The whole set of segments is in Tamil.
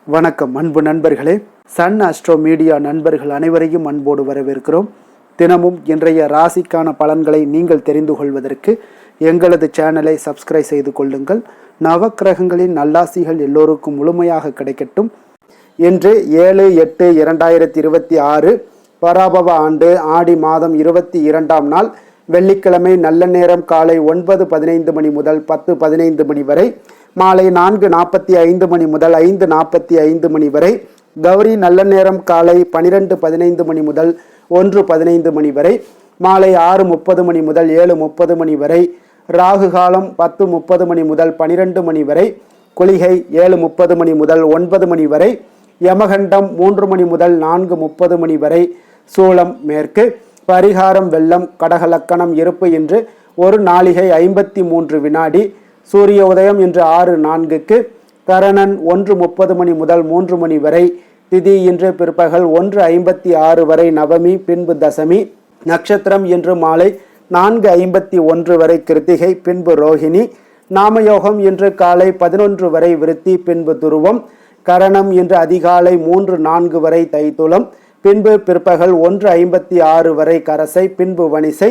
வணக்கம் அன்பு நண்பர்களே. சன் அஸ்ட்ரோ மீடியா நண்பர்கள் அனைவரையும் அன்போடு வரவேற்கிறோம். தினமும் இன்றைய ராசிக்கான பலன்களை நீங்கள் தெரிந்து கொள்வதற்கு எங்களது சேனலை சப்ஸ்கிரைப் செய்து கொள்ளுங்கள். நவக்கிரகங்களின் நல்லாசிகள் எல்லோருக்கும் முழுமையாக கிடைக்கட்டும். இன்று 7/8/2026 பராபவ ஆண்டு ஆடி மாதம் 22ஆம் நாள் வெள்ளிக்கிழமை. நல்ல நேரம் காலை 9:15 மணி முதல் 10:15 மணி வரை, மாலை 4:45 மணி முதல் 5:45 மணி வரை. கௌரி நல்ல நேரம் காலை 12:15 மணி முதல் 1:15 மணி வரை, மாலை 6:30 மணி முதல் 7:30 மணி வரை. ராகு காலம் 10:30 மணி முதல் 12 மணி வரை. குளிகை 7:30 மணி முதல் 9 மணி வரை. யமகண்டம் 3 மணி முதல் 4:30 மணி வரை. சூலம் மேற்கு. பரிகாரம் வெள்ளம். கடகலக்கணம் இருப்பு இன்று 1 நாளிகை 53 வினாடி. சூரிய உதயம் இன்று 6:04க்கு. கரணன் 1:30 மணி முதல் 3 மணி வரை. திதி இன்று பிற்பகல் 1:56 வரை நவமி, பின்பு தசமி. நட்சத்திரம் இன்று மாலை 4:51 வரை கிருத்திகை, பின்பு ரோஹிணி. நாமயோகம் இன்று காலை 11 வரை விருத்தி, பின்பு துருவம். கரணம் இன்று அதிகாலை 3:04 வரை தைத்துளம், பின்பு பிற்பகல் 1:56 வரை கரசை, பின்பு வணிசை.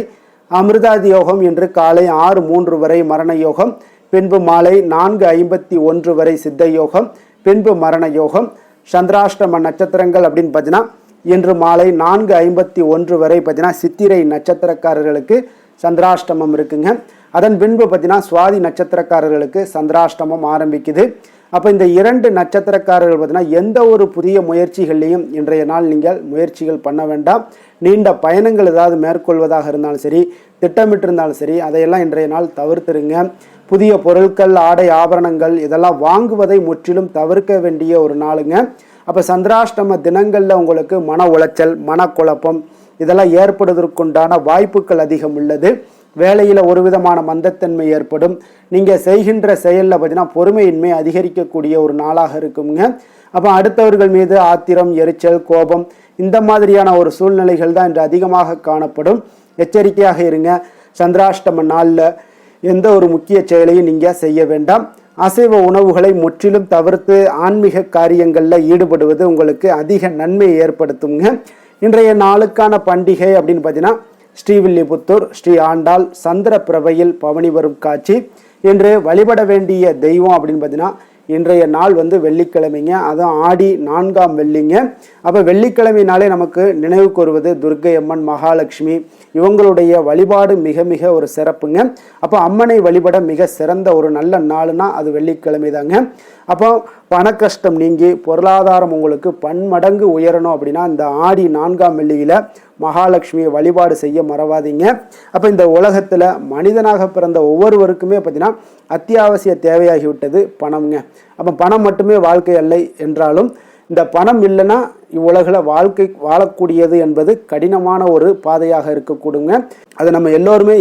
அமிர்தாதி யோகம் இன்று காலை 6:03 வரை மரண யோகம், பின்பு மாலை 4:51 வரை சித்த யோகம், பின்பு மரண யோகம். சந்திராஷ்டம நட்சத்திரங்கள் அப்படின்னு பார்த்தீங்கன்னா இன்று மாலை 4:51 வரை பார்த்தீங்கன்னா சித்திரை நட்சத்திரக்காரர்களுக்கு சந்திராஷ்டமம் இருக்குங்க. அதன் பின்பு பார்த்தீங்கன்னா சுவாதி நட்சத்திரக்காரர்களுக்கு சந்திராஷ்டமம் ஆரம்பிக்குது. அப்போ இந்த 2 நட்சத்திரக்காரர்கள் பார்த்தீங்கன்னா எந்த ஒரு புதிய முயற்சிகள்லையும் இன்றைய நாள் நீங்கள் முயற்சிகள் பண்ண வேண்டாம். நீண்ட பயணங்கள் ஏதாவது மேற்கொள்வதாக இருந்தாலும் சரி, திட்டமிட்டிருந்தாலும் சரி, அதையெல்லாம் இன்றைய நாள் தவிர்த்துருங்க. புதிய பொருட்கள், ஆடை, ஆபரணங்கள் இதெல்லாம் வாங்குவதை முற்றிலும் தவிர்க்க வேண்டிய ஒரு நாளுங்க. அப்போ சந்திராஷ்டம தினங்களில் உங்களுக்கு மன உளைச்சல், மனக்குழப்பம் இதெல்லாம் ஏற்படுவதற்குண்டான வாய்ப்புகள் அதிகம் உள்ளது. வேலையில் ஒரு விதமான மந்தத்தன்மை ஏற்படும். நீங்கள் செய்கின்ற செயலில் பார்த்தீங்கன்னா பொறுமையின்மை அதிகரிக்கக்கூடிய ஒரு நாளாக இருக்குங்க. அப்போ அடுத்தவர்கள் மீது ஆத்திரம், எரிச்சல், கோபம் இந்த மாதிரியான ஒரு சூழ்நிலைகள் தான் இன்று அதிகமாக காணப்படும். எச்சரிக்கையாக இருங்க. சந்திராஷ்டம நாளில் எந்த ஒரு முக்கிய செயலையும் நீங்கள் செய்ய வேண்டாம். அசைவ உணவுகளை முற்றிலும் தவிர்த்து ஆன்மீக காரியங்களில் ஈடுபடுவது உங்களுக்கு அதிக நன்மையை ஏற்படுத்துங்க. இன்றைய நாளுக்கான பண்டிகை அப்படின்னு பார்த்தீங்கன்னா ஸ்ரீவில்லிபுத்தூர் ஸ்ரீ ஆண்டாள் சந்திர பிரபையில் பவனி வரும் காட்சி. இன்று வழிபட வேண்டிய தெய்வம் அப்படின்னு பார்த்தீங்கன்னா இன்றைய நாள் வெள்ளிக்கிழமைங்க. அதுவும் ஆடி 4ஆம் வெள்ளிங்க. அப்போ வெள்ளிக்கிழமைனாலே நமக்கு நினைவு கூறுவது துர்க்கை அம்மன், மகாலட்சுமி இவங்களுடைய வழிபாடு மிக மிக ஒரு சிறப்புங்க. அப்போ அம்மனை வழிபட மிக சிறந்த ஒரு நல்ல நாளுனா அது வெள்ளிக்கிழமை தாங்க. அப்போ பண கஷ்டம் நீங்கி பொருளாதாரம் உங்களுக்கு பன்மடங்கு உயரணும் அப்படின்னா இந்த ஆடி 4ஆம் வெள்ளியில் மகாலட்சுமியை வழிபாடு செய்ய மறவாதீங்க. அப்போ இந்த உலகத்தில் மனிதனாக பிறந்த ஒவ்வொருவருக்குமே பார்த்தீங்கன்னா அத்தியாவசிய தேவையாகிவிட்டது பணம்ங்க. அப்போ பணம் மட்டுமே வாழ்க்கை அல்ல என்றாலும் இந்த பணம் இல்லைன்னா இவ்வுலகில் வாழ்க்கை வாழக்கூடியது என்பது கடினமான ஒரு பாதையாக இருக்கக்கூடுங்க. அதை நம்ம எல்லோருமே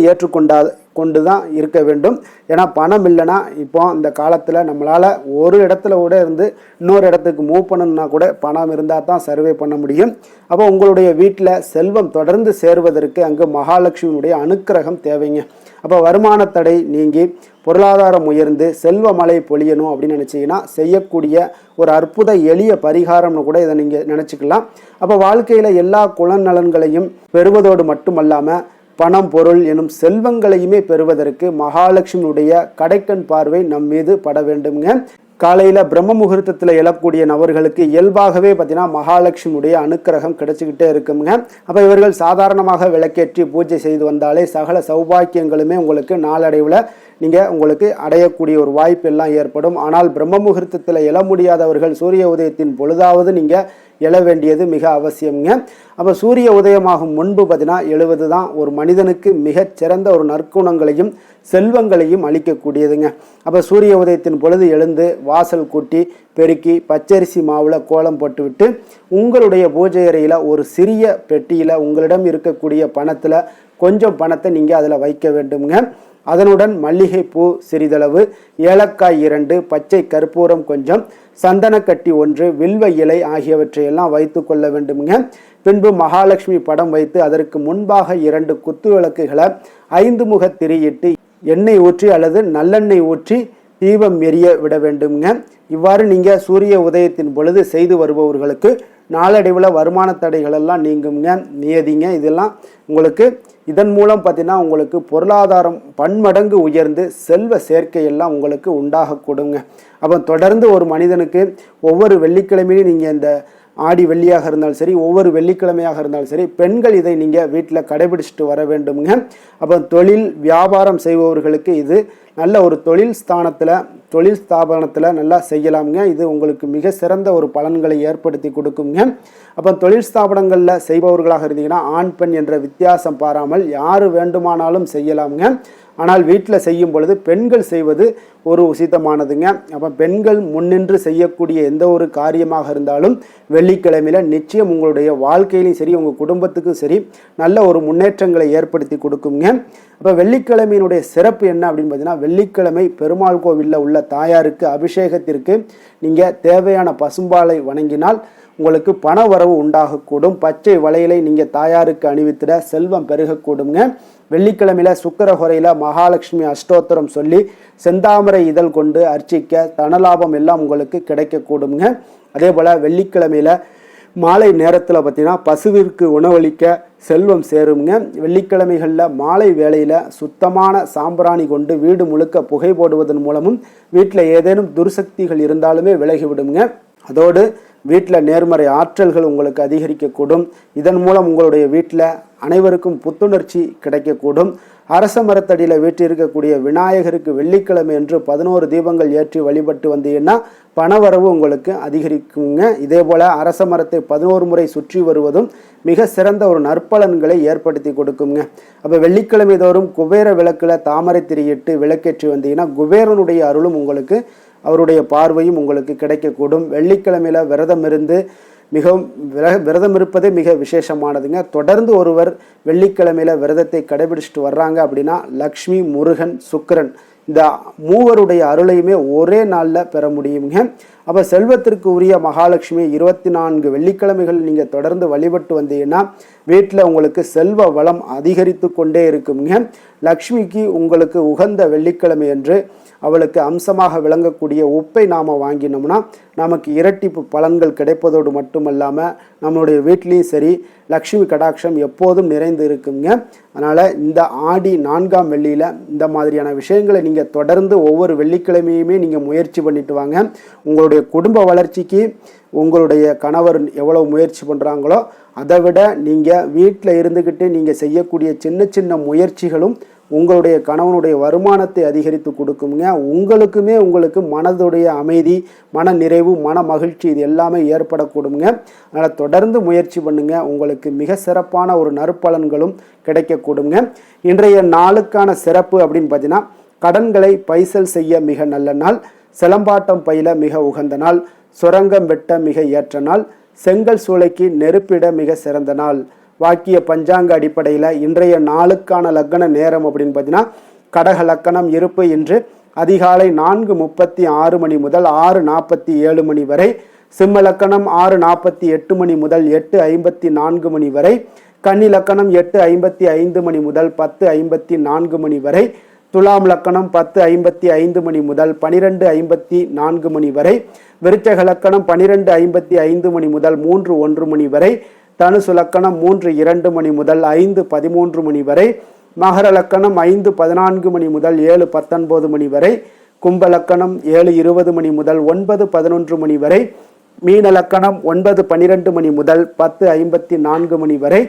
கொண்டு தான் இருக்க வேண்டும். ஏன்னா பணம் இல்லைன்னா இப்போ இந்த காலத்தில் நம்மளால் ஒரு இடத்துல கூட இருந்து இன்னொரு இடத்துக்கு மூவ் பண்ணணும்னா கூட பணம் இருந்தால் தான் சர்வே பண்ண முடியும். அப்போ உங்களுடைய வீட்டில் செல்வம் தொடர்ந்து சேர்வதற்கு அங்கு மகாலட்சுமியுடைய அனுக்கிரகம் தேவைங்க. அப்போ வருமான தடை நீங்கி பொருளாதாரம் உயர்ந்து செல்வ மழை பொழியணும் அப்படின்னு நினச்சிங்கன்னா செய்யக்கூடிய ஒரு அற்புத எளிய பரிகாரம்னு கூட இதை நீங்கள் நினச்சிக்கலாம். அப்போ வாழ்க்கையில் எல்லா குலநலன்களையும் பெறுவதோடு மட்டுமல்லாமல் பணம், பொருள் எனும் செல்வங்களையுமே பெறுவதற்கு மகாலட்சுமியுடைய கடைக்கண் பார்வை நம் மீது பட வேண்டுங்க. காலையில் பிரம்ம முகூர்த்தத்தில் எழக்கூடிய நபர்களுக்கு இயல்பாகவே பார்த்தீங்கன்னா மகாலட்சுமியுடைய அனுக்கிரகம் கிடைச்சிக்கிட்டே இருக்குங்க. அப்போ இவர்கள் சாதாரணமாக விளக்கேற்றி பூஜை செய்து வந்தாலே சகல சௌபாக்கியங்களுமே உங்களுக்கு நாளடைவில் உங்களுக்கு அடையக்கூடிய ஒரு வாய்ப்பு எல்லாம் ஏற்படும். ஆனால் பிரம்ம முகூர்த்தத்தில் எழ முடியாதவர்கள் சூரிய உதயத்தின் பொழுதாவது நீங்கள் எழ வேண்டியது மிக அவசியம்ங்க. அப்போ சூரிய உதயமாகும் முன்பு பார்த்தீங்கன்னா எழுவது தான் ஒரு மனிதனுக்கு மிகச் சிறந்த ஒரு நற்குணங்களையும் செல்வங்களையும் அளிக்கக்கூடியதுங்க. அப்போ சூரிய உதயத்தின் பொழுது எழுந்து வாசல் கூட்டி பெருக்கி பச்சரிசி மாவில் கோலம் போட்டுவிட்டு உங்களுடைய பூஜை அறையில் ஒரு சிறிய பெட்டியில் உங்களிடம் இருக்கக்கூடிய பணத்தில் கொஞ்சம் பணத்தை நீங்கள் அதில் வைக்க வேண்டுங்க. அதனுடன் மல்லிகை பூ சிறிதளவு, ஏலக்காய் 2, பச்சை கற்பூரம் கொஞ்சம், சந்தனக்கட்டி 1, வில்வ இலை ஆகியவற்றையெல்லாம் வைத்து கொள்ள வேண்டுமுங்க. பின்பு மகாலட்சுமி படம் வைத்து அதற்கு முன்பாக 2 குத்து விளக்குகளை 5 முக திரியிட்டு எண்ணெய் ஊற்றி அல்லது நல்லெண்ணெய் ஊற்றி தீபம் எரிய விட வேண்டுங்க. இவ்வாறு நீங்கள் சூரிய உதயத்தின் பொழுது செய்து வருபவர்களுக்கு நாளடைவில் வருமான தடைகள் எல்லாம் நீங்குங்க, நியதிங்க. இதெல்லாம் உங்களுக்கு இதன் மூலம் பார்த்தீங்கன்னா உங்களுக்கு பொருளாதாரம் பன்மடங்கு உயர்ந்து செல்வ சேர்க்கையெல்லாம் உங்களுக்கு உண்டாக கொடுங்க. அப்போ தொடர்ந்து ஒரு மனிதனுக்கு ஒவ்வொரு வெள்ளிக்கிழமையும் நீங்கள் இந்த ஆடி வெள்ளியாக இருந்தாலும் சரி, ஒவ்வொரு வெள்ளிக்கிழமையாக இருந்தாலும் சரி, பெண்கள் இதை நீங்கள் வீட்டில் கடைபிடிச்சிட்டு வர வேண்டுங்க. அப்போ தொழில் வியாபாரம் செய்பவர்களுக்கு இது நல்ல ஒரு தொழில் ஸ்தாபனத்தில் நல்லா செய்யலாமுங்க. இது உங்களுக்கு மிக சிறந்த ஒரு பலன்களை ஏற்படுத்தி கொடுக்குங்க. அப்போ தொழில் ஸ்தாபனங்களில் செய்பவர்களாக இருந்தீங்கன்னா ஆண் பெண் என்ற வித்தியாசம் பாராமல் யார் வேண்டுமானாலும் செய்யலாமுங்க. ஆனால் வீட்டில் செய்யும் பொழுது பெண்கள் செய்வது ஒரு உசிதமானதுங்க. அப்போ பெண்கள் முன்னின்று செய்யக்கூடிய எந்த ஒரு காரியமாக இருந்தாலும் வெள்ளிக்கிழமையில் நிச்சயம் உங்களுடைய வாழ்க்கையிலும் சரி, உங்கள் குடும்பத்துக்கும் சரி நல்ல ஒரு முன்னேற்றங்களை ஏற்படுத்தி கொடுக்குங்க. அப்போ வெள்ளிக்கிழமையினுடைய சிறப்பு என்ன அப்படின்னு பார்த்தீங்கன்னா, வெள்ளிக்கிழமை பெருமாள் கோவிலில் உள்ள தாயாருக்கு அபிஷேகத்திற்கு நீங்கள் தேவையான பசும்பாலை வணங்கினால் உங்களுக்கு பண வரவு உண்டாகக்கூடும். பச்சை வளையலை நீங்கள் தாயாருக்கு அணிவித்திட செல்வம் பெருகக்கூடுங்க. வெள்ளிக்கிழமையில் சுக்கரஹொரையில் மகாலட்சுமி அஷ்டோத்திரம் சொல்லி செந்தாமரை இதழ் கொண்டு அர்ச்சிக்க தனலாபம் எல்லாம் உங்களுக்கு கிடைக்கக்கூடுங்க. அதே போல் வெள்ளிக்கிழமையில் மாலை நேரத்தில் பார்த்தீங்கன்னா பசுவிற்கு உணவளிக்க செல்வம் சேருங்க. வெள்ளிக்கிழமைகளில் மாலை வேளையில் சுத்தமான சாம்பிராணி கொண்டு வீடு முழுக்க புகை போடுவதன் மூலமும் வீட்டில் ஏதேனும் துர்சக்திகள் இருந்தாலுமே விலகிவிடுங்க. அதோடு வீட்டில் நேர்மறை ஆற்றல்கள் உங்களுக்கு அதிகரிக்கக்கூடும். இதன் மூலம் உங்களுடைய வீட்டில் அனைவருக்கும் புத்துணர்ச்சி கிடைக்கக்கூடும். அரச மரத்தடியில் வீட்டிருக்கக்கூடிய விநாயகருக்கு வெள்ளிக்கிழமை என்று 11 தீபங்கள் ஏற்றி வழிபட்டு வந்தீங்கன்னா பணவரவு உங்களுக்கு அதிகரிக்குங்க. இதே போல் அரச மரத்தை 11 முறை சுற்றி வருவதும் மிக சிறந்த ஒரு நற்பலன்களை ஏற்படுத்தி கொடுக்குங்க. அப்போ வெள்ளிக்கிழமை தோறும் குபேர விளக்கில் தாமரை திரியிட்டு விளக்கேற்றி வந்தீங்கன்னா குபேரனுடைய அருளும் உங்களுக்கு, அவருடைய பார்வையும் உங்களுக்கு கிடைக்கக்கூடும். வெள்ளிக்கிழமையில் விரதம் இருப்பதே மிக விசேஷமானதுங்க. தொடர்ந்து ஒருவர் வெள்ளிக்கிழமையில் விரதத்தை கடைபிடிச்சிட்டு வர்றாங்க அப்படின்னா லக்ஷ்மி, முருகன், சுக்கிரன் இந்த மூவருடைய அருளையுமே ஒரே நாளில் பெற முடியுங்க. அப்போ செல்வத்திற்கு உரிய மகாலட்சுமி 24 வெள்ளிக்கிழமைகள் நீங்கள் தொடர்ந்து வழிபட்டு வந்தீங்கன்னா வீட்டில் உங்களுக்கு செல்வ வளம் அதிகரித்து கொண்டே இருக்குங்க. லக்ஷ்மிக்கு உங்களுக்கு உகந்த வெள்ளிக்கிழமை என்று அவளுக்கு அம்சமாக விளங்கக்கூடிய உப்பை நாம் வாங்கினோம்னா நமக்கு இரட்டிப்பு பலன்கள் கிடைப்பதோடு மட்டுமல்லாமல் நம்மளுடைய வீட்லேயும் சரி லக்ஷ்மி கடாட்சம் எப்போதும் நிறைந்து இருக்குங்க. அதனால் இந்த ஆடி 4ஆம் வெள்ளியில் இந்த மாதிரியான விஷயங்களை நீங்கள் தொடர்ந்து ஒவ்வொரு வெள்ளிக்கிழமையுமே நீங்கள் முயற்சி பண்ணிட்டு வாங்க. உங்களுடைய குடும்ப வளர்ச்சிக்கு உங்களுடைய கணவர் எவ்வளோ முயற்சி பண்ணுறாங்களோ அதை விட நீங்கள் வீட்டில் இருந்துக்கிட்டு நீங்கள் செய்யக்கூடிய சின்ன சின்ன முயற்சிகளும் உங்களுடைய கணவனுடைய வருமானத்தை அதிகரித்து கொடுக்குங்க. உங்களுக்கு மனதுடைய அமைதி, மன நிறைவு, மன மகிழ்ச்சி இது எல்லாமே ஏற்படக்கூடுங்க. அதனால் தொடர்ந்து முயற்சி பண்ணுங்க. உங்களுக்கு மிக சிறப்பான ஒரு நற்பலன்களும் கிடைக்கக்கூடுங்க. இன்றைய நாளுக்கான சிறப்பு அப்படின்னு பார்த்தீங்கன்னா, கடன்களை பைசல் செய்ய மிக நல்ல நாள், சிலம்பாட்டம் பயில மிக உகந்த நாள், சுரங்கம் வெட்ட மிக ஏற்ற நாள், செங்கல் சூளைக்கு நெருப்பிட மிக சிறந்த நாள். வாக்கிய பஞ்சாங்க அடிப்படையில் இன்றைய நாளுக்கான லக்கண நேரம் அப்படின்னு பார்த்தீங்கன்னா, கடக லக்கணம் இருப்பு இன்று அதிகாலை 4:36 மணி முதல் 6:47 மணி வரை, சிம்ம லக்கணம் 6:48 மணி முதல் 8:54 மணி வரை, கன்னி லக்கணம் 8:55 மணி முதல் 10:54 மணி வரை, துலாம் லக்கணம் 10:55 மணி முதல் 12:54 மணி வரை, விருச்சக லக்கணம் 12:55 மணி முதல் 3:01 மணி வரை, தனுசு லக்கணம் 3:02 மணி முதல் 5:13 மணி வரை, மகர லக்கணம் 5:14 மணி முதல் 7:19 மணி வரை, கும்ப லக்கணம் 7:20 மணி முதல் 9:11 மணி வரை, மீன லக்கணம் 9:12 மணி முதல் 10:54 மணி வரை,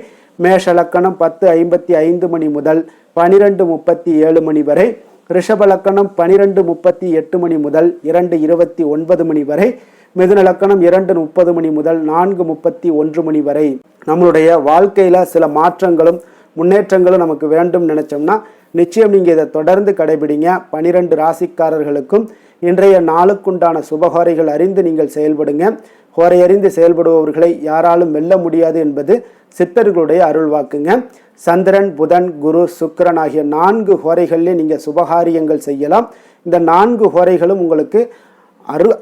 மேஷ லக்கணம் 10:55 மணி முதல் 12:37 மணி வரை, ரிஷப லக்கணம் 12:38 மணி முதல் 2:29 மணி வரை, மிதுன லக்கணம் 2:30 மணி முதல் 4:31 மணி வரை. நம்மளுடைய வாழ்க்கையில் சில மாற்றங்களும் முன்னேற்றங்களும் நமக்கு வேண்டும் நினைச்சோம்னா நிச்சயம் நீங்கள் இதை தொடர்ந்து கடைபிடிங்க. 12 ராசிக்காரர்களுக்கும் இன்றைய நாளுக்குண்டான சுபஹோரைகள் அறிந்து நீங்கள் செயல்படுங்க. ஹோரை அறிந்து செயல்படுபவர்களை யாராலும் வெல்ல முடியாது என்பது சித்தர்களுடைய அருள்வாக்குங்க. சந்திரன், புதன், குரு, சுக்கிரன் ஆகிய 4 ஹோரைகளிலே நீங்கள் சுபகாரியங்கள் செய்யலாம். இந்த 4 ஹோரைகளும் உங்களுக்கு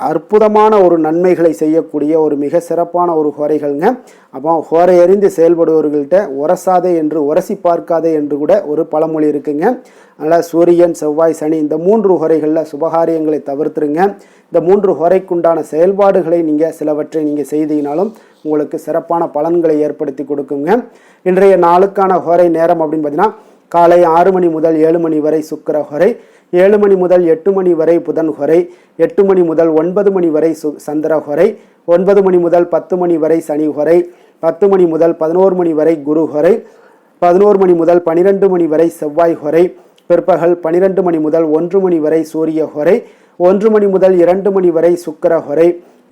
அற்புதமான ஒரு நன்மைகளை செய்யக்கூடிய ஒரு மிக சிறப்பான ஒரு ஹோரைகள்ங்க. அப்போ ஹோரை அறிந்து செயல்படுபவர்கள்ட்ட உரசாதே என்று உரசி பார்க்காதே என்று கூட ஒரு பழமொழி இருக்குங்க. அதனால் சூரியன் செவ்வாய் சனி இந்த 3 ஹோரைகளில் சுபகாரியங்களை தவிர்த்துருங்க. இந்த 3 ஹோரைக்குண்டான செயல்பாடுகளை நீங்கள் சிலவற்றை நீங்கள் செய்தீங்கனாலும் உங்களுக்கு சிறப்பான பலன்களை ஏற்படுத்தி கொடுக்குங்க. இன்றைய நாளுக்கான ஹோரை நேரம் அப்படின்னு பார்த்தீங்கன்னா காலை 6 மணி முதல் 7 மணி வரை சுக்கிர ஹோரை, 7 மணி முதல் 8 மணி வரை புதன் ஹோரை, 8 மணி முதல் 9 மணி வரை சந்திர ஹோரை, 9 மணி முதல் 10 மணி வரை சனி ஹோரை, 10 மணி முதல் 11 மணி வரை குரு ஹோரை, 11 மணி முதல் 12 மணி வரை செவ்வாய் ஹோரை, பிற்பகல் 12 மணி முதல் 1 மணி வரை சூரிய ஹோரை, 1 மணி முதல் 2 மணி வரை சுக்கிர ஹோரை,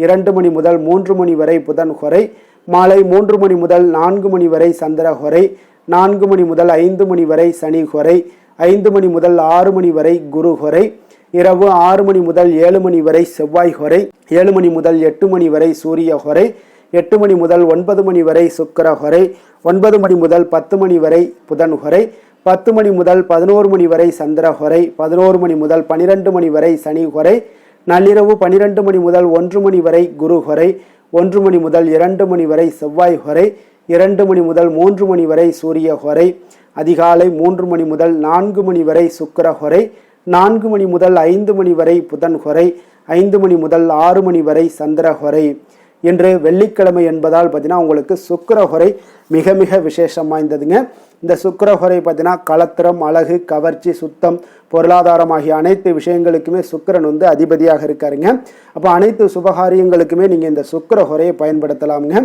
2 மணி முதல் 3 மணி வரை புதன் ஹோரை, மாலை 3 மணி முதல் 4 மணி வரை சந்திர ஹோரை, 4 மணி முதல் 5 மணி வரை சனி ஹோரை, 5 மணி முதல் 6 மணி வரை குரு ஹோரை, இரவு 6 மணி முதல் 7 மணி வரை செவ்வாய் ஹோரை, 7 மணி முதல் 8 மணி வரை சூரிய ஹோரை, 8 மணி முதல் 9 மணி வரை சுக்கிர ஹோரை, 9 மணி முதல் 10 மணி வரை புதன் ஹோரை, 10 மணி முதல் 11 மணி வரை சந்திர ஹோரை, 11 மணி முதல் 12 மணி வரை சனி ஹோரை, நள்ளிரவு 12 மணி முதல் 1 மணி வரை குரு ஹோரை, 1 மணி முதல் 2 மணி வரை செவ்வாய் ஹோரை, 2 மணி முதல் 3 மணி வரை சூரிய ஹோரை, அதிகாலை 3 மணி முதல் 4 மணி வரை சுக்கிர ஹோரை, 4 மணி முதல் 5 மணி வரை புதன் ஹோரை, 5 மணி முதல் 6 மணி வரை சந்திர ஹோரை. இன்று வெள்ளிக்கிழமை என்பதால் பார்த்தீங்கன்னா உங்களுக்கு சுக்கிர ஹோரை மிக மிக விசேஷம் வாய்ந்ததுங்க. இந்த சுக்கிர ஹோரை பார்த்தீங்கன்னா களத்திரம், அழகு, கவர்ச்சி, சுத்தம், பொருளாதாரம் ஆகிய அனைத்து விஷயங்களுக்குமே சுக்கிரன் அதிபதியாக இருக்காருங்க. அப்போ அனைத்து சுபகாரியங்களுக்குமே நீங்கள் இந்த சுக்கிர ஹோரையை பயன்படுத்தலாமுங்க.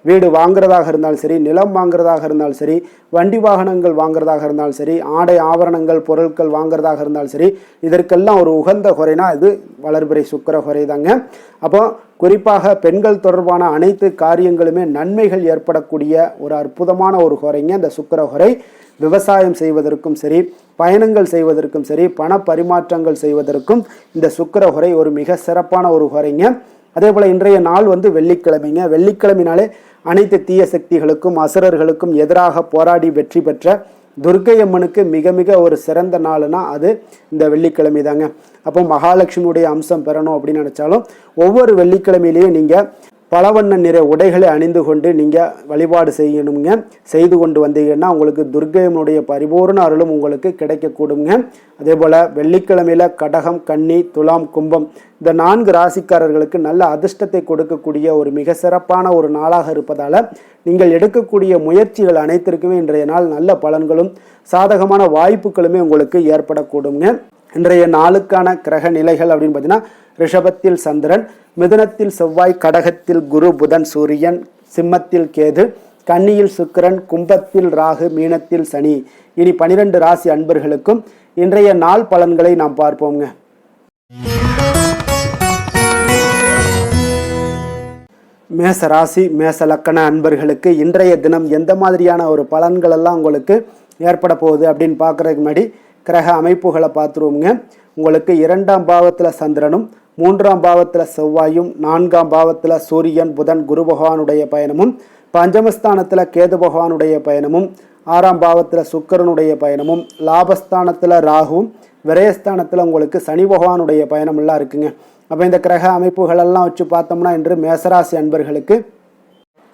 வீடு வாங்குறதாக இருந்தாலும் சரி, நிலம் வாங்குறதாக இருந்தாலும் சரி, வண்டி வாகனங்கள் வாங்குறதாக இருந்தாலும் சரி, ஆடை ஆபரணங்கள் பொருட்கள் வாங்குறதாக இருந்தாலும் சரி, இதற்கெல்லாம் ஒரு உகந்த ஹோரைனா இது வளர்பிறை சுக்கிர ஹோரை தாங்க. அப்போ குறிப்பாக பெண்கள் தொடர்பான அனைத்து காரியங்களுமே நன்மைகள் ஏற்படக்கூடிய ஒரு அற்புதமான ஒரு ஹோரைங்க இந்த சுக்கிர ஹோரை. விவசாயம் செய்வதற்கும் சரி, பயணங்கள் செய்வதற்கும் சரி, பண பரிமாற்றங்கள் செய்வதற்கும் இந்த சுக்கிர ஹோரை ஒரு மிக சிறப்பான ஒரு ஹோரைங்க. அதே போல் இன்றைய நாள் வெள்ளிக்கிழமைங்க. வெள்ளிக்கிழமைனாலே அனைத்து தீய சக்திகளுக்கும் அசுரர்களுக்கும் எதிராக போராடி வெற்றி பெற்ற துர்க்கை அம்மனுக்கு மிக மிக ஒரு சிறந்த நாள்னா அது இந்த வெள்ளிக்கிழமை தாங்க. அப்போ மகாலட்சுமியுடைய அம்சம் பெறணும் அப்படின்னு நினச்சாலும் ஒவ்வொரு வெள்ளிக்கிழமையிலேயே நீங்கள் பலவண்ண நிற உடைகளை அணிந்து கொண்டு நீங்கள் வழிபாடு செய்யணுங்க. செய்து கொண்டு வந்தீங்கன்னா உங்களுக்கு துர்க்கையம்மனுடைய பரிபூர்ண அருளும் உங்களுக்கு கிடைக்கக்கூடுங்க. அதே போல் வெள்ளிக்கிழமையில் கடகம், கன்னி, துலாம், கும்பம் இந்த 4 ராசிக்காரர்களுக்கு நல்ல அதிர்ஷ்டத்தை கொடுக்கக்கூடிய ஒரு மிக சிறப்பான ஒரு நாளாக இருப்பதால் நீங்கள் எடுக்கக்கூடிய முயற்சிகள் அனைத்திற்குமே இன்றைய நாள் நல்ல பலன்களும் சாதகமான வாய்ப்புகளுமே உங்களுக்கு ஏற்படக்கூடுங்க. இன்றைய நாளுக்கான கிரக நிலைகள் அப்படின்னு பார்த்தீங்கன்னா ரிஷபத்தில் சந்திரன், மிதுனத்தில் செவ்வாய், கடகத்தில் குரு, புதன், சூரியன், சிம்மத்தில் கேது, கன்னியில் சுக்கிரன், கும்பத்தில் ராகு, மீனத்தில் சனி. இனி 12 ராசி அன்பர்களுக்கும் இன்றைய நாள் பலன்களை நாம் பார்ப்போங்க. மேச ராசி மேச லக்கண அன்பர்களுக்கு இன்றைய தினம் எந்த மாதிரியான ஒரு பலன்கள் எல்லாம் உங்களுக்கு ஏற்பட போகுது அப்படின்னு பார்க்குறதுக்கு முன்னாடி கிரக அமைப்புகளை பார்த்துருவோங்க. உங்களுக்கு 2ஆம் பாவத்தில் சந்திரனும், 3ஆம் பாவத்தில் செவ்வாயும், 4ஆம் பாவத்தில் சூரியன், புதன், குரு பகவானுடைய பயணமும், பஞ்சமஸ்தானத்தில் கேது பகவானுடைய பயணமும், 6ஆம் பாவத்தில் சுக்கிரனுடைய பயணமும், லாபஸ்தானத்தில் ராகுவும், விரயஸ்தானத்தில் உங்களுக்கு சனி பகவானுடைய பயணமெல்லாம் இருக்குங்க. அப்போ இந்த கிரக அமைப்புகளெல்லாம் வச்சு பார்த்தோம்னா இன்று மேசராசி அன்பர்களுக்கு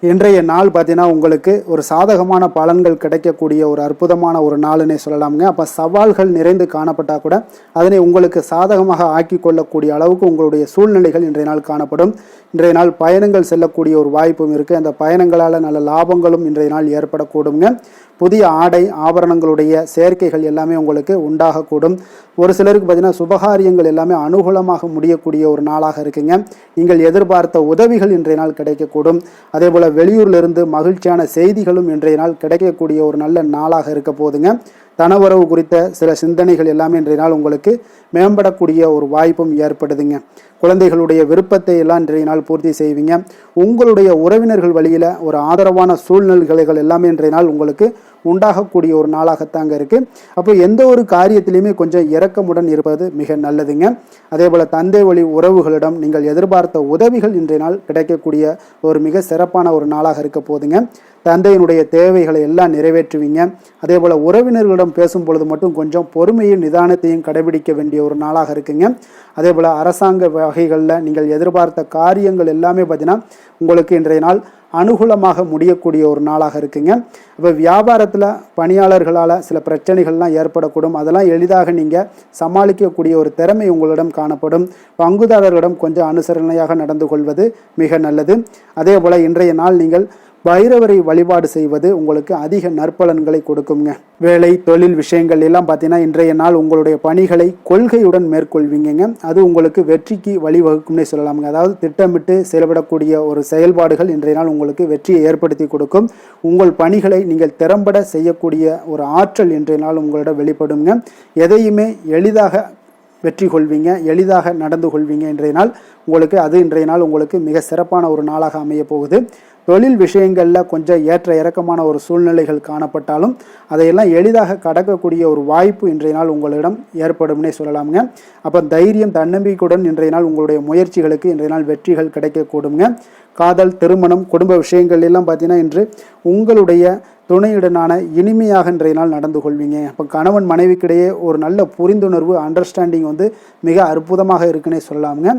இன்றைய நாள் பார்த்தீங்கன்னா உங்களுக்கு ஒரு சாதகமான பலன்கள் கிடைக்கக்கூடிய ஒரு அற்புதமான ஒரு நாளுன்னே சொல்லலாமுங்க. அப்போ சவால்கள் நிறைந்து காணப்பட்டால் கூட அதனை உங்களுக்கு சாதகமாக ஆக்கி கொள்ளக்கூடிய அளவுக்கு உங்களுடைய சூழ்நிலைகள் இன்றைய நாள் காணப்படும். இன்றைய நாள் பயணங்கள் செல்லக்கூடிய ஒரு வாய்ப்பும் இருக்குது. அந்த பயணங்களால் நல்ல லாபங்களும் இன்றைய நாள் ஏற்படக்கூடுங்க. புதிய ஆடை ஆபரணங்களுடைய சேர்க்கைகள் எல்லாமே உங்களுக்கு உண்டாகக்கூடும். ஒரு சிலருக்கு பார்த்தீங்கன்னா சுபகாரியங்கள் எல்லாமே அனுகூலமாக முடியக்கூடிய ஒரு நாளாக இருக்குங்க. நீங்கள் எதிர்பார்த்த உதவிகள் இன்றைய நாள் கிடைக்கக்கூடும். அதே போல் வெளியூர்லேருந்து மகிழ்ச்சியான செய்திகளும் இன்றைய நாள் கிடைக்கக்கூடிய ஒரு நல்ல நாளாக இருக்க போதுங்க. தனவரவு குறித்த சில சிந்தனைகள் எல்லாமே இன்றைய நாள் உங்களுக்கு மேம்படக்கூடிய ஒரு வாய்ப்பும் ஏற்படுதுங்க. குழந்தைகளுடைய விருப்பத்தை எல்லாம் இன்றைய நாள் பூர்த்தி செய்வீங்க. உங்களுடைய உறவினர்கள் வழியில் ஒரு ஆதரவான சூழ்நிலைகள் எல்லாமே இன்றைய நாள் உங்களுக்கு உண்டாகக்கூடிய ஒரு நாளாகத்தாங்க இருக்குது. அப்போ எந்த ஒரு காரியத்திலையுமே கொஞ்சம் இரக்கமுடன் இருப்பது மிக நல்லதுங்க. அதே போல் தந்தை வழி உறவுகளிடம் நீங்கள் எதிர்பார்த்த உதவிகள் இன்றைய நாள் கிடைக்கக்கூடிய ஒரு மிக சிறப்பான ஒரு நாளாக இருக்க போதுங்க. தந்தையினுடைய தேவைகளை எல்லாம் நிறைவேற்றுவீங்க. அதே போல் உறவினர்களிடம் பேசும் பொழுது மட்டும் கொஞ்சம் பொறுமையும் நிதானத்தையும் கடைபிடிக்க வேண்டிய ஒரு நாளாக இருக்குங்க. அதே போல் அரசாங்க வகைகளில் நீங்கள் எதிர்பார்த்த காரியங்கள் எல்லாமே பார்த்தீங்கன்னா உங்களுக்கு இன்றைய நாள் அனுகூலமாக முடியக்கூடிய ஒரு நாளாக இருக்குங்க. இப்போ வியாபாரத்தில் பணியாளர்களால் சில பிரச்சனைகள்லாம் ஏற்படக்கூடும். அதெல்லாம் எளிதாக நீங்கள் சமாளிக்கக்கூடிய ஒரு திறமை உங்களிடம் காணப்படும். பங்குதாரர்களிடம் கொஞ்சம் அனுசரணையாக நடந்து கொள்வது மிக நல்லது. அதே போல் இன்றைய நாள் நீங்கள் பைரவரை வழிபாடு செய்வது உங்களுக்கு அதிக நற்பலன்களை கொடுக்குங்க. வேலை தொழில் விஷயங்கள் எல்லாம் பார்த்தீங்கன்னா இன்றைய நாள் உங்களுடைய பணிகளை கொள்கையுடன் மேற்கொள்வீங்க. அது உங்களுக்கு வெற்றிக்கு வழிவகுக்கும்னே சொல்லலாமுங்க. அதாவது திட்டமிட்டு செயல்படக்கூடிய ஒரு செயல்பாடுகள் இன்றைய நாள் உங்களுக்கு வெற்றியை ஏற்படுத்தி கொடுக்கும். உங்கள் பணிகளை நீங்கள் திறம்பட செய்யக்கூடிய ஒரு ஆற்றல் இன்றைய நாள் உங்களிடம் வெளிப்படுங்க. எதையுமே எளிதாக வெற்றி கொள்வீங்க, எளிதாக நடந்து கொள்வீங்க. இன்றைய நாள் உங்களுக்கு மிக சிறப்பான ஒரு நாளாக அமைய போகுது. தொழில் விஷயங்களில் கொஞ்சம் ஏற்ற இறக்கமான ஒரு சூழ்நிலைகள் காணப்பட்டாலும் அதையெல்லாம் எளிதாக கடக்கக்கூடிய ஒரு வாய்ப்பு இன்றைய நாள் உங்களிடம் ஏற்படும்னே சொல்லலாமுங்க. அப்போ தைரியம் தன்னம்பிக்கையுடன் இன்றைய நாள் உங்களுடைய முயற்சிகளுக்கு இன்றைய நாள் வெற்றிகள் கிடைக்கக்கூடுங்க. காதல், திருமணம், குடும்ப விஷயங்கள் எல்லாம் பார்த்தீங்கன்னா இன்று உங்களுடைய துணையுடனான இனிமையாக இன்றைய நாள் நடந்து கொள்வீங்க. அப்போ கணவன் மனைவிக்கிடையே ஒரு நல்ல புரிந்துணர்வு, அண்டர்ஸ்டாண்டிங் மிக அற்புதமாக இருக்குன்னே சொல்லலாமுங்க.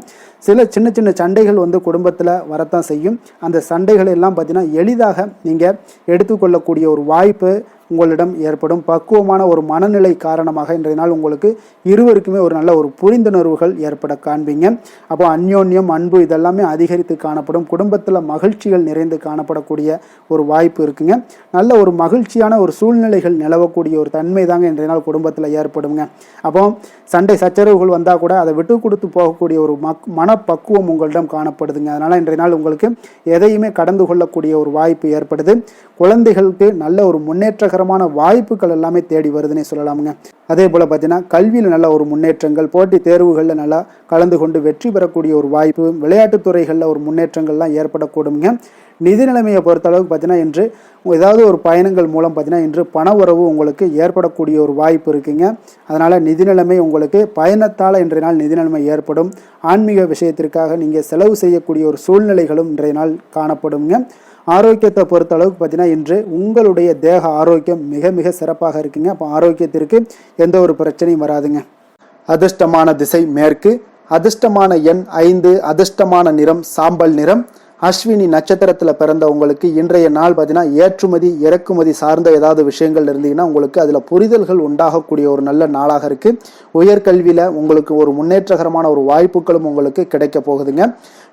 சில சின்ன சின்ன சண்டைகள் குடும்பத்தில் வரத்தான் செய்யும். அந்த சண்டைகள் எல்லாம் பார்த்தீங்கன்னா எளிதாக நீங்கள் எடுத்துக்கொள்ளக்கூடிய ஒரு வாய்ப்பு உங்களிடம் ஏற்படும். பக்குவமான ஒரு மனநிலை காரணமாக இன்றைய நாள் உங்களுக்கு இருவருக்குமே ஒரு நல்ல ஒரு புரிந்துணர்வுகள் ஏற்பட காண்பீங்க. அப்போ அந்யோன்யம், அன்பு இதெல்லாமே அதிகரித்து காணப்படும். குடும்பத்தில் மகிழ்ச்சிகள் நிறைந்து காணப்படக்கூடிய ஒரு வாய்ப்பு இருக்குங்க. நல்ல ஒரு மகிழ்ச்சியான ஒரு சூழ்நிலைகள் நிலவக்கூடிய ஒரு தன்மை தாங்க இன்றைய நாள் குடும்பத்தில் ஏற்படுங்க. அப்போ சண்டை சச்சரவுகள் வந்தால் கூட அதை விட்டு கொடுத்து போகக்கூடிய ஒரு மனப்பக்குவம் உங்களிடம் காணப்படுதுங்க. அதனால் இன்றைய நாள் உங்களுக்கு எதையுமே கடந்து கொள்ளக்கூடிய ஒரு வாய்ப்பு ஏற்படுது. குழந்தைகளுக்கு நல்ல ஒரு முன்னேற்றகரமான வாய்ப்புகள் எல்லாமே தேடி வருதுன்னே சொல்லலாமுங்க. அதே போல் பார்த்தீங்கன்னா கல்வியில் நல்ல ஒரு முன்னேற்றங்கள், போட்டித் தேர்வுகளில் நல்லா கலந்து கொண்டு வெற்றி பெறக்கூடிய ஒரு வாய்ப்பு, விளையாட்டுத் துறைகளில் ஒரு முன்னேற்றங்கள்லாம் ஏற்படக்கூடுங்க. நிதி நிலைமையை பொறுத்தளவுக்கு பார்த்தீங்கன்னா இன்று ஏதாவது ஒரு பயணங்கள் மூலம் பார்த்தீங்கன்னா இன்று பண உறவு உங்களுக்கு ஏற்படக்கூடிய ஒரு வாய்ப்பு இருக்குங்க. அதனால் நிதி நிலைமை உங்களுக்கு பயணத்தால் இன்றைய நாள் நிதி நிலைமை ஏற்படும். ஆன்மீக விஷயத்திற்காக நீங்கள் செலவு செய்யக்கூடிய ஒரு சூழ்நிலைகளும் இன்றைய நாள் காணப்படுங்க. ஆரோக்கியத்தை பொறுத்த அளவுக்கு பார்த்தீங்கன்னா இன்று உங்களுடைய தேக ஆரோக்கியம் மிக மிக சிறப்பாக இருக்குங்க. அப்போ ஆரோக்கியத்திற்கு எந்த ஒரு பிரச்சனையும் வராதுங்க. அதிர்ஷ்டமான திசை மேற்கு, அதிர்ஷ்டமான எண் 5, அதிர்ஷ்டமான நிறம் சாம்பல் நிறம். அஸ்வினி நட்சத்திரத்தில் பிறந்த உங்களுக்கு இன்றைய நாள் பார்த்தீங்கன்னா ஏற்றுமதி இறக்குமதி சார்ந்த ஏதாவது விஷயங்கள் இருந்தீங்கன்னா உங்களுக்கு அதில் புரிதல்கள் உண்டாகக்கூடிய ஒரு நல்ல நாளாக இருக்குது. உயர்கல்வியில் உங்களுக்கு ஒரு முன்னேற்றகரமான ஒரு வாய்ப்புகளும் உங்களுக்கு கிடைக்க போகுதுங்க.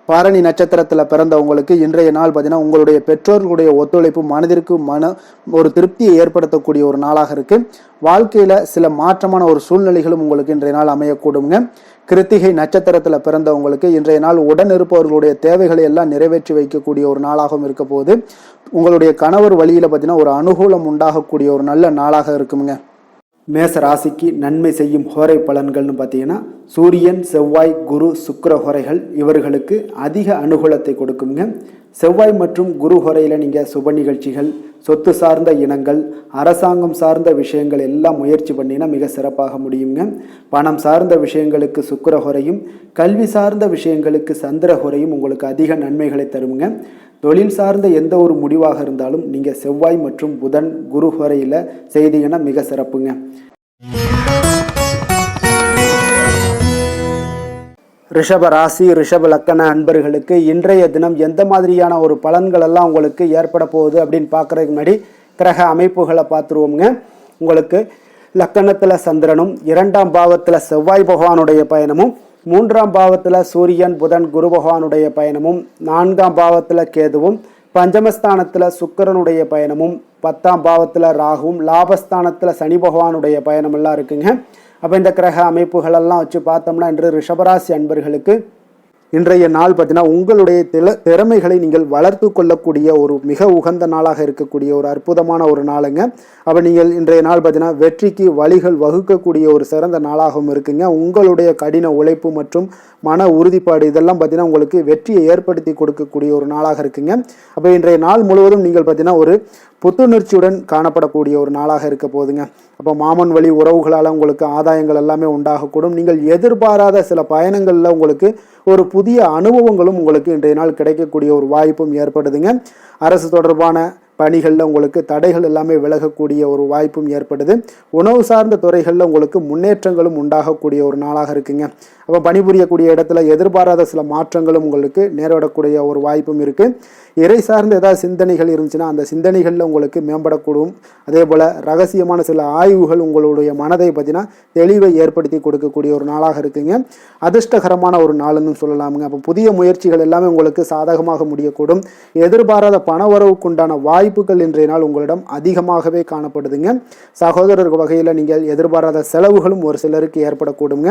பாரணி நட்சத்திரத்தில் பிறந்தவங்களுக்கு இன்றைய நாள் பார்த்தீங்கன்னா உங்களுடைய பெற்றோர்களுடைய ஒத்துழைப்பு மனதிற்கு ஒரு திருப்தியை ஏற்படுத்தக்கூடிய ஒரு நாளாக இருக்குது. வாழ்க்கையில் சில மாற்றமான ஒரு சூழ்நிலைகளும் உங்களுக்கு இன்றைய நாள் அமையக்கூடுங்க. கிருத்திகை நட்சத்திரத்தில் பிறந்தவங்களுக்கு இன்றைய நாள் உடன் இருப்பவர்களுடைய தேவைகளை எல்லாம் நிறைவேற்றி வைக்கக்கூடிய ஒரு நாளாகவும் இருக்க போது. உங்களுடைய கணவர் வழியில் பார்த்தீங்கன்னா ஒரு அனுகூலம் உண்டாகக்கூடிய ஒரு நல்ல நாளாக இருக்குங்க. மேச ராசிக்கு நன்மை செய்யும் ஹோரை பலன்கள்னு பார்த்தீங்கன்னா சூரியன், செவ்வாய், குரு, சுக்கிர ஹோரைகள் இவர்களுக்கு அதிக அனுகூலத்தை கொடுக்குங்க. செவ்வாய் மற்றும் குரு ஹோரையில் நீங்கள் சுப நிகழ்ச்சிகள், சொத்து சார்ந்த இனங்கள், அரசாங்கம் சார்ந்த விஷயங்கள் எல்லாம் முயற்சி பண்ணினா மிக சிறப்பாக முடியுங்க. பணம் சார்ந்த விஷயங்களுக்கு சுக்கிர ஹோரையும், கல்வி சார்ந்த விஷயங்களுக்கு சந்திர ஹோரையும் உங்களுக்கு அதிக நன்மைகளை தருங்க. தொழில் சார்ந்த எந்த ஒரு முடிவாக இருந்தாலும் நீங்கள் செவ்வாய் மற்றும் புதன், குரு ஹோரையில் செய்தீங்கன்னா மிக சிறப்புங்க. ரிஷப ராசி, ரிஷப லக்கண அன்பர்களுக்கு இன்றைய தினம் எந்த மாதிரியான ஒரு பலன்கள் எல்லாம் உங்களுக்கு ஏற்பட போகுது அப்படின்னு பார்க்குறதுக்கு முன்னாடி கிரக அமைப்புகளை பார்த்துருவோங்க. உங்களுக்கு லக்கணத்தில் சந்திரனும், 2ஆம் பாவத்தில் செவ்வாய் பகவானுடைய பயணமும், 3ஆம் பாவத்தில் சூரியன், புதன், குரு பகவானுடைய பயணமும், 4ஆம் பாவத்தில் கேதுவும், பஞ்சமஸ்தானத்தில் சுக்கிரனுடைய பயணமும், 10ஆம் பாவத்தில் ராகுவும், லாபஸ்தானத்தில் சனி பகவானுடைய பயணமெல்லாம் இருக்குங்க. அப்போ இந்த கிரக அமைப்புகளெல்லாம் வச்சு பார்த்தோம்னா இன்று ரிஷபராசி அன்பர்களுக்கு இன்றைய நாள் பார்த்தீங்கன்னா உங்களுடைய திறமைகளை நீங்கள் வளர்த்து கொள்ளக்கூடிய ஒரு மிக உகந்த நாளாக இருக்கக்கூடிய ஒரு அற்புதமான ஒரு நாளுங்க. அப்போ நீங்கள் இன்றைய நாள் பார்த்தீங்கன்னா வெற்றிக்கு வழிகள் வகுக்கக்கூடிய ஒரு சிறந்த நாளாகவும் இருக்குங்க. உங்களுடைய கடின உழைப்பு மற்றும் மன உறுதிப்பாடு இதெல்லாம் பார்த்தீங்கன்னா உங்களுக்கு வெற்றியை ஏற்படுத்தி கொடுக்கக்கூடிய ஒரு நாளாக இருக்குங்க. அப்போ இன்றைய நாள் முழுவதும் நீங்கள் பார்த்தீங்கன்னா ஒரு புத்துணர்ச்சியுடன் காணப்படக்கூடிய ஒரு நாளாக இருக்க போகுதுங்க. அப்போ மாமன் வழி உறவுகளால் உங்களுக்கு ஆதாயங்கள் எல்லாமே உண்டாகக்கூடும். நீங்கள் எதிர்பாராத சில பயணங்களில் உங்களுக்கு ஒரு புதிய அனுபவங்களும் உங்களுக்கு இன்றைய நாள் கிடைக்கக்கூடிய ஒரு வாய்ப்பும் ஏற்படுதுங்க. அரசு தொடர்பான பணிகளில் உங்களுக்கு தடைகள் எல்லாமே விலகக்கூடிய ஒரு வாய்ப்பும் ஏற்படுது. உணவு சார்ந்த துறைகளில் உங்களுக்கு முன்னேற்றங்களும் உண்டாகக்கூடிய ஒரு நாளாக இருக்குங்க. அப்போ பணிபுரியக்கூடிய இடத்துல எதிர்பாராத சில மாற்றங்களும் உங்களுக்கு நேரிடக்கூடிய ஒரு வாய்ப்பும் இருக்குது. இறை சார்ந்த ஏதாவது சிந்தனைகள் இருந்துச்சுன்னா அந்த சிந்தனைகளில் உங்களுக்கு மேம்படக்கூடும். அதே போல் ரகசியமான சில ஆய்வுகள் உங்களுடைய மனதை பற்றினா தெளிவை ஏற்படுத்தி கொடுக்கக்கூடிய ஒரு நாளாக இருக்குங்க. அதிர்ஷ்டகரமான ஒரு நாள்னு சொல்லலாமுங்க. அப்போ புதிய முயற்சிகள் எல்லாமே உங்களுக்கு சாதகமாக முடியக்கூடும். எதிர்பாராத பணவரவுக்குண்டான வாய்ப்புகள் இன்றைய நாள் உங்களிடம் அதிகமாகவே காணப்படுதுங்க. சகோதரர் வகையில் நீங்கள் எதிர்பாராத செலவுகளும் ஒரு சிலருக்கு ஏற்படக்கூடுங்க.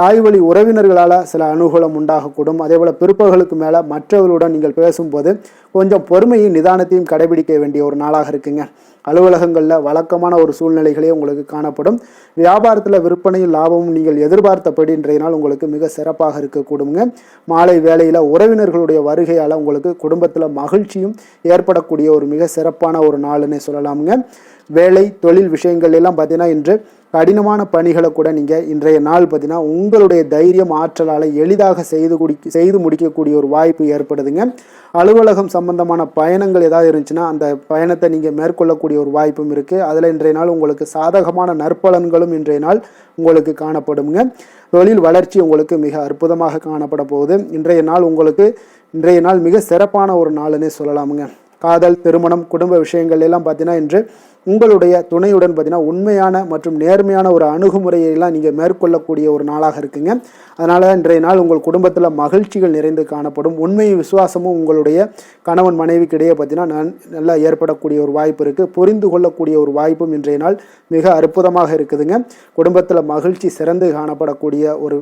தாய் வழி உறவினர்களால் சில அனுகூலம் உண்டாகக்கூடும். அதே போல் பிற்பகலுக்கு மேலே மற்றவர்களுடன் நீங்கள் பேசும்போது கொஞ்சம் பொறுமையும் நிதானத்தையும் கடைபிடிக்க வேண்டிய ஒரு நாளாக இருக்குங்க. அலுவலகங்களில் வழக்கமான ஒரு சூழ்நிலைகளே உங்களுக்கு காணப்படும். வியாபாரத்தில் விற்பனையும் லாபமும் நீங்கள் எதிர்பார்த்தபடி இன்றைய நாள் உங்களுக்கு மிக சிறப்பாக இருக்கக்கூடுங்க. மாலை வேளையில் உறவினர்களுடைய வருகையால் உங்களுக்கு குடும்பத்தில் மகிழ்ச்சியும் ஏற்படக்கூடிய ஒரு மிக சிறப்பான ஒரு நாள்னே சொல்லலாமுங்க. வேலை தொழில் விஷயங்கள் எல்லாம் பார்த்தீங்கன்னா இன்று கடினமான பணிகளை கூட நீங்கள் இன்றைய நாள் பார்த்தீங்கன்னா உங்களுடைய தைரியம் ஆற்றலால் எளிதாக செய்து முடிக்கக்கூடிய ஒரு வாய்ப்பு ஏற்படுதுங்க. அலுவலகம் சம்பந்தமான பயணங்கள் ஏதாவது இருந்துச்சுன்னா அந்த பயணத்தை நீங்கள் மேற்கொள்ளக்கூடிய ஒரு வாய்ப்பும் இருக்குது. அதில் இன்றைய நாள் உங்களுக்கு சாதகமான நற்பலன்களும் இன்றைய நாள் உங்களுக்கு காணப்படுங்க. தொழில் வளர்ச்சி உங்களுக்கு மிக அற்புதமாக காணப்பட போகுது. இன்றைய நாள் மிக சிறப்பான ஒரு நாள்னே சொல்லலாமுங்க. காதல், திருமணம், குடும்ப விஷயங்கள் எல்லாம் பார்த்தீங்கன்னா இன்று உங்களுடைய துணையுடன் பார்த்தீங்கன்னா உண்மையான மற்றும் நேர்மையான ஒரு அணுகுமுறையெல்லாம் நீங்கள் மேற்கொள்ளக்கூடிய ஒரு நாளாக இருக்குங்க. அதனால் இன்றைய நாள் உங்கள் குடும்பத்தில் மகிழ்ச்சிகள் நிறைந்து காணப்படும். உண்மையும் விசுவாசமும் உங்களுடைய கணவன் மனைவிக்கு இடையே பார்த்தீங்கன்னா நல்லா ஏற்படக்கூடிய ஒரு வாய்ப்பு இருக்குது. புரிந்து கொள்ளக்கூடிய ஒரு வாய்ப்பும் இன்றைய நாள் மிக அற்புதமாக இருக்குதுங்க. குடும்பத்தில் மகிழ்ச்சி சிறந்து காணப்படக்கூடிய ஒரு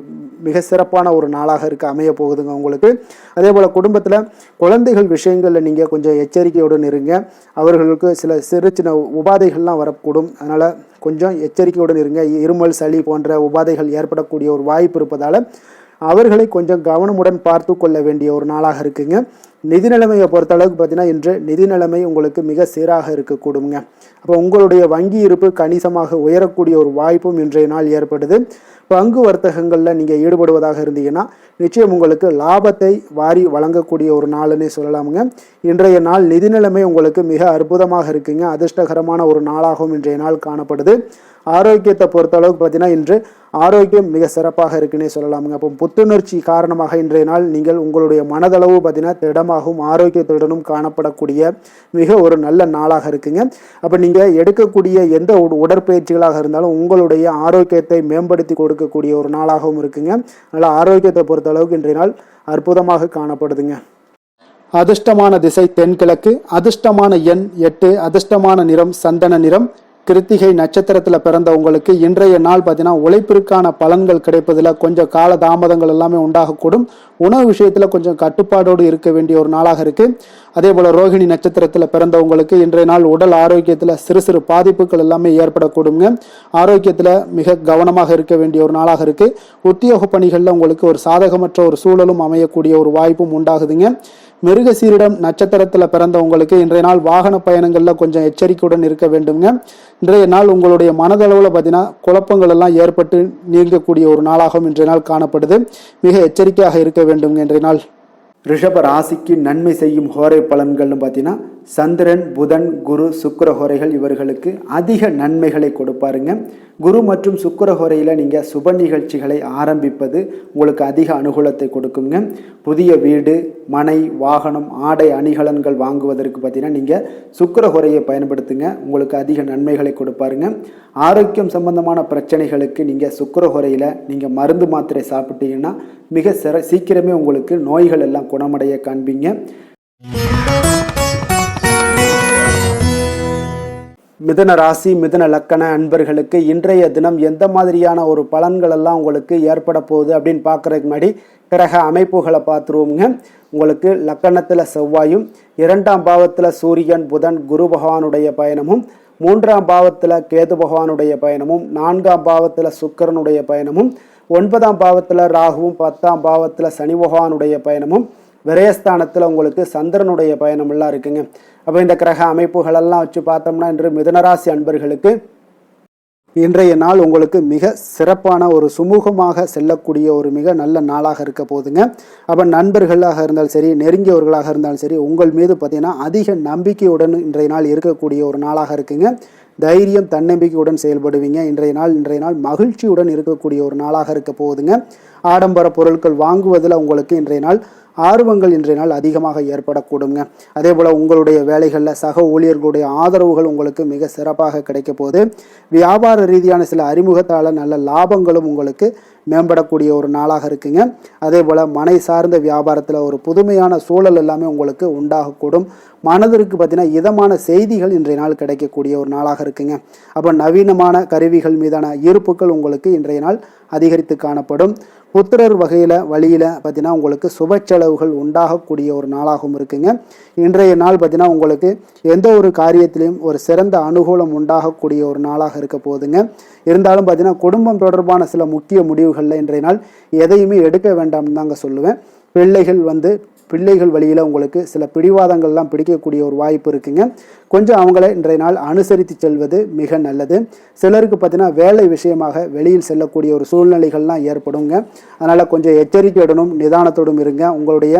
மிக சிறப்பான ஒரு நாளாக அமைய போகுதுங்க உங்களுக்கு. அதே போல் குடும்பத்தில் குழந்தைகள் விஷயங்களில் நீங்கள் கொஞ்சம் எச்சரிக்கையுடன் இருங்க. அவர்களுக்கு சில சிறு சின்ன உபாதைகள்லாம் வரக்கூடும். அதனால் கொஞ்சம் எச்சரிக்கையுடன் இருங்க. இருமல், சளி போன்ற உபாதைகள் ஏற்படக்கூடிய ஒரு வாய்ப்பு இருப்பதால் அவர்களை கொஞ்சம் கவனமுடன் பார்த்து கொள்ள வேண்டிய ஒரு நாளாக இருக்குங்க. நிதி நிலைமையை பொறுத்தளவுக்கு பார்த்தீங்கன்னா இன்று நிதி நிலைமை உங்களுக்கு மிக சீராக இருக்கக்கூடுங்க. அப்போ உங்களுடைய வங்கி இருப்பு கணிசமாக உயரக்கூடிய ஒரு வாய்ப்பும் இன்றைய நாள் ஏற்படுது. பங்கு வர்த்தகங்களில் நீங்கள் ஈடுபடுவதாக இருந்தீங்கன்னா நிச்சயம் உங்களுக்கு லாபத்தை வாரி வழங்கக்கூடிய ஒரு நாள்னே சொல்லலாமுங்க. இன்றைய நாள் நிதி நிலைமை உங்களுக்கு மிக அற்புதமாக இருக்குங்க. அதிர்ஷ்டகரமான ஒரு நாளாகவும் இன்றைய நாள் காணப்படுது. ஆரோக்கியத்தை பொறுத்தளவுக்கு பார்த்தீங்கன்னா இன்று ஆரோக்கியம் மிக சிறப்பாக இருக்குன்னே சொல்லலாமுங்க. அப்போ புத்துணர்ச்சி காரணமாக இன்றைய நாள் நீங்கள் உங்களுடைய மனதளவு பார்த்தீங்கன்னா திடமாகவும் ஆரோக்கியத்துடனும் காணப்படக்கூடிய மிக ஒரு நல்ல நாளாக இருக்குங்க. அப்போ நீங்கள் எடுக்கக்கூடிய எந்த உடற்பயிற்சிகளாக இருந்தாலும் உங்களுடைய ஆரோக்கியத்தை மேம்படுத்தி கொடுக்கக்கூடிய ஒரு நாளாகவும் இருக்குங்க. அதனால் ஆரோக்கியத்தை பொறுத்தளவுக்கு இன்றைய நாள் அற்புதமாக காணப்படுதுங்க. அதிர்ஷ்டமான திசை தென்கிழக்கு, அதிர்ஷ்டமான எண் 8, அதிர்ஷ்டமான நிறம் சந்தன நிறம். கிருத்திகை நட்சத்திரத்தில் பிறந்த உங்களுக்கு இன்றைய நாள் பார்த்தீங்கன்னா உழைப்பிற்கான பலன்கள் கிடைப்பதில் கொஞ்சம் கால தாமதங்கள் எல்லாமே உண்டாகக்கூடும். உணவு விஷயத்தில் கொஞ்சம் கட்டுப்பாடோடு இருக்க வேண்டிய ஒரு நாளாக இருக்குது. அதே போல் ரோகிணி நட்சத்திரத்தில் பிறந்தவங்களுக்கு இன்றைய நாள் உடல் ஆரோக்கியத்தில் சிறு சிறு பாதிப்புகள் எல்லாமே ஏற்படக்கூடுங்க. ஆரோக்கியத்தில் மிக கவனமாக இருக்க வேண்டிய ஒரு நாளாக இருக்குது. உத்தியோக பணிகளில் உங்களுக்கு ஒரு சாதகமற்ற ஒரு சூழலும் அமையக்கூடிய ஒரு வாய்ப்பும் உண்டாகுதுங்க. மிருகசீரிடம் நட்சத்திரத்தில் பிறந்தவங்களுக்கு இன்றைய நாள் வாகன பயணங்களில் கொஞ்சம் எச்சரிக்கையுடன் இருக்க வேண்டுங்க. இன்றைய நாள் உங்களுடைய மனதளவில் பார்த்தீங்கன்னா குழப்பங்கள் எல்லாம் ஏற்பட்டு நீங்கக்கூடிய ஒரு நாளாகவும் இன்றைய நாள் காணப்படுது. மிக எச்சரிக்கையாக இருக்க வேண்டுங்க இன்றைய நாள். ரிஷப ராசிக்கு நன்மை செய்யும் ஹோரை பலன்கள்னு பார்த்தீங்கன்னா சந்திரன், புதன், குரு, சுக்கிர ஹோரைகள் இவர்களுக்கு அதிக நன்மைகளை கொடுப்பாருங்க. குரு மற்றும் சுக்கிர ஹோரையில் நீங்கள் சுப நிகழ்ச்சிகளை ஆரம்பிப்பது உங்களுக்கு அதிக அனுகூலத்தை கொடுக்குங்க. புதிய வீடு, மனை, வாகனம், ஆடை அணிகலன்கள் வாங்குவதற்கு பார்த்தீங்கன்னா நீங்கள் சுக்கிர ஹோரையை பயன்படுத்துங்க. உங்களுக்கு அதிக நன்மைகளை கொடுப்பாருங்க. ஆரோக்கியம் சம்பந்தமான பிரச்சனைகளுக்கு நீங்கள் சுக்கிர ஹோரையில் நீங்கள் மருந்து மாத்திரை சாப்பிட்டீங்கன்னா மிக சீக்கிரமே உங்களுக்கு நோய்கள் எல்லாம் குணமடைய காண்பீங்க. மிதுன ராசி, மிதுன லக்கண அன்பர்களுக்கு இன்றைய தினம் எந்த மாதிரியான ஒரு பலன்கள் எல்லாம் உங்களுக்கு ஏற்பட போகுது அப்படின்னு பார்க்குறதுக்கு முன்னாடி கிரக அமைப்புகளை பார்த்துருவோங்க. உங்களுக்கு லக்கணத்தில் செவ்வாயும், 2ஆம் பாவத்தில் சூரியன், புதன், குரு பகவானுடைய பயணமும், 3ஆம் பாவத்தில் கேது பகவானுடைய பயணமும், 4ஆம் பாவத்தில் சுக்கிரனுடைய பயணமும், 9ஆம் பாவத்தில் ராகுவும், 10ஆம் பாவத்தில் சனி பகவானுடைய பயணமும், விரயஸ்தானத்தில் உங்களுக்கு சந்திரனுடைய பயணமெல்லாம் இருக்குங்க. அப்போ இந்த கிரக அமைப்புகளெல்லாம் வச்சு பார்த்தோம்னா இன்று மிதுனராசி அன்பர்களுக்கு இன்றைய நாள் உங்களுக்கு மிக சிறப்பான ஒரு சுமூகமாக செல்லக்கூடிய ஒரு மிக நல்ல நாளாக இருக்க போகுதுங்க. அப்போ நண்பர்களாக இருந்தாலும் சரி, நெருங்கியவர்களாக இருந்தாலும் சரி, உங்கள் மீது பார்த்தீங்கன்னா அதிக நம்பிக்கையுடன் இன்றைய நாள் இருக்கக்கூடிய ஒரு நாளாக இருக்குங்க. தைரியம் தன்னம்பிக்கையுடன் செயல்படுவீங்க. இன்றைய நாள் மகிழ்ச்சியுடன் இருக்கக்கூடிய ஒரு நாளாக இருக்க போகுதுங்க. ஆடம்பர பொருட்கள் வாங்குவதில் உங்களுக்கு இன்றைய நாள் ஆர்வங்கள் இன்றைய நாள் அதிகமாக ஏற்படக்கூடுங்க. அதே போல் உங்களுடைய வேலைகளில் சக ஊழியர்களுடைய ஆதரவுகள் உங்களுக்கு மிக சிறப்பாக கிடைக்க போகுது. வியாபார ரீதியான சில அறிமுகத்தால் நல்ல லாபங்களும் உங்களுக்கு மேம்படக்கூடிய ஒரு நாளாக இருக்குங்க. அதே போல் மனை சார்ந்த வியாபாரத்தில் ஒரு புதுமையான சூழல் எல்லாமே உங்களுக்கு உண்டாகக்கூடும். மனதிற்கு பார்த்தீங்கன்னா இதமான செய்திகள் இன்றைய நாள் கிடைக்கக்கூடிய ஒரு நாளாக இருக்குங்க. அப்போ நவீனமான கருவிகள் மீதான ஈர்ப்புகள் உங்களுக்கு இன்றைய நாள் அதிகரித்து காணப்படும். புத்திரர் வழியில் பார்த்தீங்கன்னா உங்களுக்கு சுப செலவுகள் உண்டாகக்கூடிய ஒரு நாளாகவும் இருக்குங்க. இன்றைய நாள் பார்த்தீங்கன்னா உங்களுக்கு எந்த ஒரு காரியத்திலையும் ஒரு சிறந்த அனுகூலம் உண்டாகக்கூடிய ஒரு நாளாக இருக்க போகுதுங்க. இருந்தாலும் பார்த்தீங்கன்னா குடும்பம் தொடர்பான சில முக்கிய முடிவுகளில் இன்றைய நாள் எதையுமே எடுக்க வேண்டாம்னு தாங்க சொல்லுவேன். பிள்ளைகள் வழியில் உங்களுக்கு சில பிடிவாதங்கள்லாம் பிடிக்கக்கூடிய ஒரு வாய்ப்பு இருக்குங்க. கொஞ்சம் அவங்கள இன்றைய நாள் அனுசரித்து செல்வது மிக நல்லது. சிலருக்கு பார்த்தீங்கன்னா வேலை விஷயமாக வெளியில் செல்லக்கூடிய ஒரு சூழ்நிலைகள்லாம் ஏற்படுங்க. அதனால் கொஞ்சம் எச்சரிக்கையுடனும் நிதானத்தோடும் இருங்க. உங்களுடைய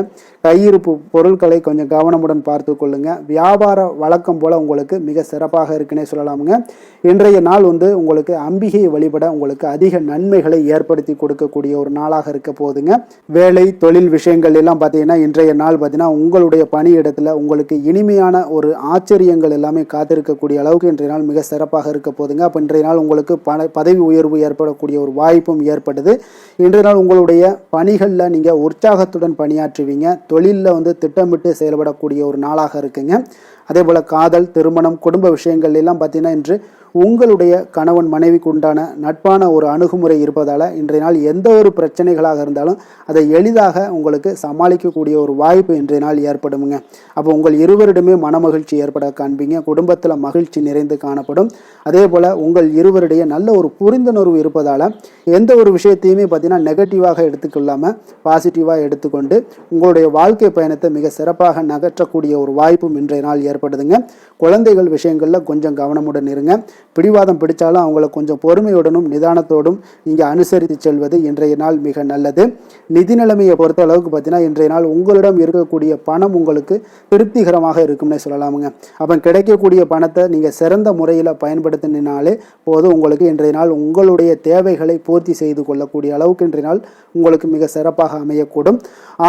கையிருப்பு பொருட்களை கொஞ்சம் கவனமுடன் பார்த்து கொள்ளுங்க. வியாபார வழக்கம் போல் உங்களுக்கு மிக சிறப்பாக இருக்குன்னே சொல்லலாமுங்க. இன்றைய நாள் உங்களுக்கு அம்பிகையை வழிபட உங்களுக்கு அதிக நன்மைகளை ஏற்படுத்தி கொடுக்கக்கூடிய ஒரு நாளாக இருக்க போகுதுங்க. வேலை தொழில் விஷயங்கள் எல்லாம் பார்த்தீங்கன்னா இன்றைய நாள் பார்த்தீங்கன்னா உங்களுடைய பணியிடத்தில் உங்களுக்கு இனிமையான ஒரு ஆச்சரியங்கள் எல்லாமே காத்திருக்கக்கூடிய அளவுக்கு இன்றைய நாள் மிக சிறப்பாக இருக்க போகுதுங்க. அப்போ இன்றைய நாள் உங்களுக்கு பதவி உயர்வு ஏற்படக்கூடிய ஒரு வாய்ப்பும் ஏற்படுது. இன்றைய நாள் உங்களுடைய பணிகளில் நீங்கள் உற்சாகத்துடன் பணியாற்றுவீங்க. தொழிலில் திட்டமிட்டு செயல்படக்கூடிய ஒரு நாளாக இருக்குங்க. அதே போல் காதல், திருமணம், குடும்ப விஷயங்கள் எல்லாம் பார்த்தீங்கன்னா இன்று உங்களுடைய கணவன் மனைவிக்கு உண்டான நட்பான ஒரு அணுகுமுறை இருப்பதால் இன்றைய நாள் எந்த ஒரு பிரச்சனைகளாக இருந்தாலும் அதை எளிதாக உங்களுக்கு சமாளிக்கக்கூடிய ஒரு வாய்ப்பு இன்றைய நாள் ஏற்படுமுங்க. அப்போ உங்கள் இருவரிடமே மனமகிழ்ச்சி ஏற்பட காண்பீங்க. குடும்பத்தில் மகிழ்ச்சி நிறைந்து காணப்படும். அதே போல் உங்கள் இருவருடைய நல்ல ஒரு புரிந்துணர்வு இருப்பதால் எந்த ஒரு விஷயத்தையுமே பார்த்தீங்கன்னா நெகட்டிவாக எடுத்துக்கொள்ளாமல் பாசிட்டிவாக எடுத்துக்கொண்டு உங்களுடைய வாழ்க்கை பயணத்தை மிக சிறப்பாக நகற்றக்கூடிய ஒரு வாய்ப்பும் இன்றைய நாள் ஏற்படுதுங்க. குழந்தைகள் விஷயங்களில் கொஞ்சம் கவனமுடன் இருங்க. பிடிவாதம் பிடிச்சாலும் அவங்களை கொஞ்சம் பொறுமையுடனும் நிதானத்தோடும் நீங்கள் அனுசரித்து செல்வது இன்றைய நாள் மிக நல்லது. நிதி நிலைமையை பொறுத்த அளவுக்கு பார்த்தீங்கன்னா இன்றைய நாள் உங்களிடம் இருக்கக்கூடிய பணம் உங்களுக்கு திருப்திகரமாக இருக்கும்னே சொல்லலாமுங்க. அப்போ கிடைக்கக்கூடிய பணத்தை நீங்கள் சிறந்த முறையில் பயன்படுத்தினாலே போதும். உங்களுக்கு இன்றைய நாள் உங்களுடைய தேவைகளை பூர்த்தி செய்து கொள்ளக்கூடிய அளவுக்கு இன்றைய நாள் உங்களுக்கு மிக சிறப்பாக அமையக்கூடும்.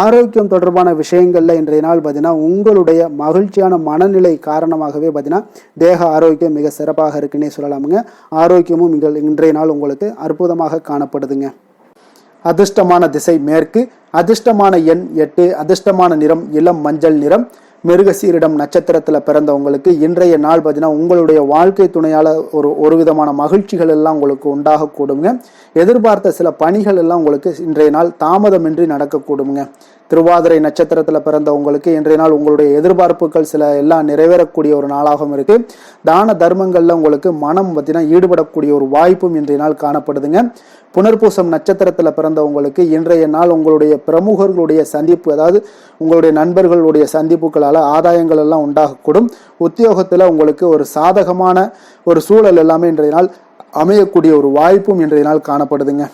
ஆரோக்கியம் தொடர்பான விஷயங்களில் இன்றைய நாள் பார்த்தீங்கன்னா உங்களுடைய மகிழ்ச்சியான மனநிலை காரணமாகவே பார்த்தீங்கன்னா தேக ஆரோக்கியம் மிக சிறப்பாக இருக்குன்னே சொல்லலாமுங்க. ஆரோக்கியமும் இன்றைய நாள் உங்களுக்கு அற்புதமாக காணப்படுதுங்க. அதிர்ஷ்டமான திசை மேற்கு, அதிர்ஷ்டமான எண் 8, அதிர்ஷ்டமான நிறம் இளம் மஞ்சள் நிறம். மிருகசீரிடம் நட்சத்திரத்தில் பிறந்தவங்களுக்கு இன்றைய நாள் பார்த்தீங்கன்னா உங்களுடைய வாழ்க்கை துணையால் ஒரு விதமான மகிழ்ச்சிகள் எல்லாம் உங்களுக்கு உண்டாகக்கூடுங்க. எதிர்பார்த்த சில பணிகள் எல்லாம் உங்களுக்கு இன்றைய நாள் தாமதமின்றி நடக்கக்கூடுங்க. திருவாதிரை நட்சத்திரத்தில் பிறந்தவங்களுக்கு இன்றைய நாள் உங்களுடைய எதிர்பார்ப்புகள் சில எல்லாம் நிறைவேறக்கூடிய ஒரு நாளாகவும் இருக்கு. தான தர்மங்கள்ல உங்களுக்கு மனம் பார்த்தீங்கன்னா ஈடுபடக்கூடிய ஒரு வாய்ப்பும் இன்றைய நாள் காணப்படுதுங்க. புனர்பூசம் நட்சத்திரத்தில் பிறந்தவங்களுக்கு இன்றைய நாள் உங்களுடைய பிரமுகர்களுடைய சந்திப்பு, அதாவது உங்களுடைய நண்பர்களுடைய சந்திப்புகளால் ஆதாயங்கள் எல்லாம் உண்டாகக்கூடும். உத்தியோகத்தில் உங்களுக்கு ஒரு சாதகமான ஒரு சூழல் எல்லாமே இன்றைய நாள் அமையக்கூடிய ஒரு வாய்ப்பும் இன்றைய நாள் காணப்படுதுங்க.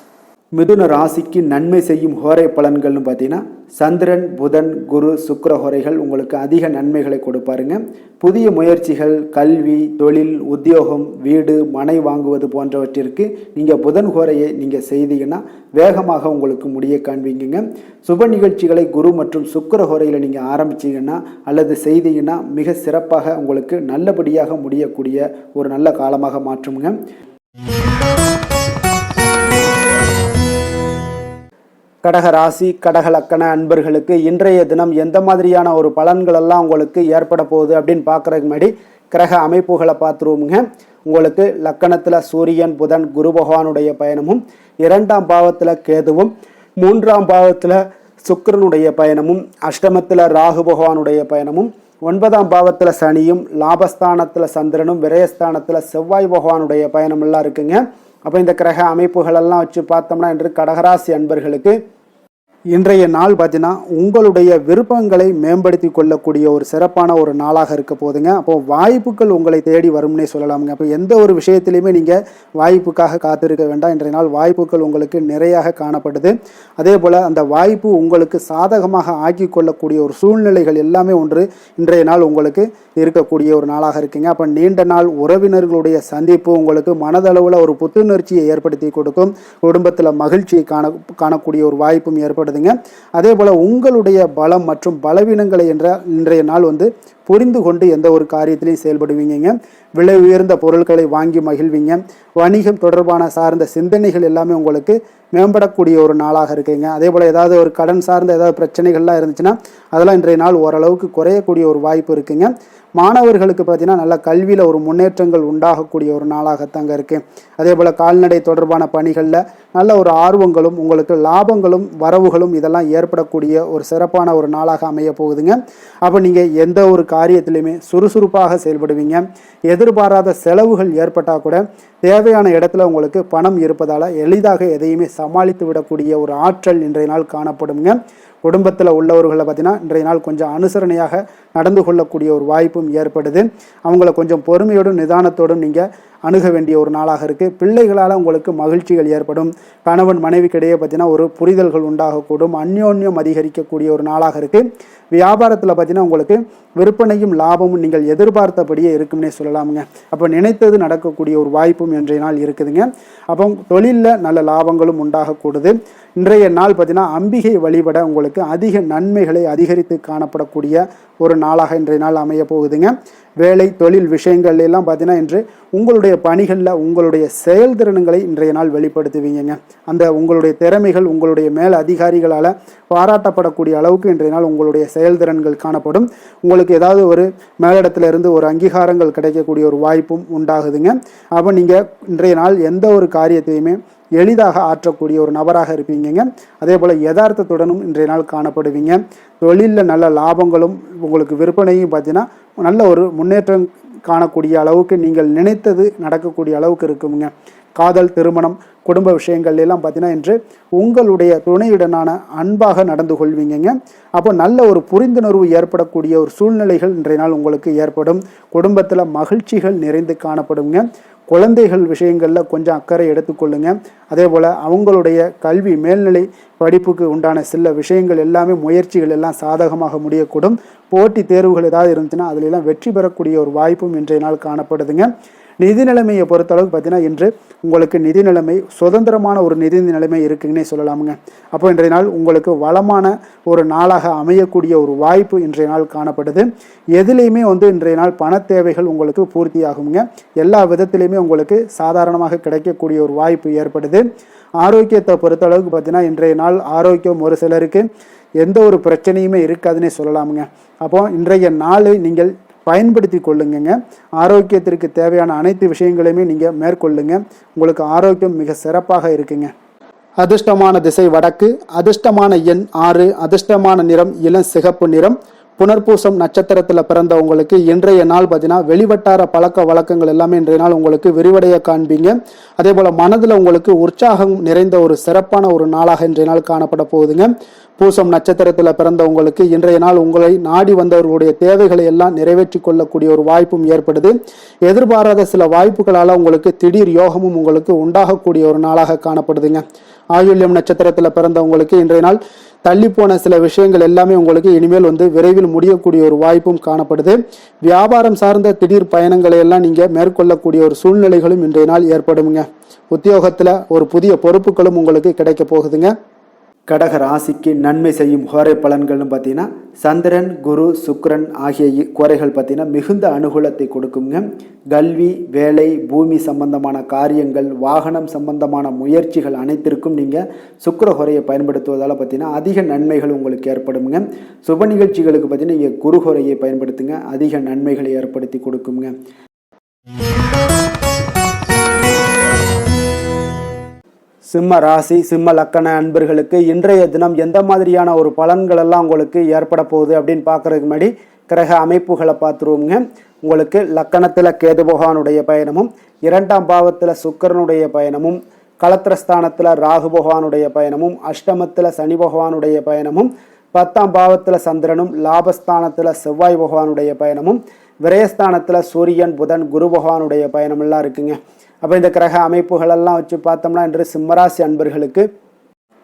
மிதுன ராசிக்கு நன்மை செய்யும் ஹோரை பலன்கள்னு பார்த்தீங்கன்னா சந்திரன், புதன், குரு, சுக்கிர ஹோரைகள் உங்களுக்கு அதிக நன்மைகளை கொடுப்பாருங்க. புதிய முயற்சிகள், கல்வி, தொழில், உத்தியோகம், வீடு, மனை வாங்குவது போன்றவற்றிற்கு நீங்கள் புதன் ஹோரையை நீங்கள் செய்தீங்கன்னா வேகமாக உங்களுக்கு முடிய காண்பீங்க. சுப நிகழ்ச்சிகளை குரு மற்றும் சுக்கிர ஹோரையில் நீங்கள் ஆரம்பிச்சிங்கன்னா அல்லது செய்தீங்கன்னா மிக சிறப்பாக உங்களுக்கு நல்லபடியாக முடியக்கூடிய ஒரு நல்ல காலமாக மாற்றுங்க. கடக ராசி, கடக லக்கண அன்பர்களுக்கு இன்றைய தினம் எந்த மாதிரியான ஒரு பலன்கள் எல்லாம் உங்களுக்கு ஏற்பட போகுது அப்படின்னு பார்க்குறதுக்கு முன்னாடி கிரக அமைப்புகளை பார்த்துருவோமுங்க. உங்களுக்கு லக்கணத்தில் சூரியன், புதன், குரு பகவானுடைய பயணமும், 2ஆம் பாவத்தில் கேதுவும், 3ஆம் பாவத்தில் சுக்கிரனுடைய பயணமும், அஷ்டமத்தில் ராகு பகவானுடைய பயணமும், 9ஆம் பாவத்தில் சனியும், லாபஸ்தானத்தில் சந்திரனும், விரயஸ்தானத்தில் செவ்வாய் பகவானுடைய பயணமெல்லாம் இருக்குங்க. அப்போ இந்த கிரக அமைப்புகளெல்லாம் வச்சு பார்த்தோம்னா இன்று கடகராசி அன்பர்களுக்கு இன்றைய நாள் பார்த்தீங்கன்னா உங்களுடைய விருப்பங்களை மேம்படுத்தி கொள்ளக்கூடிய ஒரு சிறப்பான ஒரு நாளாக இருக்க போதுங்க. அப்போ வாய்ப்புகள் உங்களை தேடி வரும்னே சொல்லலாமுங்க. அப்போ எந்த ஒரு விஷயத்திலையுமே நீங்கள் வாய்ப்புக்காக காத்திருக்க வேண்டாம். இன்றைய நாள் வாய்ப்புகள் உங்களுக்கு நிறையாக காணப்படுது. அதே போல் அந்த வாய்ப்பு உங்களுக்கு சாதகமாக ஆக்கி கொள்ளக்கூடிய ஒரு சூழ்நிலைகள் எல்லாமே ஒன்று இன்றைய நாள் உங்களுக்கு இருக்கக்கூடிய ஒரு நாளாக இருக்குங்க. அப்போ நீண்ட நாள் உறவினர்களுடைய சந்திப்பு உங்களுக்கு மனதளவில் ஒரு புத்துணர்ச்சியை ஏற்படுத்தி கொடுக்கும். குடும்பத்தில் மகிழ்ச்சியை காணக்கூடிய ஒரு வாய்ப்பும் ஏற்படுது. அதே போல உங்களுடைய பலம் மற்றும் பலவீனங்களை இன்றைய நாள் புரிந்து கொண்டு எந்த ஒரு காரியத்திலையும் செயல்படுவீங்க. விலை உயர்ந்த பொருட்களை வாங்கி மகிழ்வீங்க. வணிகம் தொடர்பான சார்ந்த சிந்தனைகள் எல்லாமே உங்களுக்கு மேம்படக்கூடிய ஒரு நாளாக இருக்குங்க. அதே போல் ஏதாவது ஒரு கடன் சார்ந்த ஏதாவது பிரச்சனைகள்லாம் இருந்துச்சுன்னா அதெல்லாம் இன்றைய நாள் ஓரளவுக்கு குறையக்கூடிய ஒரு வாய்ப்பு இருக்குங்க. மாணவர்களுக்கு பார்த்தீங்கன்னா நல்ல கல்வியில் ஒரு முன்னேற்றங்கள் உண்டாகக்கூடிய ஒரு நாளாகத்தாங்க இருக்குது. அதே போல் கால்நடை தொடர்பான பணிகளில் நல்ல ஒரு ஆர்வங்களும் உங்களுக்கு லாபங்களும் வரவுகளும் இதெல்லாம் ஏற்படக்கூடிய ஒரு சிறப்பான ஒரு நாளாக அமைய போகுதுங்க. அப்போ நீங்கள் எந்த ஒரு காரியத்திலையுமே சுறுசுறுப்பாக செயல்படுவீங்க. எதிர்பாராத செலவுகள் ஏற்பட்டால் கூட தேவையான இடத்துல உங்களுக்கு பணம் இருப்பதால் எளிதாக எதையுமே சமாளித்து விடக்கூடிய ஒரு ஆற்றல் இன்றைய நாள் காணப்படுங்க. குடும்பத்தில் உள்ளவர்களை பார்த்தீங்கன்னா இன்றைய நாள் கொஞ்சம் அனுசரணையாக நடந்து கொள்ளக்கூடிய ஒரு வாய்ப்பும் ஏற்படுது. அவங்கள கொஞ்சம் பொறுமையோடும் நிதானத்தோடும் நீங்கள் அணுக வேண்டிய ஒரு நாளாக இருக்குது. பிள்ளைகளால் உங்களுக்கு மகிழ்ச்சிகள் ஏற்படும். கணவன் மனைவிக்கிடையே பார்த்தீங்கன்னா ஒரு புரிதல்கள் உண்டாகக்கூடும். அந்யோன்யம் அதிகரிக்கக்கூடிய ஒரு நாளாக இருக்குது. வியாபாரத்தில் பார்த்தீங்கன்னா உங்களுக்கு விற்பனையும் லாபமும் நீங்கள் எதிர்பார்த்தபடியே இருக்கும்னே சொல்லலாமுங்க. அப்போ நினைத்தது நடக்கக்கூடிய ஒரு வாய்ப்பும் இன்றைய நாள் இருக்குதுங்க. அப்போ தொழிலில் நல்ல லாபங்களும் உண்டாகக்கூடுது. இன்றைய நாள் பார்த்தீங்கன்னா அம்பிகை வழிபட உங்களுக்கு அதிக நன்மைகளை அதிகரித்து காணப்படக்கூடிய ஒரு நாளாக இன்றைய நாள் அமைய போகுதுங்க. வேலை தொழில் விஷயங்கள் எல்லாம் பார்த்தீங்கன்னா இன்று உங்களுடைய பணிகளில் உங்களுடைய செயல்திறன்களை இன்றைய நாள் வெளிப்படுத்துவீங்க. அந்த உங்களுடைய திறமைகள் உங்களுடைய மேல் அதிகாரிகளால் பாராட்டப்படக்கூடிய அளவுக்கு இன்றைய நாள் உங்களுடைய செயல்திறன்கள் காணப்படும். உங்களுக்கு ஏதாவது ஒரு மேலிடத்துல இருந்து ஒரு அங்கீகாரங்கள் கிடைக்கக்கூடிய ஒரு வாய்ப்பும் உண்டாகுதுங்க. அப்போ நீங்கள் இன்றைய நாள் எந்த ஒரு காரியத்தையுமே எளிதாக ஆற்றக்கூடிய ஒரு நபராக இருப்பீங்க. அதே போல் யதார்த்தத்துடனும் இன்றைய நாள் காணப்படுவீங்க. தொழிலில் நல்ல லாபங்களும் உங்களுக்கு விற்பனையும் பார்த்தீங்கன்னா நல்ல ஒரு முன்னேற்றம் காணக்கூடிய அளவுக்கு நீங்கள் நினைத்தது நடக்கக்கூடிய அளவுக்கு இருக்குங்க. காதல் திருமணம் குடும்ப விஷயங்கள் எல்லாம் பார்த்தீங்கன்னா இன்று உங்களுடைய துணையுடனான அன்பாக நடந்து கொள்வீங்க. அப்போ நல்ல ஒரு புரிந்துணர்வு ஏற்படக்கூடிய ஒரு சூழ்நிலைகள் இன்றைய நாள் உங்களுக்கு ஏற்படும். குடும்பத்தில் மகிழ்ச்சிகள் நிறைந்து காணப்படுங்க. குழந்தைகள் விஷயங்களில் கொஞ்சம் அக்கறை எடுத்துக்கொள்ளுங்க. அதே போல் அவங்களுடைய கல்வி மேல்நிலை படிப்புக்கு உண்டான சில விஷயங்கள் எல்லாமே முயற்சிகள் எல்லாம் சாதகமாக முடியக்கூடும். போட்டி தேர்வுகள் ஏதாவது இருந்துச்சுன்னா அதிலெல்லாம் வெற்றி பெறக்கூடிய ஒரு வாய்ப்பும் இன்றைய நாள் காணப்படுதுங்க. நிதி நிலைமையை பொறுத்தளவுக்கு பார்த்தீங்கன்னா இன்று உங்களுக்கு நிதி நிலைமை சுதந்திரமான ஒரு நிதி நிலைமை இருக்குன்னே சொல்லலாமுங்க. அப்போ இன்றைய நாள் உங்களுக்கு வளமான ஒரு நாளாக அமையக்கூடிய ஒரு வாய்ப்பு இன்றைய நாள் காணப்படுது. எதுலேயுமே இன்றைய நாள் பண தேவைகள் உங்களுக்கு பூர்த்தி ஆகுங்க. எல்லா விதத்திலையுமே உங்களுக்கு சாதாரணமாக கிடைக்கக்கூடிய ஒரு வாய்ப்பு ஏற்படுது. ஆரோக்கியத்தை பொறுத்தளவுக்கு பார்த்தீங்கன்னா இன்றைய நாள் ஆரோக்கியம் ஒரு சிலருக்கு எந்த ஒரு பிரச்சனையுமே இருக்காதுன்னே சொல்லலாமுங்க. அப்போ இன்றைய நாளை நீங்கள் பயன்படுத்தி கொள்ளுங்க. ஆரோக்கியத்திற்கு தேவையான அனைத்து விஷயங்களையுமே நீங்கள் மேற்கொள்ளுங்க. உங்களுக்கு ஆரோக்கியம் மிக சிறப்பாக இருக்குங்க. அதிர்ஷ்டமான திசை வடக்கு, அதிர்ஷ்டமான எண் 6, அதிர்ஷ்டமான நிறம் இளம் சிகப்பு நிறம். புனர்பூசம் நட்சத்திரத்தில் பிறந்தவங்களுக்கு இன்றைய நாள் பார்த்தீங்கன்னா வெளிவட்டார பழக்க வழக்கங்கள் எல்லாமே இன்றைய நாள் உங்களுக்கு விரிவடைய காண்பீங்க. அதே போல் மனதில் உங்களுக்கு உற்சாகம் நிறைந்த ஒரு சிறப்பான ஒரு நாளாக இன்றைய நாள் காணப்பட போகுதுங்க. பூசம் நட்சத்திரத்தில் பிறந்தவங்களுக்கு இன்றைய நாள் உங்களை நாடி வந்தவர்களுடைய தேவைகளை எல்லாம் நிறைவேற்றி கொள்ளக்கூடிய ஒரு வாய்ப்பும் ஏற்படுது. எதிர்பாராத சில வாய்ப்புகளால் உங்களுக்கு திடீர் யோகமும் உங்களுக்கு உண்டாகக்கூடிய ஒரு நாளாக காணப்படுதுங்க. ஆயுள்யம் நட்சத்திரத்தில் பிறந்தவங்களுக்கு இன்றைய நாள் தள்ளி போன சில விஷயங்கள் எல்லாமே உங்களுக்கு இனிமேல் விரைவில் முடியக்கூடிய ஒரு வாய்ப்பும் காணப்படுது. வியாபாரம் சார்ந்த திடீர் பயணங்களை எல்லாம் நீங்க மேற்கொள்ளக்கூடிய ஒரு சூழ்நிலைகளும் இன்றைய நாள் ஏற்படுங்க. உத்தியோகத்துல ஒரு புதிய பொறுப்புகளும் உங்களுக்கு கிடைக்க போகுதுங்க. கடக ராசிக்கு நன்மை செய்யும் ஹோரை பலன்கள்னு பார்த்தீங்கன்னா சந்திரன் குரு சுக்கிரன் ஆகிய குறைகள் பார்த்தீங்கன்னா மிகுந்த அனுகூலத்தை கொடுக்குங்க. கல்வி வேலை பூமி சம்பந்தமான காரியங்கள் வாகனம் சம்பந்தமான முயற்சிகள் அனைத்திற்கும் நீங்கள் சுக்கிர ஹோரையை பயன்படுத்துவதால் பார்த்தீங்கன்னா அதிக நன்மைகள் உங்களுக்கு ஏற்படுங்க. சுப நிகழ்ச்சிகளுக்கு பார்த்தீங்கன்னா நீங்கள் குரு ஹோரையை பயன்படுத்துங்க, அதிக நன்மைகளை ஏற்படுத்தி கொடுக்குங்க. சிம்ம ராசி சிம்ம லக்கண அன்பர்களுக்கு இன்றைய தினம் எந்த மாதிரியான ஒரு பலன்கள் எல்லாம் உங்களுக்கு ஏற்பட போகுது அப்படின்னு பார்க்கறதுக்கு முன்னாடி கிரக அமைப்புகளை பார்த்துருவோங்க. உங்களுக்கு லக்கணத்தில் கேது பகவானுடைய பயணமும் 2ஆம் பாவத்தில் சுக்கிரனுடைய பயணமும் களத்திரஸ்தானத்தில் ராகு பகவானுடைய பயணமும், அஷ்டமத்தில் சனி பகவானுடைய பயணமும், 10ஆம் பாவத்தில் சந்திரனும், லாபஸ்தானத்தில் செவ்வாய் பகவானுடைய பயணமும், விரயஸ்தானத்தில் சூரியன் புதன் குரு பகவானுடைய பயணமெல்லாம் இருக்குங்க. அப்போ இந்த கிரக அமைப்புகளெல்லாம் வச்சு பார்த்தோம்னா இன்று சிம்மராசி அன்பர்களுக்கு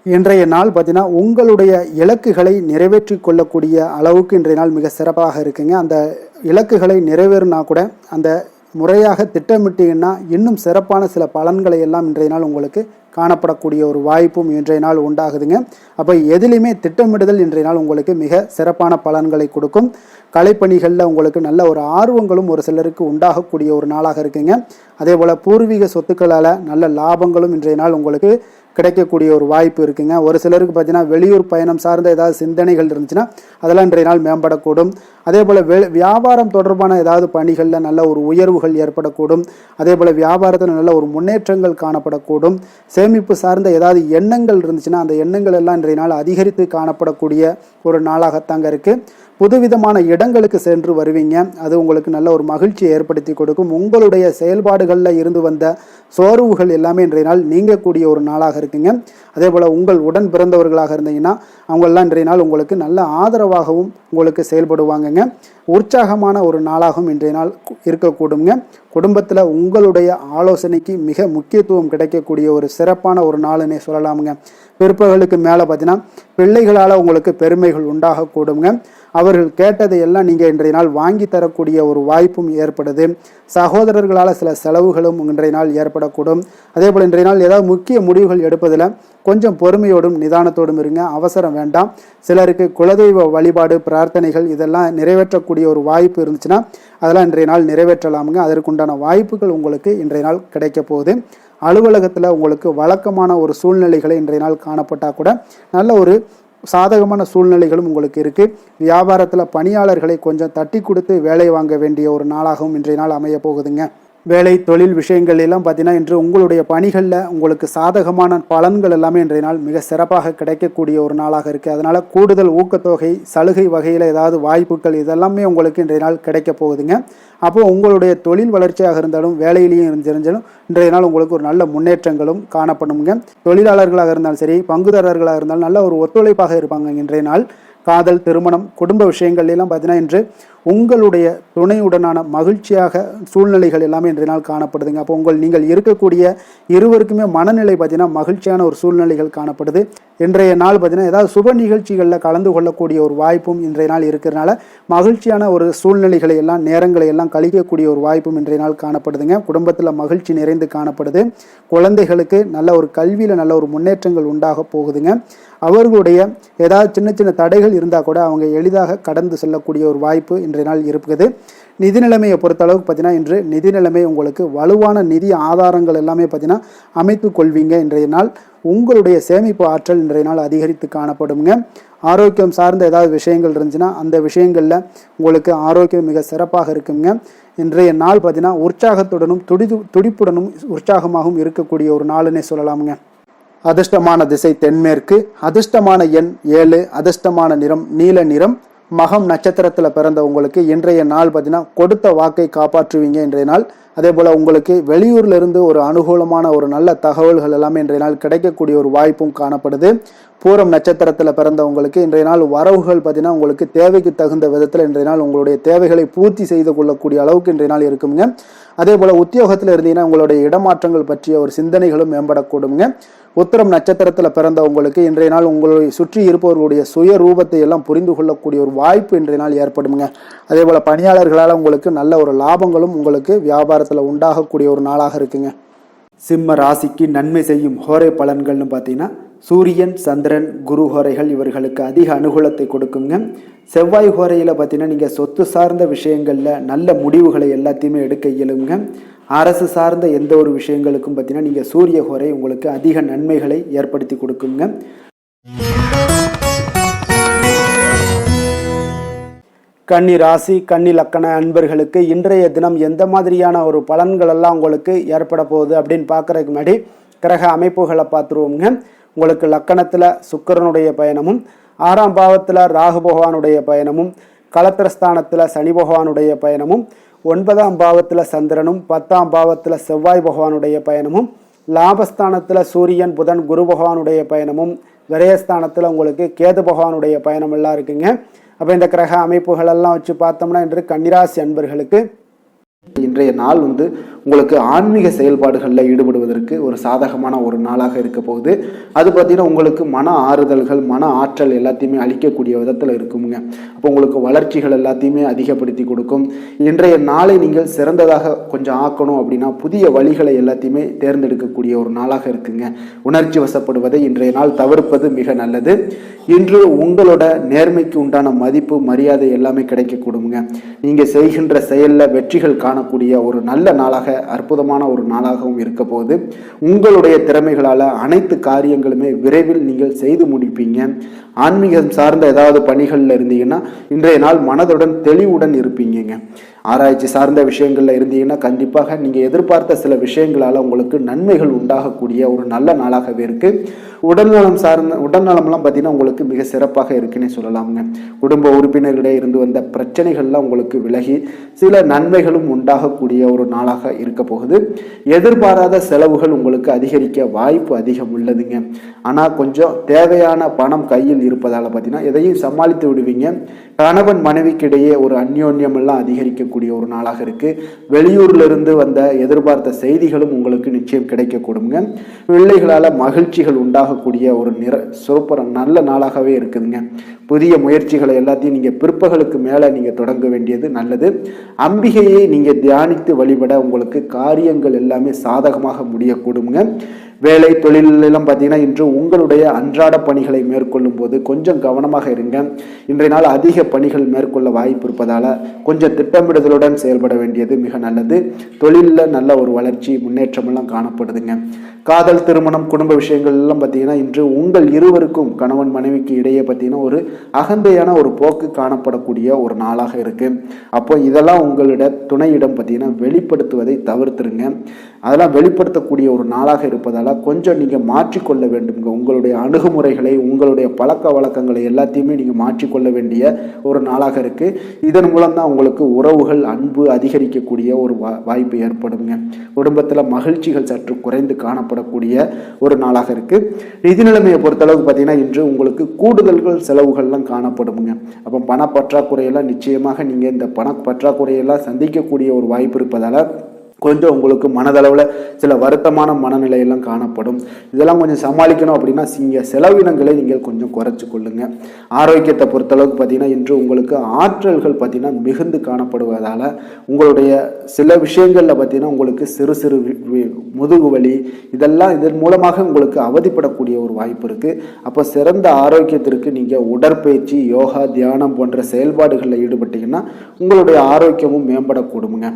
இன்றைய நாள் பார்த்தீங்கன்னா உங்களுடைய இலக்குகளை நிறைவேற்றி கொள்ளக்கூடிய அளவுக்கு இன்றைய நாள் மிக சிறப்பாக இருக்குங்க. அந்த இலக்குகளை நிறைவேறினா கூட அந்த முறையாக திட்டமிட்டீங்கன்னா இன்னும் சிறப்பான சில பலன்களை எல்லாம் இன்றைய நாள் உங்களுக்கு காணப்படக்கூடிய ஒரு வாய்ப்பும் இன்றைய நாள் உண்டாகுதுங்க. அப்போ எதிலுமே திட்டமிடுதல் இன்றைய நாள் உங்களுக்கு மிக சிறப்பான பலன்களை கொடுக்கும். கலைப்பணிகளில் உங்களுக்கு நல்ல ஒரு ஆர்வங்களும் ஒரு சிலருக்கு உண்டாகக்கூடிய ஒரு நாளாக இருக்குங்க. அதே போல் பூர்வீக சொத்துக்களால் நல்ல லாபங்களும் இன்றைய நாள் உங்களுக்கு கிடைக்கக்கூடிய ஒரு வாய்ப்பு இருக்குங்க. ஒரு சிலருக்கு பார்த்தீங்கன்னா வெளியூர் பயணம் சார்ந்த ஏதாவது சிந்தனைகள் இருந்துச்சுன்னா அதெல்லாம் இன்றைய நாள் மேம்படக்கூடும். அதே போல் வியாபாரம் தொடர்பான ஏதாவது பணிகளில் நல்ல ஒரு உயர்வுகள் ஏற்படக்கூடும். அதே போல் வியாபாரத்தில் நல்ல ஒரு முன்னேற்றங்கள் காணப்படக்கூடும். சேமிப்பு சார்ந்த ஏதாவது எண்ணங்கள் இருந்துச்சுன்னா அந்த எண்ணங்கள் எல்லாம் இன்றைய நாள் அதிகரித்து காணப்படக்கூடிய ஒரு நாளாகத்தாங்க இருக்குது. புதுவிதமான இடங்களுக்கு சென்று வருவீங்க. அது உங்களுக்கு நல்ல ஒரு மகிழ்ச்சியை ஏற்படுத்தி கொடுக்கும். உங்களுடைய செயல்பாடுகளில் இருந்து வந்த சோர்வுகள் எல்லாமே இன்றைய நாள் நீங்கக்கூடிய ஒரு நாளாக இருக்குங்க. அதே போல் உங்கள் உடன் பிறந்தவர்களாக இருந்தீங்கன்னா அவங்களெல்லாம் இன்றைய நாள் உங்களுக்கு நல்ல ஆதரவாகவும் உங்களுக்கு செயல்படுவாங்கங்க. உற்சாகமான ஒரு நாளாகவும் இன்றைய நாள் இருக்கக்கூடுங்க. குடும்பத்தில் உங்களுடைய ஆலோசனைக்கு மிக முக்கியத்துவம் கிடைக்கக்கூடிய ஒரு சிறப்பான ஒரு நாளுன்னே சொல்லலாமுங்க. பிற்பகலுக்கு மேலே பார்த்தீங்கன்னா பிள்ளைகளால் உங்களுக்கு பெருமைகள் உண்டாகக்கூடுங்க. அவர்கள் கேட்டதை எல்லாம் நீங்கள் இன்றைய நாள் வாங்கி தரக்கூடிய ஒரு வாய்ப்பும் ஏற்படுது. சகோதரர்களால் சில செலவுகளும் இன்றைய நாள் ஏற்படக்கூடும். அதே போல் இன்றைய நாள் ஏதாவது முக்கிய முடிவுகள் எடுப்பதில் கொஞ்சம் பொறுமையோடும் நிதானத்தோடும் இருங்க. அவசரம் வேண்டாம். சிலருக்கு குலதெய்வ வழிபாடு பிரார்த்தனைகள் இதெல்லாம் நிறைவேற்றக்கூடிய ஒரு வாய்ப்பு இருந்துச்சுன்னா அதெல்லாம் இன்றைய நாள் நிறைவேற்றலாமுங்க. அதற்குண்டான வாய்ப்புகள் உங்களுக்கு இன்றைய நாள் கிடைக்க போகுது. அலுவலகத்தில் உங்களுக்கு வழக்கமான ஒரு சூழ்நிலைகளை இன்றைய நாள் காணப்பட்டால் கூட நல்ல ஒரு சாதகமான சூழ்நிலைகளும் உங்களுக்கு இருக்குது. வியாபாரத்தில் பணியாளர்களை கொஞ்சம் தட்டி கொடுத்து வேலை வாங்க வேண்டிய ஒரு நாளாகவும் இன்றைய நாள் அமைய போகுதுங்க. வேலை தொழில் விஷயங்கள் எல்லாம் பார்த்தீங்கன்னா இன்று உங்களுடைய பணிகளில் உங்களுக்கு சாதகமான பலன்கள் எல்லாமே இன்றைய நாள் மிக சிறப்பாக கிடைக்கக்கூடிய ஒரு நாளாக இருக்குது. அதனால் கூடுதல் ஊக்கத்தொகை சலுகை வகையில் ஏதாவது வாய்ப்புகள் இதெல்லாமே உங்களுக்கு இன்றைய நாள் கிடைக்க போகுதுங்க. அப்போது உங்களுடைய தொழில் வளர்ச்சியாக இருந்தாலும் வேலையிலையும் இருந்தாலும் இன்றைய நாள் உங்களுக்கு ஒரு நல்ல முன்னேற்றங்களும் காணப்படுங்க. தொழிலாளர்களாக இருந்தாலும் சரி பங்குதாரர்களாக இருந்தாலும் நல்ல ஒரு ஒத்துழைப்பாக இருப்பாங்க இன்றைய நாள். காதல் திருமணம் குடும்ப விஷயங்கள்லாம் பார்த்தீங்கன்னா இன்று உங்களுடைய துணையுடனான மகிழ்ச்சியாக சூழ்நிலைகள் எல்லாமே இன்றைய நாள் காணப்படுதுங்க. அப்போ நீங்கள் இருக்கக்கூடிய இருவருக்குமே மனநிலை பார்த்தீங்கன்னா மகிழ்ச்சியான ஒரு சூழ்நிலைகள் காணப்படுது. இன்றைய நாள் பார்த்தீங்கன்னா ஏதாவது சுப நிகழ்ச்சிகளில் கலந்து கொள்ளக்கூடிய ஒரு வாய்ப்பும் இன்றைய நாள் இருக்கிறதுனால மகிழ்ச்சியான ஒரு சூழ்நிலைகளை எல்லாம் நேரங்களை எல்லாம் கழிக்கக்கூடிய ஒரு வாய்ப்பும் இன்றைய நாள் காணப்படுதுங்க. குடும்பத்தில் மகிழ்ச்சி நிறைந்து காணப்படுது. குழந்தைகளுக்கு நல்ல ஒரு கல்வியில் நல்ல ஒரு முன்னேற்றங்கள் உண்டாக போகுதுங்க. அவர்களுடைய ஏதாவது சின்ன சின்ன தடைகள் இருந்தால் கூட அவங்க எளிதாக கடந்து செல்லக்கூடிய ஒரு வாய்ப்பு இன்றைய நாள் இருக்குது. நிதி நிலைமையை பொறுத்தளவுக்கு பார்த்தீங்கன்னா இன்று நிதி நிலைமை உங்களுக்கு வலுவான நிதி ஆதாரங்கள் எல்லாமே பார்த்தீங்கன்னா அமைத்து கொள்வீங்க. இன்றைய நாள் உங்களுடைய சேமிப்பு ஆற்றல் இன்றைய நாள் அதிகரித்து காணப்படுங்க. ஆரோக்கியம் சார்ந்த ஏதாவது விஷயங்கள் இருந்துச்சுன்னா அந்த விஷயங்களில் உங்களுக்கு ஆரோக்கியம் மிக சிறப்பாக இருக்குங்க. இன்றைய நாள் பார்த்தீங்கன்னா உற்சாகத்துடனும் துடிப்புடனும் உற்சாகமாகவும் இருக்கக்கூடிய ஒரு நாளுன்னே சொல்லலாமுங்க. அதிர்ஷ்டமான திசை தென்மேற்கு. அதிர்ஷ்டமான எண் 7. அதிர்ஷ்டமான நிறம் நீல நிறம். மகம் நட்சத்திரத்தில் பிறந்த உங்களுக்கு இன்றைய நாள் பார்த்தீங்கன்னா கொடுத்த வாக்கை காப்பாற்றுவீங்க இன்றைய நாள். அதே போல் உங்களுக்கு வெளியூர்ல இருந்து ஒரு அனுகூலமான ஒரு நல்ல தகவல்கள் எல்லாமே இன்றைய நாள் கிடைக்கக்கூடிய ஒரு வாய்ப்பும் காணப்படுது. பூரம் நட்சத்திரத்தில் பிறந்தவங்களுக்கு இன்றைய நாள் வரவுகள் பார்த்தீங்கன்னா உங்களுக்கு தேவைக்கு தகுந்த விதத்தில் இன்றைய நாள் உங்களுடைய தேவைகளை பூர்த்தி செய்து கொள்ளக்கூடிய அளவுக்கு இன்றைய நாள் இருக்குங்க. அதே போல் உத்தியோகத்தில் இருந்தீங்கன்னா உங்களுடைய இடமாற்றங்கள் பற்றிய ஒரு சிந்தனைகளும் மேம்படக்கூடுங்க. உத்திரம் நட்சத்திரத்தில் பிறந்தவங்களுக்கு இன்றைய நாள் உங்களுடைய சுற்றி இருப்பவர்களுடைய சுய ரூபத்தை எல்லாம் புரிந்து கொள்ளக்கூடிய ஒரு வாய்ப்பு இன்றைய நாள் ஏற்படுங்க. அதே போல் பணியாளர்களால் உங்களுக்கு நல்ல ஒரு லாபங்களும் உங்களுக்கு வியாபாரத்தில் உண்டாகக்கூடிய ஒரு நாளாக இருக்குங்க. சிம்ம ராசிக்கு நன்மை செய்யும் ஹோரை பலன்கள்னு பார்த்தீங்கன்னா சூரியன் சந்திரன் குரு ஹோரைகள் இவர்களுக்கு அதிக அனுகூலத்தை கொடுக்குங்க. செவ்வாய் ஹோரையில் பார்த்தீங்கன்னா நீங்கள் சொத்து சார்ந்த விஷயங்களில் நல்ல முடிவுகளை எல்லாத்தையுமே எடுக்க இயலுங்க. அரசு சார்ந்த எந்த ஒரு விஷயங்களுக்கும் பார்த்தீங்கன்னா நீங்கள் சூரிய ஹோரை உங்களுக்கு அதிக நன்மைகளை ஏற்படுத்தி கொடுக்குங்க. கன்னி ராசி கன்னி லக்கண அன்பர்களுக்கு இன்றைய தினம் எந்த மாதிரியான ஒரு பலன்கள் எல்லாம் உங்களுக்கு ஏற்பட போகுது அப்படின்னு பார்க்கறதுக்கு முன்னாடி கிரக அமைப்புகளை பார்த்துருவோங்க. உங்களுக்கு லக்கணத்தில் சுக்கிரனுடைய பயணமும் 6ஆம் பாவத்தில் ராகு பகவானுடைய பயணமும் களத்திரஸ்தானத்தில் சனி பகவானுடைய பயணமும் 9ஆம் பாவத்தில் சந்திரனும் 10ஆம் பாவத்தில் செவ்வாய் பகவானுடைய பயணமும் லாபஸ்தானத்தில் சூரியன் புதன் குரு பகவானுடைய பயணமும், விரயஸ்தானத்தில் உங்களுக்கு கேது பகவானுடைய பயணம் எல்லாம் இருக்குங்க. அப்போ இந்த கிரக அமைப்புகள் எல்லாம் வச்சு பார்த்தோம்னா இன்று கன்னிராசி அன்பர்களுக்கு இன்றைய நாள் உங்களுக்கு ஆன்மீக செயல்பாடுகளில் ஈடுபடுவதற்கு ஒரு சாதகமான ஒரு நாளாக இருக்க போகுது. அது பார்த்தீங்கன்னா உங்களுக்கு மன ஆறுதல்கள், மன ஆற்றல் எல்லாத்தையுமே அளிக்கக்கூடிய விதத்தில் இருக்குங்க. அப்போ உங்களுக்கு வளர்ச்சிகள் எல்லாத்தையுமே அதிகப்படுத்தி கொடுக்கும். இன்றைய நாளை நீங்கள் சிறந்ததாக கொஞ்சம் ஆக்கணும் அப்படின்னா புதிய வழிகளை எல்லாத்தையுமே தேர்ந்தெடுக்கக்கூடிய ஒரு நாளாக இருக்குங்க. உணர்ச்சி வசப்படுவதை இன்றைய நாள் தவிர்ப்பது மிக நல்லது. இன்று உங்களோட நேர்மைக்கு உண்டான மதிப்பு, மரியாதை எல்லாமே கிடைக்கக்கூடுங்க. நீங்கள் செய்கின்ற செயலில் வெற்றிகள் காணக்கூடிய ஒரு நல்ல நாளாக, அற்புதமான ஒரு நாளாகவும் இருக்க போகுது. உங்களுடைய திறமைகளால் அனைத்து காரியங்களுமே விரைவில் நீங்கள் செய்து முடிப்பீங்க. ஆன்மீகம் சார்ந்த ஏதாவது பணிகளில் இருந்தீங்கன்னா இன்றைய நாள் மனதுடன் தெளிவுடன் இருப்பீங்க. ஆராய்ச்சி சார்ந்த விஷயங்கள்ல இருந்தீங்கன்னா கண்டிப்பாக நீங்கள் எதிர்பார்த்த சில விஷயங்களால் உங்களுக்கு நன்மைகள் உண்டாகக்கூடிய ஒரு நல்ல நாளாகவே இருக்கு. உடல்நலம்லாம் பார்த்தீங்கன்னா உங்களுக்கு மிக சிறப்பாக இருக்குன்னே சொல்லலாமுங்க. குடும்ப உறுப்பினர்களிடையே இருந்து வந்த பிரச்சனைகள்லாம் உங்களுக்கு விலகி சில நன்மைகளும் உண்டாகக்கூடிய ஒரு நாளாக இருக்க போகுது. எதிர்பாராத செலவுகள் உங்களுக்கு அதிகரிக்க வாய்ப்பு அதிகம் உள்ளதுங்க. ஆனால் கொஞ்சம் தேவையான பணம் கையில் இருப்பதால் பார்த்தீங்கன்னா எதையும் சமாளித்து விடுவீங்க. கணவன் மனைவிக்கிடையே ஒரு அந்யோன்யம் எல்லாம் அதிகரிக்கக்கூடிய ஒரு நாளாக இருக்கு. வெளியூர்ல இருந்து வந்த எதிர்பார்த்த செய்திகளும் உங்களுக்கு நிச்சயம் கிடைக்கக்கூடுங்க. பிள்ளைகளால் மகிழ்ச்சிகள் உண்டாகக்கூடிய ஒரு சூப்பர் நல்ல நாளாகவே இருக்குதுங்க. புதிய முயற்சிகளை எல்லாத்தையும் நீங்கள் பிற்பகலுக்கு மேலே நீங்கள் தொடங்க வேண்டியது நல்லது. அம்பிகையை நீங்கள் தியானித்து வழிபட உங்களுக்கு காரியங்கள் எல்லாமே சாதகமாக முடியக்கூடுங்க. வேலை தொழிலெல்லாம் பார்த்தீங்கன்னா இன்று உங்களுடைய அன்றாட பணிகளை மேற்கொள்ளும் போது கொஞ்சம் கவனமாக இருங்க. இன்றைய நாள் அதிக பணிகள் மேற்கொள்ள வாய்ப்பு இருப்பதால் கொஞ்சம் திட்டமிடுதலுடன் செயல்பட வேண்டியது மிக நல்லது. தொழிலில் நல்ல ஒரு வளர்ச்சி, முன்னேற்றம் எல்லாம் காணப்படுதுங்க. காதல், திருமணம், குடும்ப விஷயங்கள் எல்லாம் பார்த்தீங்கன்னா இன்று உங்கள் இருவருக்கும், கணவன் மனைவிக்கு இடையே பார்த்தீங்கன்னா ஒரு அகந்தையான ஒரு போக்கு காணப்படக்கூடிய ஒரு நாளாக இருக்கு. அப்போ இதெல்லாம் உங்களோட துணையிடம் பார்த்தீங்கன்னா வெளிப்படுத்துவதை தவிர்த்துருங்க. அதெல்லாம் வெளிப்படுத்தக்கூடிய ஒரு நாளாக இருப்பதால் கொஞ்சம் நீங்கள் மாற்றிக்கொள்ள வேண்டுங்க. உங்களுடைய அணுகுமுறைகளை, உங்களுடைய பழக்க வழக்கங்களை எல்லாத்தையுமே நீங்கள் மாற்றிக்கொள்ள வேண்டிய ஒரு நாளாக இருக்கு. இதன் மூலம் தான் உங்களுக்கு உறவுகள், அன்பு அதிகரிக்கக்கூடிய ஒரு வாய்ப்பு ஏற்படுங்க. குடும்பத்தில் மகிழ்ச்சிகள் சற்று குறைந்து காணப்படக்கூடிய ஒரு நாளாக இருக்கு. நிதி நிலைமையை பொறுத்தளவுக்கு பார்த்தீங்கன்னா இன்று உங்களுக்கு கூடுதல்கள் செலவுகள்லாம் காணப்படுங்க. அப்போ பண பற்றாக்குறையெல்லாம் நிச்சயமாக நீங்கள் இந்த பண பற்றாக்குறையெல்லாம் சந்திக்கக்கூடிய ஒரு வாய்ப்பு இருப்பதால் கொஞ்சம் உங்களுக்கு மனதளவில் சில வருத்தமான மனநிலையெல்லாம் காணப்படும். இதெல்லாம் கொஞ்சம் சமாளிக்கணும் அப்படின்னா செலவினங்களை நீங்கள் கொஞ்சம் குறைச்சி கொள்ளுங்க. ஆரோக்கியத்தை பொறுத்தளவுக்கு பார்த்தீங்கன்னா இன்று உங்களுக்கு ஆற்றல்கள் பார்த்தீங்கன்னா மிகுந்து காணப்படுவதால் உங்களுடைய சில விஷயங்களில் பார்த்தீங்கன்னா உங்களுக்கு சிறு சிறு முதுகு வலி இதன் மூலமாக உங்களுக்கு அவதிப்படக்கூடிய ஒரு வாய்ப்பு இருக்குது. அப்போ சிறந்த ஆரோக்கியத்திற்கு நீங்கள் உடற்பயிற்சி, யோகா, தியானம் போன்ற செயல்பாடுகளில் ஈடுபட்டீங்கன்னா உங்களுடைய ஆரோக்கியமும் மேம்படக்கூடுங்க.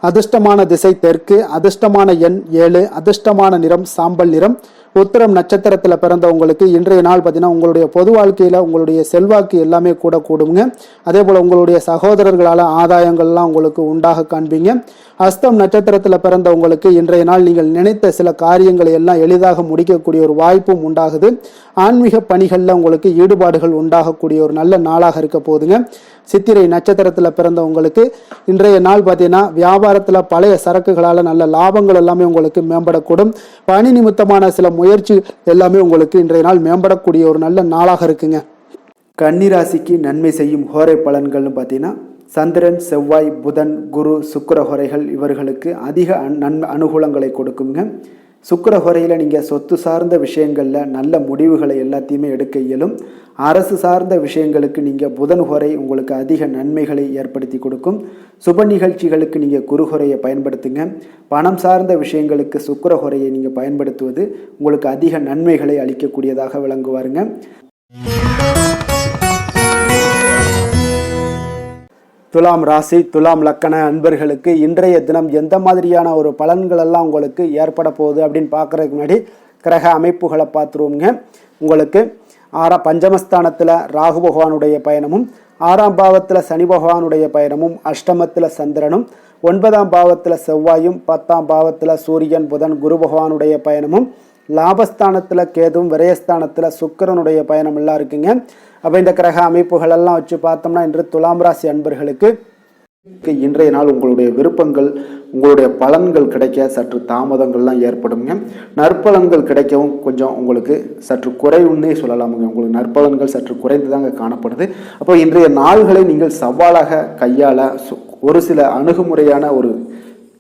அதிர்ஷ்டமான திசை தெற்கு, அதிர்ஷ்டமான எண் 7, அதிர்ஷ்டமான நிறம் சாம்பல் நிறம். உத்திரம் நட்சத்திரத்தில் பிறந்தவங்களுக்கு இன்றைய நாள் பார்த்தீங்கன்னா உங்களுடைய பொது வாழ்க்கையில் உங்களுடைய செல்வாக்கு எல்லாமே கூட கூடுங்க. அதே போல் உங்களுடைய சகோதரர்களால் ஆதாயங்கள்லாம் உங்களுக்கு உண்டாக காண்பீங்க. அஸ்தம் நட்சத்திரத்தில் பிறந்தவங்களுக்கு இன்றைய நாள் நீங்கள் நினைத்த சில காரியங்களை எல்லாம் எளிதாக முடிக்கக்கூடிய ஒரு வாய்ப்பும் உண்டாகுது. ஆன்மீக பணிகளில் உங்களுக்கு ஈடுபாடுகள் உண்டாகக்கூடிய ஒரு நல்ல நாளாக இருக்க போகுதுங்க. சித்திரை நட்சத்திரத்தில் பிறந்தவங்களுக்கு இன்றைய நாள் பார்த்தீங்கன்னா வியாபாரத்தில் பழைய சரக்குகளால் நல்ல லாபங்கள் எல்லாமே உங்களுக்கு மேம்படக்கூடும். பணி நிமித்தமான சில முயற்சி எல்லாமே உங்களுக்கு இன்றைய நாள் மேம்படக்கூடிய ஒரு நல்ல நாளாக இருக்குங்க. கன்னிராசிக்கு நன்மை செய்யும் ஹோரை பலன்கள்னு பார்த்தீங்கன்னா சந்திரன், செவ்வாய், புதன், குரு, சுக்கிர ஹோரைகள் இவர்களுக்கு அதிக அனுகூலங்களை கொடுக்குங்க. சுக்கிர ஹோரையில் நீங்கள் சொத்து சார்ந்த விஷயங்களில் நல்ல முடிவுகளை எல்லாத்தையுமே எடுக்க இயலும். அரசு சார்ந்த விஷயங்களுக்கு நீங்கள் புதன் ஹோரை உங்களுக்கு அதிக நன்மைகளை ஏற்படுத்தி கொடுக்கும். சுப நிகழ்ச்சிகளுக்கு நீங்கள் குரு ஹோரையை பயன்படுத்துங்க. பணம் சார்ந்த விஷயங்களுக்கு சுக்கிர ஹோரையை நீங்கள் பயன்படுத்துவது உங்களுக்கு அதிக நன்மைகளை அளிக்கக்கூடியதாக விளங்குவாருங்க. துலாம் ராசி, துலாம் லக்கண அன்பர்களுக்கு இன்றைய தினம் எந்த மாதிரியான ஒரு பலன்கள் எல்லாம் உங்களுக்கு ஏற்பட போகுது அப்படின்னு பார்க்குறதுக்கு முன்னாடி கிரக அமைப்புகளை பார்த்துருவோங்க. உங்களுக்கு பஞ்சமஸ்தானத்தில் ராகு பகவானுடைய பயணமும், 6ஆம் பாவத்தில் சனி பகவானுடைய பயணமும், அஷ்டமத்தில் சந்திரனும், 9ஆம் பாவத்தில் செவ்வாயும், 10ஆம் பாவத்தில் சூரியன், புதன், குரு பகவானுடைய பயணமும், லாபஸ்தானத்தில் கேதுவும், விரயஸ்தானத்தில் சுக்கிரனுடைய பயணம் எல்லாம் இருக்குங்க. அப்போ இந்த கிரக அமைப்புகள் எல்லாம் வச்சு பார்த்தோம்னா இன்று துலாம் ராசி அன்பர்களுக்கு இன்றைய நாள் உங்களுடைய விருப்பங்கள், உங்களுடைய பலன்கள் கிடைக்க சற்று தாமதங்கள்லாம் ஏற்படுங்க. நற்பலன்கள் கிடைக்கவும் கொஞ்சம் உங்களுக்கு சற்று குறைவுன்னே சொல்லலாமுங்க. உங்களுக்கு நற்பலன்கள் சற்று குறைந்து தாங்க காணப்படுது. அப்போ இன்றைய நாள்களை நீங்கள் சவாலாக கையாள ஒரு சில அணுகுமுறையான ஒரு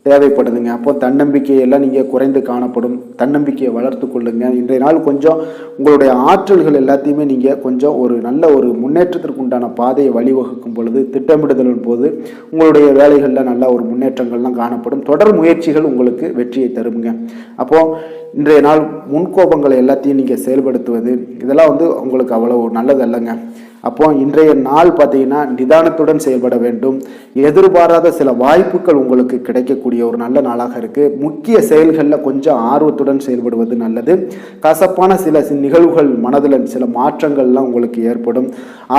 தேவைப்படுதுங்க. அப்போ தன்னம்பிக்கையெல்லாம் நீங்கள் குறைந்து காணப்படும். தன்னம்பிக்கையை வளர்த்து கொள்ளுங்க. இன்றைய நாள் கொஞ்சம் உங்களுடைய ஆற்றல்கள் எல்லாத்தையுமே நீங்கள் கொஞ்சம் ஒரு நல்ல ஒரு முன்னேற்றத்திற்கு உண்டான பாதையை வழிவகுக்கும் பொழுது, திட்டமிடுதலின் போது உங்களுடைய வேலைகளில் நல்ல ஒரு முன்னேற்றங்கள்லாம் காணப்படும். தொடர் முயற்சிகள் உங்களுக்கு வெற்றியை தருங்க. அப்போது இன்றைய நாள் முன்கோபங்களை எல்லாத்தையும் நீங்கள் செயல்படுத்துவது இதெல்லாம் உங்களுக்கு அவ்வளோ நல்லதல்லங்க. அப்போ இன்றைய நாள் பார்த்தீங்கன்னா நிதானத்துடன் செயல்பட வேண்டும். எதிர்பாராத சில வாய்ப்புகள் உங்களுக்கு கிடைக்கக்கூடிய ஒரு நல்ல நாளாக இருக்கு. முக்கிய செயல்களில் கொஞ்சம் ஆர்வத்துடன் செயல்படுவது நல்லது. கசப்பான சில நிகழ்வுகள் மனதில் சில மாற்றங்கள்லாம் உங்களுக்கு ஏற்படும்.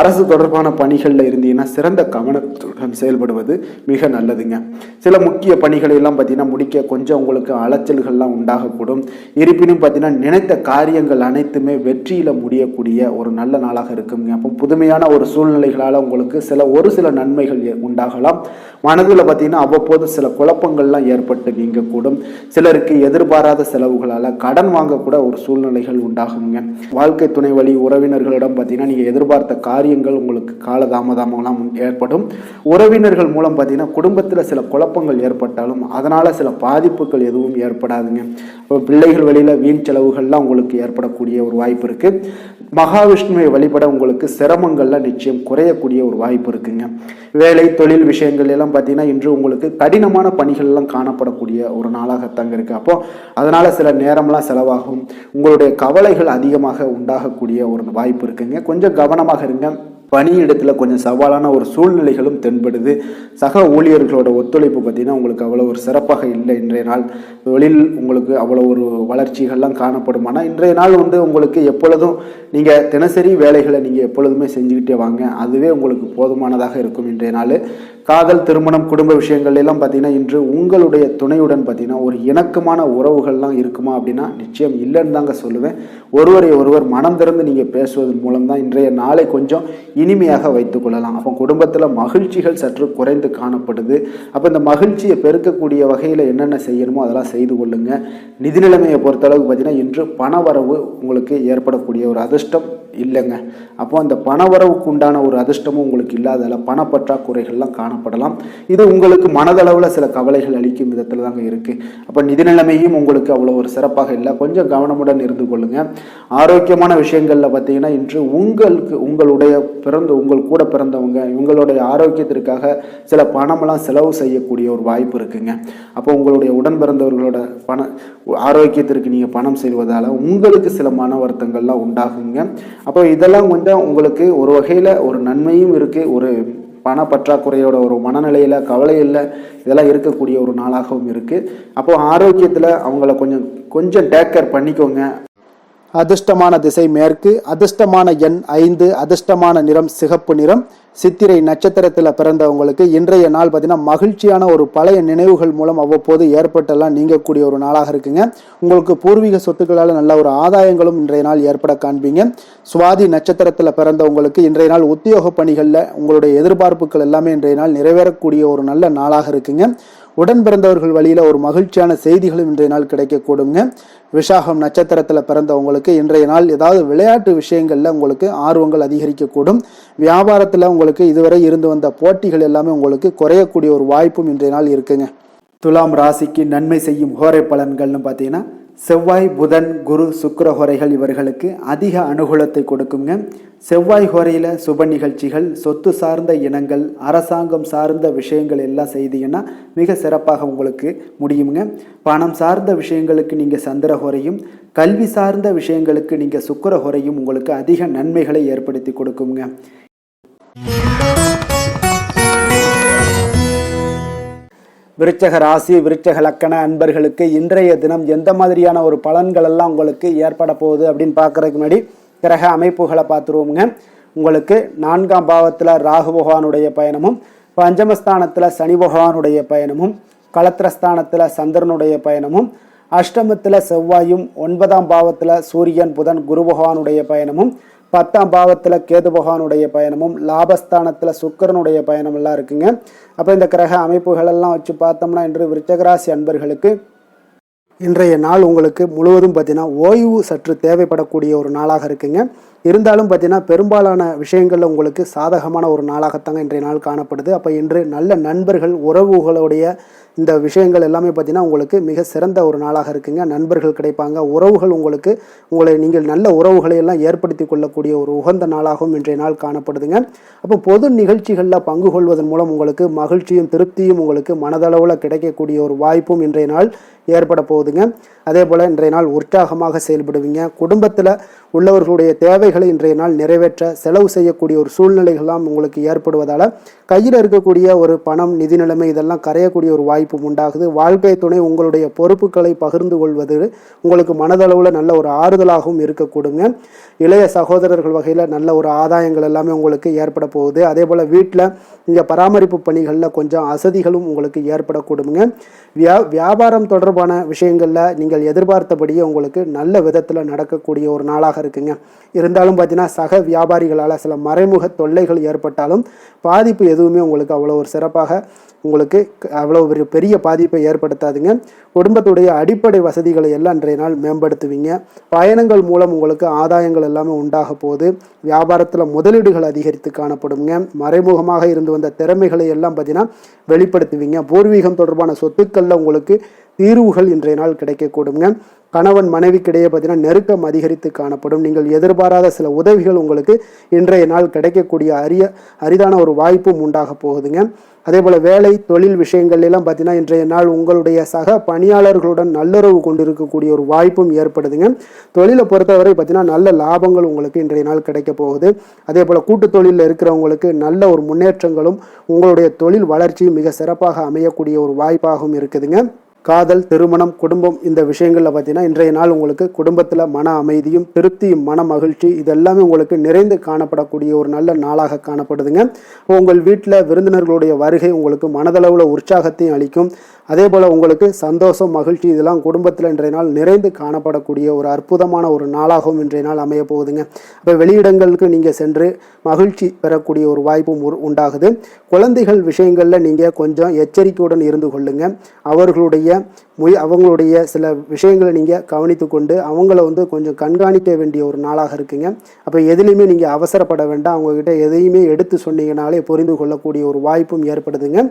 அரசு தொடர்பான பணிகளில் இருந்தீங்கன்னா சிறந்த கவனத்துடன் செயல்படுவது மிக நல்லதுங்க. சில முக்கிய பணிகளை எல்லாம் பார்த்தீங்கன்னா முடிக்க கொஞ்சம் உங்களுக்கு அலைச்சல்கள்லாம் உண்டாகக்கூடும். இருப்பினும் பார்த்தீங்கன்னா நினைத்த காரியங்கள் அனைத்துமே வெற்றியில் முடியக்கூடிய ஒரு நல்ல நாளாக இருக்குங்க. அப்போ புதுமையான ஒரு சூழ்நிலைகளால் உங்களுக்கு ஒரு சில நன்மைகள் உண்டாகலாம். மனதில் பார்த்தீங்கன்னா அவ்வப்போது சில குழப்பங்கள்லாம் ஏற்பட்டு நீங்கக்கூடும். சிலருக்கு எதிர்பாராத செலவுகளால் கடன் வாங்கக்கூட ஒரு சூழ்நிலைகள் உண்டாகுங்க. வாழ்க்கை துணை வழி உறவினர்களிடம் பார்த்தீங்கன்னா நீங்கள் எதிர்பார்த்த காரியங்கள் உங்களுக்கு காலதாமதமெல்லாம் ஏற்படும். உறவினர்கள் மூலம் பார்த்தீங்கன்னா குடும்பத்தில் சில குழப்பங்கள் ஏற்பட்டாலும் அதனால் சில பாதிப்புகள் எதுவும் ஏற்படாதுங்க. பிள்ளைகள் வழியில் வீண் செலவுகள்லாம் உங்களுக்கு ஏற்படக்கூடிய ஒரு வாய்ப்பு இருக்குது. மகாவிஷ்ணுவை வழிபட உங்களுக்கு சிரமங்கள்லாம் நிச்சயம் குறையக்கூடிய ஒரு வாய்ப்பு இருக்குங்க. வேலை தொழில் விஷயங்கள் எல்லாம் பார்த்தீங்கன்னா இன்று உங்களுக்கு கடினமான பணிகள்லாம் காணப்படக்கூடிய ஒரு நாளாகத்தாங்க இருக்குது. அப்போ அதனால் சில நேரம்லாம் செலவாகும். உங்களுடைய கவலைகள் அதிகமாக உண்டாகக்கூடிய ஒரு வாய்ப்பு இருக்குங்க. கொஞ்சம் கவனமாக இருங்க. பணியிடத்தில் கொஞ்சம் சவாலான ஒரு சூழ்நிலைகளும் தென்படுது. சக ஊழியர்களோட ஒத்துழைப்பு பார்த்தீங்கன்னா உங்களுக்கு அவ்வளோ ஒரு சிறப்பாக இல்லை. இன்றைய நாள் தொழில் உங்களுக்கு அவ்வளோ ஒரு வளர்ச்சிகள்லாம் காணப்படும். ஆனால் இன்றைய நாள் உங்களுக்கு எப்பொழுதும் நீங்கள் தினசரி வேலைகளை நீங்கள் எப்பொழுதுமே செஞ்சுக்கிட்டே வாங்க. அதுவே உங்களுக்கு போதுமானதாக இருக்கும். இன்றைய நாள் காதல், திருமணம், குடும்ப விஷயங்கள் எல்லாம் பார்த்தீங்கன்னா இன்று உங்களுடைய துணையுடன் பார்த்தீங்கன்னா ஒரு இணக்கமான உறவுகள்லாம் இருக்குமா அப்படின்னா நிச்சயம் இல்லைன்னு தாங்க சொல்லுவேன். ஒருவரை ஒருவர் மனம் திறந்து நீங்கள் பேசுவதன் மூலம் தான் இன்றைய நாளை கொஞ்சம் இனிமையாக வைத்துக் கொள்ளலாம். அப்போ குடும்பத்தில் மகிழ்ச்சிகள் சற்று குறைந்து காணப்படுது. அப்போ இந்த மகிழ்ச்சியை பெருக்கக்கூடிய வகையில் என்னென்ன செய்யணுமோ அதெல்லாம் செய்து கொள்ளுங்க. நிதி நிலைமையை பொறுத்தளவுக்கு பார்த்தீங்கன்னா இன்று பணவரவு உங்களுக்கு ஏற்படக்கூடிய ஒரு அதிர்ஷ்டம் இல்லைங்க. அப்போ அந்த பணவரவுக்கு உண்டான ஒரு அதிர்ஷ்டமும் உங்களுக்கு இல்லாதால பணப்பற்றாக்குறைகள்லாம் காணப்படலாம். இது உங்களுக்கு மனதளவில் சில கவலைகள் அளிக்கும் விதத்தில் தாங்க இருக்குது. அப்போ நிதி நிலைமையும் உங்களுக்கு அவ்வளோ ஒரு சிறப்பாக இல்லை. கொஞ்சம் கவனமுடன் இருந்து கொள்ளுங்க. ஆரோக்கியமான விஷயங்களில் பார்த்தீங்கன்னா இன்று உங்களுடைய உங்கள் கூட பிறந்தவங்க இவங்களுடைய ஆரோக்கியத்திற்காக சில பணமெல்லாம் செலவு செய்யக்கூடிய ஒரு வாய்ப்பு இருக்குங்க. அப்போ உங்களுடைய உடன் பிறந்தவர்களோட ஆரோக்கியத்திற்கு நீங்கள் பணம் செல்வதால் உங்களுக்கு சில மன வருத்தங்கள்லாம் உண்டாகுங்க. அப்போ இதெல்லாம் கொஞ்சம் உங்களுக்கு ஒரு வகையில் ஒரு நன்மையும் இருக்குது. ஒரு பண பற்றாக்குறையோட ஒரு மனநிலையில் கவலையில் இதெல்லாம் இருக்கக்கூடிய ஒரு நாளாகவும் இருக்குது. அப்போ ஆரோக்கியத்தில் அவங்கள கொஞ்சம் டேக் கேர் பண்ணிக்கோங்க. அதிர்ஷ்டமான திசை மேற்கு, அதிர்ஷ்டமான எண் 5, அதிர்ஷ்டமான நிறம் சிகப்பு நிறம். சித்திரை நட்சத்திரத்தில் பிறந்தவங்களுக்கு இன்றைய நாள் பார்த்தீங்கன்னா மகிழ்ச்சியான ஒரு பழைய நினைவுகள் மூலம் அவ்வப்போது ஏற்பட்டெல்லாம் நீங்கக்கூடிய ஒரு நாளாக இருக்குங்க. உங்களுக்கு பூர்வீக சொத்துக்களால் நல்ல ஒரு ஆதாயங்களும் இன்றைய நாள் ஏற்பட காண்பீங்க. சுவாதி நட்சத்திரத்தில் பிறந்தவங்களுக்கு இன்றைய நாள் உத்தியோக பணிகளில் உங்களுடைய எதிர்பார்ப்புகள் எல்லாமே இன்றைய நாள் நிறைவேறக்கூடிய ஒரு நல்ல நாளாக இருக்குங்க. உடன் பிறந்தவர்கள் வழியில் ஒரு மகிழ்ச்சியான செய்திகளும் இன்றைய நாள் கிடைக்கக்கூடுங்க. விசாகம் நட்சத்திரத்தில் பிறந்தவங்களுக்கு இன்றைய நாள் ஏதாவது விளையாட்டு விஷயங்களில் உங்களுக்கு ஆர்வங்கள் அதிகரிக்கக்கூடும். வியாபாரத்தில் உங்களுக்கு இதுவரை இருந்து வந்த போட்டிகள் எல்லாமே உங்களுக்கு குறையக்கூடிய ஒரு வாய்ப்பும் இன்றைய நாள் இருக்குங்க. துலாம் ராசிக்கு நன்மை செய்யும் ஹோரை பலன்கள்னு பார்த்தீங்கன்னா செவ்வாய், புதன், குரு, சுக்கிர ஹோரைகள் இவர்களுக்கு அதிக அனுகூலத்தை கொடுக்குங்க. செவ்வாய் ஹோரையில் சுப நிகழ்ச்சிகள், சொத்து சார்ந்த இனங்கள், அரசாங்கம் சார்ந்த விஷயங்கள் எல்லாம் செய்தீங்கன்னா மிக சிறப்பாக உங்களுக்கு முடியுங்க. பணம் சார்ந்த விஷயங்களுக்கு நீங்கள் சந்திர ஹோரையும், கல்வி சார்ந்த விஷயங்களுக்கு நீங்கள் சுக்கிர ஹோரையும் உங்களுக்கு அதிக நன்மைகளை ஏற்படுத்தி கொடுக்குங்க. விருச்சக ராசி, விருச்சக லக்கண அன்பர்களுக்கு இன்றைய தினம் எந்த மாதிரியான ஒரு பலன்கள் எல்லாம் உங்களுக்கு ஏற்பட போகுது அப்படின்னு பார்க்கறதுக்கு முன்னாடி கிரக அமைப்புகளை பார்த்துருவோங்க. உங்களுக்கு 4ஆம் பாவத்தில் ராகு பகவானுடைய பயணமும், பஞ்சமஸ்தானத்தில் சனி பகவானுடைய பயணமும், களத்திரஸ்தானத்தில் சந்திரனுடைய பயணமும், அஷ்டமத்தில் செவ்வாயும், 9ஆம் பாவத்தில் சூரியன், புதன், குரு பகவானுடைய பயணமும், 10ஆம் பாவத்தில் கேது பகவானுடைய பயணமும் லாபஸ்தானத்தில் சுக்கிரனுடைய பயணம் எல்லாம் இருக்குங்க. அப்போ இந்த கிரக அமைப்புகள் எல்லாம் வச்சு பார்த்தோம்னா இன்று விருச்சிகராசி அன்பர்களுக்கு இன்றைய நாள் உங்களுக்கு முழுவதும் பார்த்தீங்கன்னா ஓய்வு சற்று தேவைப்படக்கூடிய ஒரு நாளாக இருக்குங்க. இருந்தாலும் பார்த்தீங்கன்னா பெரும்பாலான விஷயங்களில் உங்களுக்கு சாதகமான ஒரு நாளாகத்தாங்க இன்றைய நாள் காணப்படுது. அப்போ இன்று நல்ல நண்பர்கள் உறவுகளுடைய இந்த விஷயங்கள் எல்லாமே பார்த்தீங்கன்னா உங்களுக்கு மிக சிறந்த ஒரு நாளாக இருக்குங்க. நண்பர்கள் கிடைப்பாங்க, உறவுகள் உங்களை நீங்கள் நல்ல உறவுகளை எல்லாம் ஏற்படுத்தி கொள்ளக்கூடிய ஒரு உகந்த நாளாகவும் இன்றைய நாள் காணப்படுதுங்க. அப்போ பொது நிகழ்ச்சிகளில் பங்கு கொள்வதன் மூலம் உங்களுக்கு மகிழ்ச்சியும் திருப்தியும் உங்களுக்கு மனதளவில் கிடைக்கக்கூடிய ஒரு வாய்ப்பும் இன்றைய நாள் ஏற்பட போகுதுங்க. அதே போல் இன்றைய நாள் உற்சாகமாக செயல்படுவீங்க. குடும்பத்தில் உள்ளவர்களுடைய தேவைகளை இன்றைய நாள் நிறைவேற்ற செலவு செய்யக்கூடிய ஒரு சூழ்நிலைகள்லாம் உங்களுக்கு ஏற்படுவதால் கையில் இருக்கக்கூடிய ஒரு பணம், நிதி நிலைமை இதெல்லாம் கரையக்கூடிய ஒரு வாய்ப்பும் உண்டாகுது. வாழ்க்கை துணை உங்களுடைய பொறுப்புகளை பகிர்ந்து கொள்வது உங்களுக்கு மனதளவில் நல்ல ஒரு ஆறுதலாகவும் இருக்கக்கூடுங்க. இளைய சகோதரர்கள் வகையில் நல்ல ஒரு ஆதாயங்கள் எல்லாமே உங்களுக்கு ஏற்பட போகுது. அதே போல் வீட்டில் நீங்கள் பராமரிப்பு பணிகளில் கொஞ்சம் அசதிகளும் உங்களுக்கு ஏற்படக்கூடுங்க. வியாபாரம் தொடர்பான விஷயங்களில் நீங்கள் எதிர்பார்த்தபடியே உங்களுக்கு நல்ல விதத்தில் நடக்கக்கூடிய ஒரு நாளாக இருக்குங்க. இருந்தாலும் பார்த்தீங்கன்னா சக வியாபாரிகளால் சில மறைமுக தொல்லைகள் ஏற்பட்டாலும் பாதிப்பு எதுவுமே உங்களுக்கு அவ்வளோ ஒரு சிறப்பாக உங்களுக்கு அவ்வளோ ஒரு பெரிய பாதிப்பை ஏற்படுத்தாதுங்க. குடும்பத்துடைய அடிப்படை வசதிகளை எல்லாம் இன்றைய நாள் மேம்படுத்துவீங்க. பயணங்கள் மூலம் உங்களுக்கு ஆதாயங்கள் எல்லாமே உண்டாக போகுது. வியாபாரத்தில் முதலீடுகள் அதிகரித்து காணப்படுங்க. மறைமுகமாக இருந்து வந்த திறமைகளை எல்லாம் பார்த்தீங்கன்னா வெளிப்படுத்துவீங்க. பூர்வீகம் தொடர்பான சொத்துக்களில் உங்களுக்கு தீர்வுகள் இன்றைய நாள் கிடைக்கக்கூடுங்க. கணவன் மனைவிக்கிடையே பார்த்தீங்கன்னா நெருக்கம் அதிகரித்து காணப்படும். நீங்கள் எதிர்பாராத சில உதவிகள் உங்களுக்கு இன்றைய நாள் கிடைக்கக்கூடிய அரிதான ஒரு வாய்ப்பும் உண்டாக போகுதுங்க. அதே போல் வேலை தொழில் விஷயங்கள்லாம் பார்த்தீங்கன்னா இன்றைய நாள் உங்களுடைய சக பணியாளர்களுடன் நல்லுறவு கொண்டிருக்கக்கூடிய ஒரு வாய்ப்பும் ஏற்படுதுங்க. தொழிலை பொறுத்தவரை பார்த்தீங்கன்னா நல்ல லாபங்கள் உங்களுக்கு இன்றைய நாள் கிடைக்க போகுது. அதே போல் கூட்டு தொழிலில் இருக்கிறவங்களுக்கு நல்ல ஒரு முன்னேற்றங்களும் உங்களுடைய தொழில் வளர்ச்சியும் மிக சிறப்பாக அமையக்கூடிய ஒரு வாய்ப்பாகவும் இருக்குதுங்க. காதல், திருமணம், குடும்பம் இந்த விஷயங்களில் பார்த்தீங்கன்னா இன்றைய நாள் உங்களுக்கு குடும்பத்தில் மன அமைதியும் திருப்தியும் மன மகிழ்ச்சி இதெல்லாமே உங்களுக்கு நிறைந்து காணப்படக்கூடிய ஒரு நல்ல நாளாக காணப்படுதுங்க. உங்கள் வீட்டில் விருந்தினர்களுடைய வருகை உங்களுக்கு மனதளவில் உற்சாகத்தையும் அளிக்கும். அதே போல் உங்களுக்கு சந்தோஷம், மகிழ்ச்சி இதெல்லாம் குடும்பத்தில் இன்றைய நாள் நிறைந்து காணப்படக்கூடிய ஒரு அற்புதமான ஒரு நாளாகவும் இன்றைய நாள் அமைய போகுதுங்க. இப்போ வெளியிடங்களுக்கு நீங்கள் சென்று மகிழ்ச்சி பெறக்கூடிய ஒரு வாய்ப்பும் உண்டாகுது. குழந்தைகள் விஷயங்களில் நீங்கள் கொஞ்சம் எச்சரிக்கையுடன் இருந்து கொள்ளுங்க. அவங்களுடைய சில விஷயங்களை நீங்கள் கவனித்து கொண்டு அவங்கள கொஞ்சம் கண்காணிக்க வேண்டிய ஒரு நாளாக இருக்குங்க. அப்போ எதுலேயுமே நீங்கள் அவசரப்பட வேண்டாம். அவங்கக்கிட்ட எதையுமே எடுத்து சொன்னீங்கனாலே புரிந்து கொள்ளக்கூடிய ஒரு வாய்ப்பும் ஏற்படுதுங்க.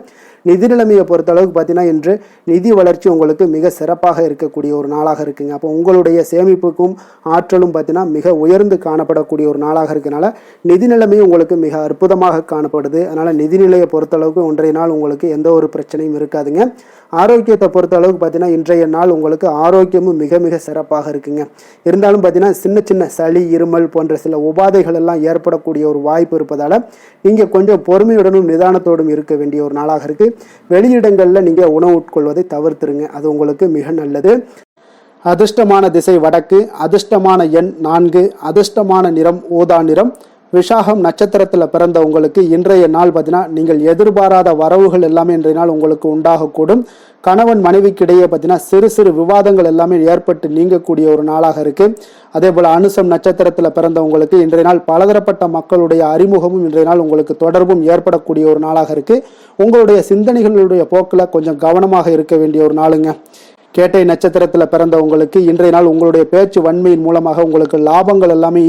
நிதி நிலைமையை பொறுத்தளவுக்கு பார்த்தீங்கன்னா இன்று நிதி வளர்ச்சி உங்களுக்கு மிக சிறப்பாக இருக்கக்கூடிய ஒரு நாளாக இருக்குங்க. அப்போ உங்களுடைய சேமிப்புக்கும் ஆற்றலும் பார்த்தீங்கன்னா மிக உயர்ந்து காணப்படக்கூடிய ஒரு நாளாக இருக்கனால நிதி நிலைமையும் உங்களுக்கு மிக அற்புதமாக காணப்படுது. அதனால் நிதிநிலையை பொறுத்தளவுக்கு இன்றைய நாள் உங்களுக்கு எந்த ஒரு பிரச்சனையும் இருக்காதுங்க. ஆரோக்கியத்தை பொறுத்த அளவுக்கு பார்த்தீங்கன்னா இன்றைய நாள் உங்களுக்கு ஆரோக்கியமும் மிக மிக சிறப்பாக இருக்குங்க. இருந்தாலும் பார்த்தீங்கன்னா சின்ன சின்ன சளி, இருமல் போன்ற சில உபாதைகள் எல்லாம் ஏற்படக்கூடிய ஒரு வாய்ப்பு இருப்பதால் நீங்கள் கொஞ்சம் பொறுமையுடனும் நிதானத்தோடும் இருக்க வேண்டிய ஒரு நாளாக இருக்குது. வெளியிடங்களில் நீங்கள் உணவு உட்கொள்வதை தவிர்த்துருங்க, அது உங்களுக்கு மிக நல்லது. அதிர்ஷ்டமான திசை வடக்கு, அதிர்ஷ்டமான எண் 4, அதிர்ஷ்டமான நிறம் ஊதா நிறம். விஷாகம் நட்சத்திரத்தில் பிறந்த உங்களுக்கு இன்றைய நாள் பார்த்தீங்கன்னா நீங்கள் எதிர்பாராத வரவுகள் எல்லாமே இன்றைய நாள் உங்களுக்கு உண்டாகக்கூடும். கணவன் மனைவிக்கிடையே பார்த்தீங்கன்னா சிறு சிறு விவாதங்கள் எல்லாமே ஏற்பட்டு நீங்கக்கூடிய ஒரு நாளாக இருக்கு. அதே போல் அனுசம் நட்சத்திரத்தில் பிறந்தவங்களுக்கு இன்றைய நாள் பலதரப்பட்ட மக்களுடைய அறிமுகமும் இன்றைய நாள் உங்களுக்கு தொடர்பும் ஏற்படக்கூடிய ஒரு நாளாக இருக்கு. உங்களுடைய சிந்தனைகளுடைய போக்கில் கொஞ்சம் கவனமாக இருக்க வேண்டிய ஒரு நாளுங்க. கேட்டை நட்சத்திரத்தில் பிறந்தவங்களுக்கு இன்றைய நாள் உங்களுடைய பேச்சு வன்மையின் மூலமாக உங்களுக்கு லாபங்கள் எல்லாமே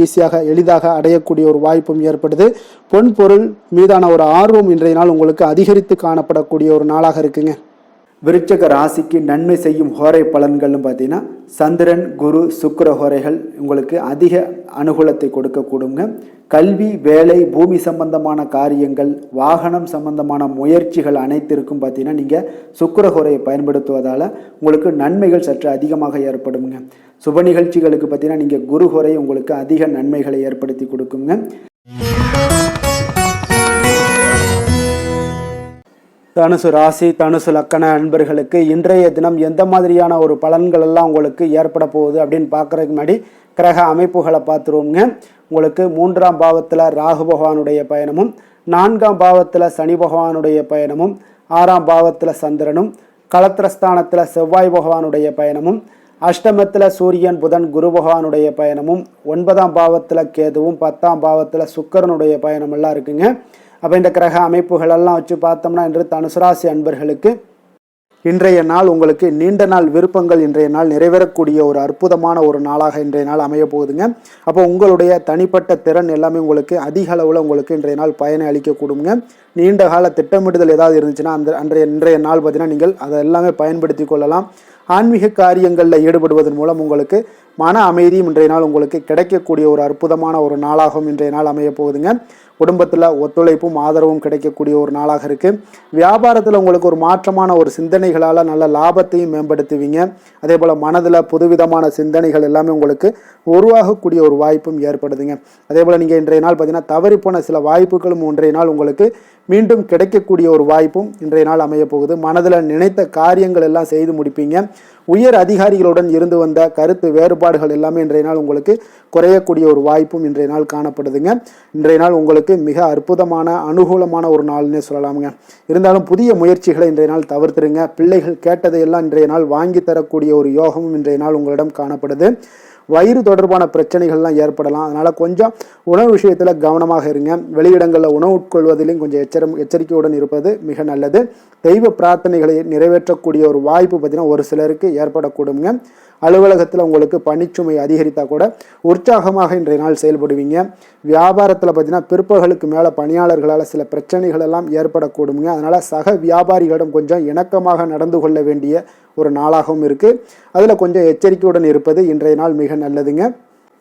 எளிதாக அடையக்கூடிய ஒரு வாய்ப்பும் ஏற்படுது. பொன் பொருள் மீதான ஒரு ஆர்வம் இன்றைய நாள் உங்களுக்கு அதிகரித்து காணப்படக்கூடிய ஒரு நாளாக இருக்குங்க. விருச்சிக ராசிக்கு நன்மை செய்யும் ஹோரை பலன்கள்னு பார்த்தீங்கன்னா சந்திரன், குரு, சுக்கிர ஹோரைகள் உங்களுக்கு அதிக அனுகூலத்தை கொடுக்கக்கூடுங்க. கல்வி, வேலை, பூமி சம்பந்தமான காரியங்கள், வாகனம் சம்பந்தமான முயற்சிகள் அனைத்திற்கும் பார்த்தீங்கன்னா நீங்கள் சுக்கிர ஹோரையை பயன்படுத்துவதால் உங்களுக்கு நன்மைகள் சற்று அதிகமாக ஏற்படுங்க. சுப நிகழ்ச்சிகளுக்கு பார்த்தீங்கன்னா நீங்கள் குரு ஹோரை உங்களுக்கு அதிக நன்மைகளை ஏற்படுத்தி கொடுக்குங்க. தனுசு ராசி, தனுசு லக்கண அன்பர்களுக்கு இன்றைய தினம் எந்த மாதிரியான ஒரு பலன்கள் எல்லாம் உங்களுக்கு ஏற்பட போகுது அப்படின்னு பார்க்குறதுக்கு முன்னாடி கிரக அமைப்புகளை பார்த்துருவோங்க. உங்களுக்கு 3ஆம் பாவத்தில் ராகு பகவானுடைய பயணமும், 4ஆம் பாவத்தில் சனி பகவானுடைய பயணமும், 6ஆம் பாவத்தில் சந்திரனும், களத்திரஸ்தானத்தில் செவ்வாய் பகவானுடைய பயணமும், அஷ்டமத்தில் சூரியன் புதன் குரு பகவானுடைய பயணமும், 9ஆம் பாவத்தில் கேதுவும், 10ஆம் பாவத்தில் சுக்கிரனுடைய பயணமெல்லாம் இருக்குங்க. அப்போ இந்த கிரக அமைப்புகளெல்லாம் வச்சு பார்த்தோம்னா இன்று தனுசு ராசி அன்பர்களுக்கு இன்றைய நாள் உங்களுக்கு நீண்ட நாள் விருப்பங்கள் இன்றைய நாள் நிறைவேறக்கூடிய ஒரு அற்புதமான ஒரு நாளாக இன்றைய நாள் அமைய போகுதுங்க. அப்போ உங்களுடைய தனிப்பட்ட திறன் எல்லாமே உங்களுக்கு அதிக அளவில் உங்களுக்கு இன்றைய நாள் பயனை அளிக்கக்கூடுங்க. நீண்ட கால திட்டமிடுதல் ஏதாவது இருந்துச்சுன்னா இன்றைய நாள் பார்த்தீங்கன்னா நீங்கள் அதை எல்லாமே பயன்படுத்தி கொள்ளலாம். ஆன்மீக காரியங்களில் ஈடுபடுவதன் மூலம் உங்களுக்கு மன அமைதியும் இன்றைய நாள் உங்களுக்கு கிடைக்கக்கூடிய ஒரு அற்புதமான ஒரு நாளாகவும் இன்றைய நாள் அமைய போகுதுங்க. குடும்பத்தில் ஒத்துழைப்பும் ஆதரவும் கிடைக்கக்கூடிய ஒரு நாளாக இருக்குது. வியாபாரத்தில் உங்களுக்கு ஒரு மாற்றமான ஒரு சிந்தனைகளால் நல்ல லாபத்தையும் மேம்படுத்துவீங்க. அதே போல் மனதில் புதுவிதமான சிந்தனைகள் எல்லாமே உங்களுக்கு உருவாகக்கூடிய ஒரு வாய்ப்பும் ஏற்படுதுங்க. அதே போல் நீங்கள் இன்றைய நாள் பார்த்தீங்கன்னா தவறிப்போன சில வாய்ப்புகளும் இன்றைய நாள் உங்களுக்கு மீண்டும் கிடைக்கக்கூடிய ஒரு வாய்ப்பும் இன்றைய நாள் அமைய போகுது. மனதில் நினைத்த காரியங்கள் எல்லாம் செய்து முடிப்பீங்க. உயர் அதிகாரிகளுடன் இருந்து வந்த கருத்து வேறுபாடுகள் எல்லாமே இன்றைய நாள் உங்களுக்கு குறையக்கூடிய ஒரு வாய்ப்பும் இன்றைய நாள் காணப்படுதுங்க. இன்றைய நாள் உங்களுக்கு மிக அற்புதமான அனுகூலமான ஒரு நாள்னே சொல்லலாமுங்க. இருந்தாலும் புதிய முயற்சிகளை இன்றைய நாள் தவிர்த்துருங்க. பிள்ளைகள் கேட்டதையெல்லாம் இன்றைய நாள் வாங்கி தரக்கூடிய ஒரு யோகமும் இன்றைய நாள் உங்களிடம் காணப்படுது. வயிறு தொடர்பான பிரச்சனைகள்லாம் ஏற்படலாம். அதனால் கொஞ்சம் உணவு விஷயத்தில் கவனமாக இருங்க. வெளியிடங்களில் உணவு உட்கொள்வதிலும் கொஞ்சம் எச்சரிக்கையுடன் இருப்பது மிக நல்லது. தெய்வ பிரார்த்தனைகளை நிறைவேற்றக்கூடிய ஒரு வாய்ப்பு பார்த்தீங்கன்னா ஒரு சிலருக்கு ஏற்படக்கூடுங்க. அலுவலகத்தில் உங்களுக்கு பணிச்சுமை அதிகரித்தால் கூட உற்சாகமாக இன்றைய நாள் செயல்படுவீங்க. வியாபாரத்தில் பார்த்தீங்கன்னா பிற்பகலுக்கு மேலே பணியாளர்களால் சில பிரச்சனைகள் எல்லாம் ஏற்படக்கூடுங்க. அதனால் சக வியாபாரிகளிடம் கொஞ்சம் இணக்கமாக நடந்து கொள்ள வேண்டிய ஒரு நாளாகவும் இருக்குது. அதில் கொஞ்சம் எச்சரிக்கையுடன் இருப்பது இன்றைய நாள் மிக நல்லதுங்க.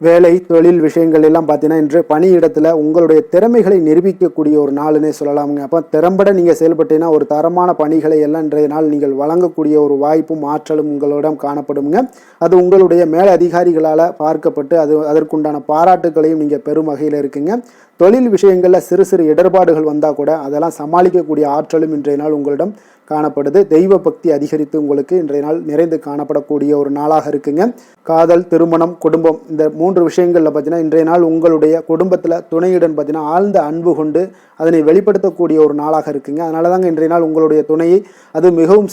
வேலை தொழில் விஷயங்கள் எல்லாம் பார்த்தீங்கன்னா இன்று பணியிடத்தில் உங்களுடைய திறமைகளை நிரூபிக்கக்கூடிய ஒரு நாளுன்னே சொல்லலாமுங்க. அப்போ திறம்பட நீங்கள் செயல்பட்டீங்கன்னா ஒரு தரமான பணிகளை எல்லாம் இன்றைய நாள் நீங்கள் வழங்கக்கூடிய ஒரு வாய்ப்பும் ஆற்றலும் உங்களிடம் காணப்படுங்க. அது உங்களுடைய மேல் அதிகாரிகளால் பார்க்கப்பட்டு அதற்குண்டான பாராட்டுகளையும் நீங்கள் பெரும் வகையில் இருக்குங்க. தொழில் விஷயங்களில் சிறு சிறு இடர்பாடுகள் வந்தால் கூட அதெல்லாம் சமாளிக்கக்கூடிய ஆற்றலும் இன்றைய நாள் உங்களிடம் காணப்படுது. தெய்வ பக்தி அதிகரித்து உங்களுக்கு இன்றைய நாள் நிறைந்து காணப்படக்கூடிய ஒரு நாளாக இருக்குங்க. காதல், திருமணம், குடும்பம் இந்த 3 விஷயங்களில் பார்த்தீங்கன்னா இன்றைய நாள் உங்களுடைய குடும்பத்தில் துணையுடன் பார்த்தீங்கன்னா ஆழ்ந்த அன்பு கொண்டு அதனை வெளிப்படுத்தக்கூடிய ஒரு நாளாக இருக்குங்க. அதனால தாங்க இன்றைய நாள் உங்களுடைய துணையை அது மிகவும்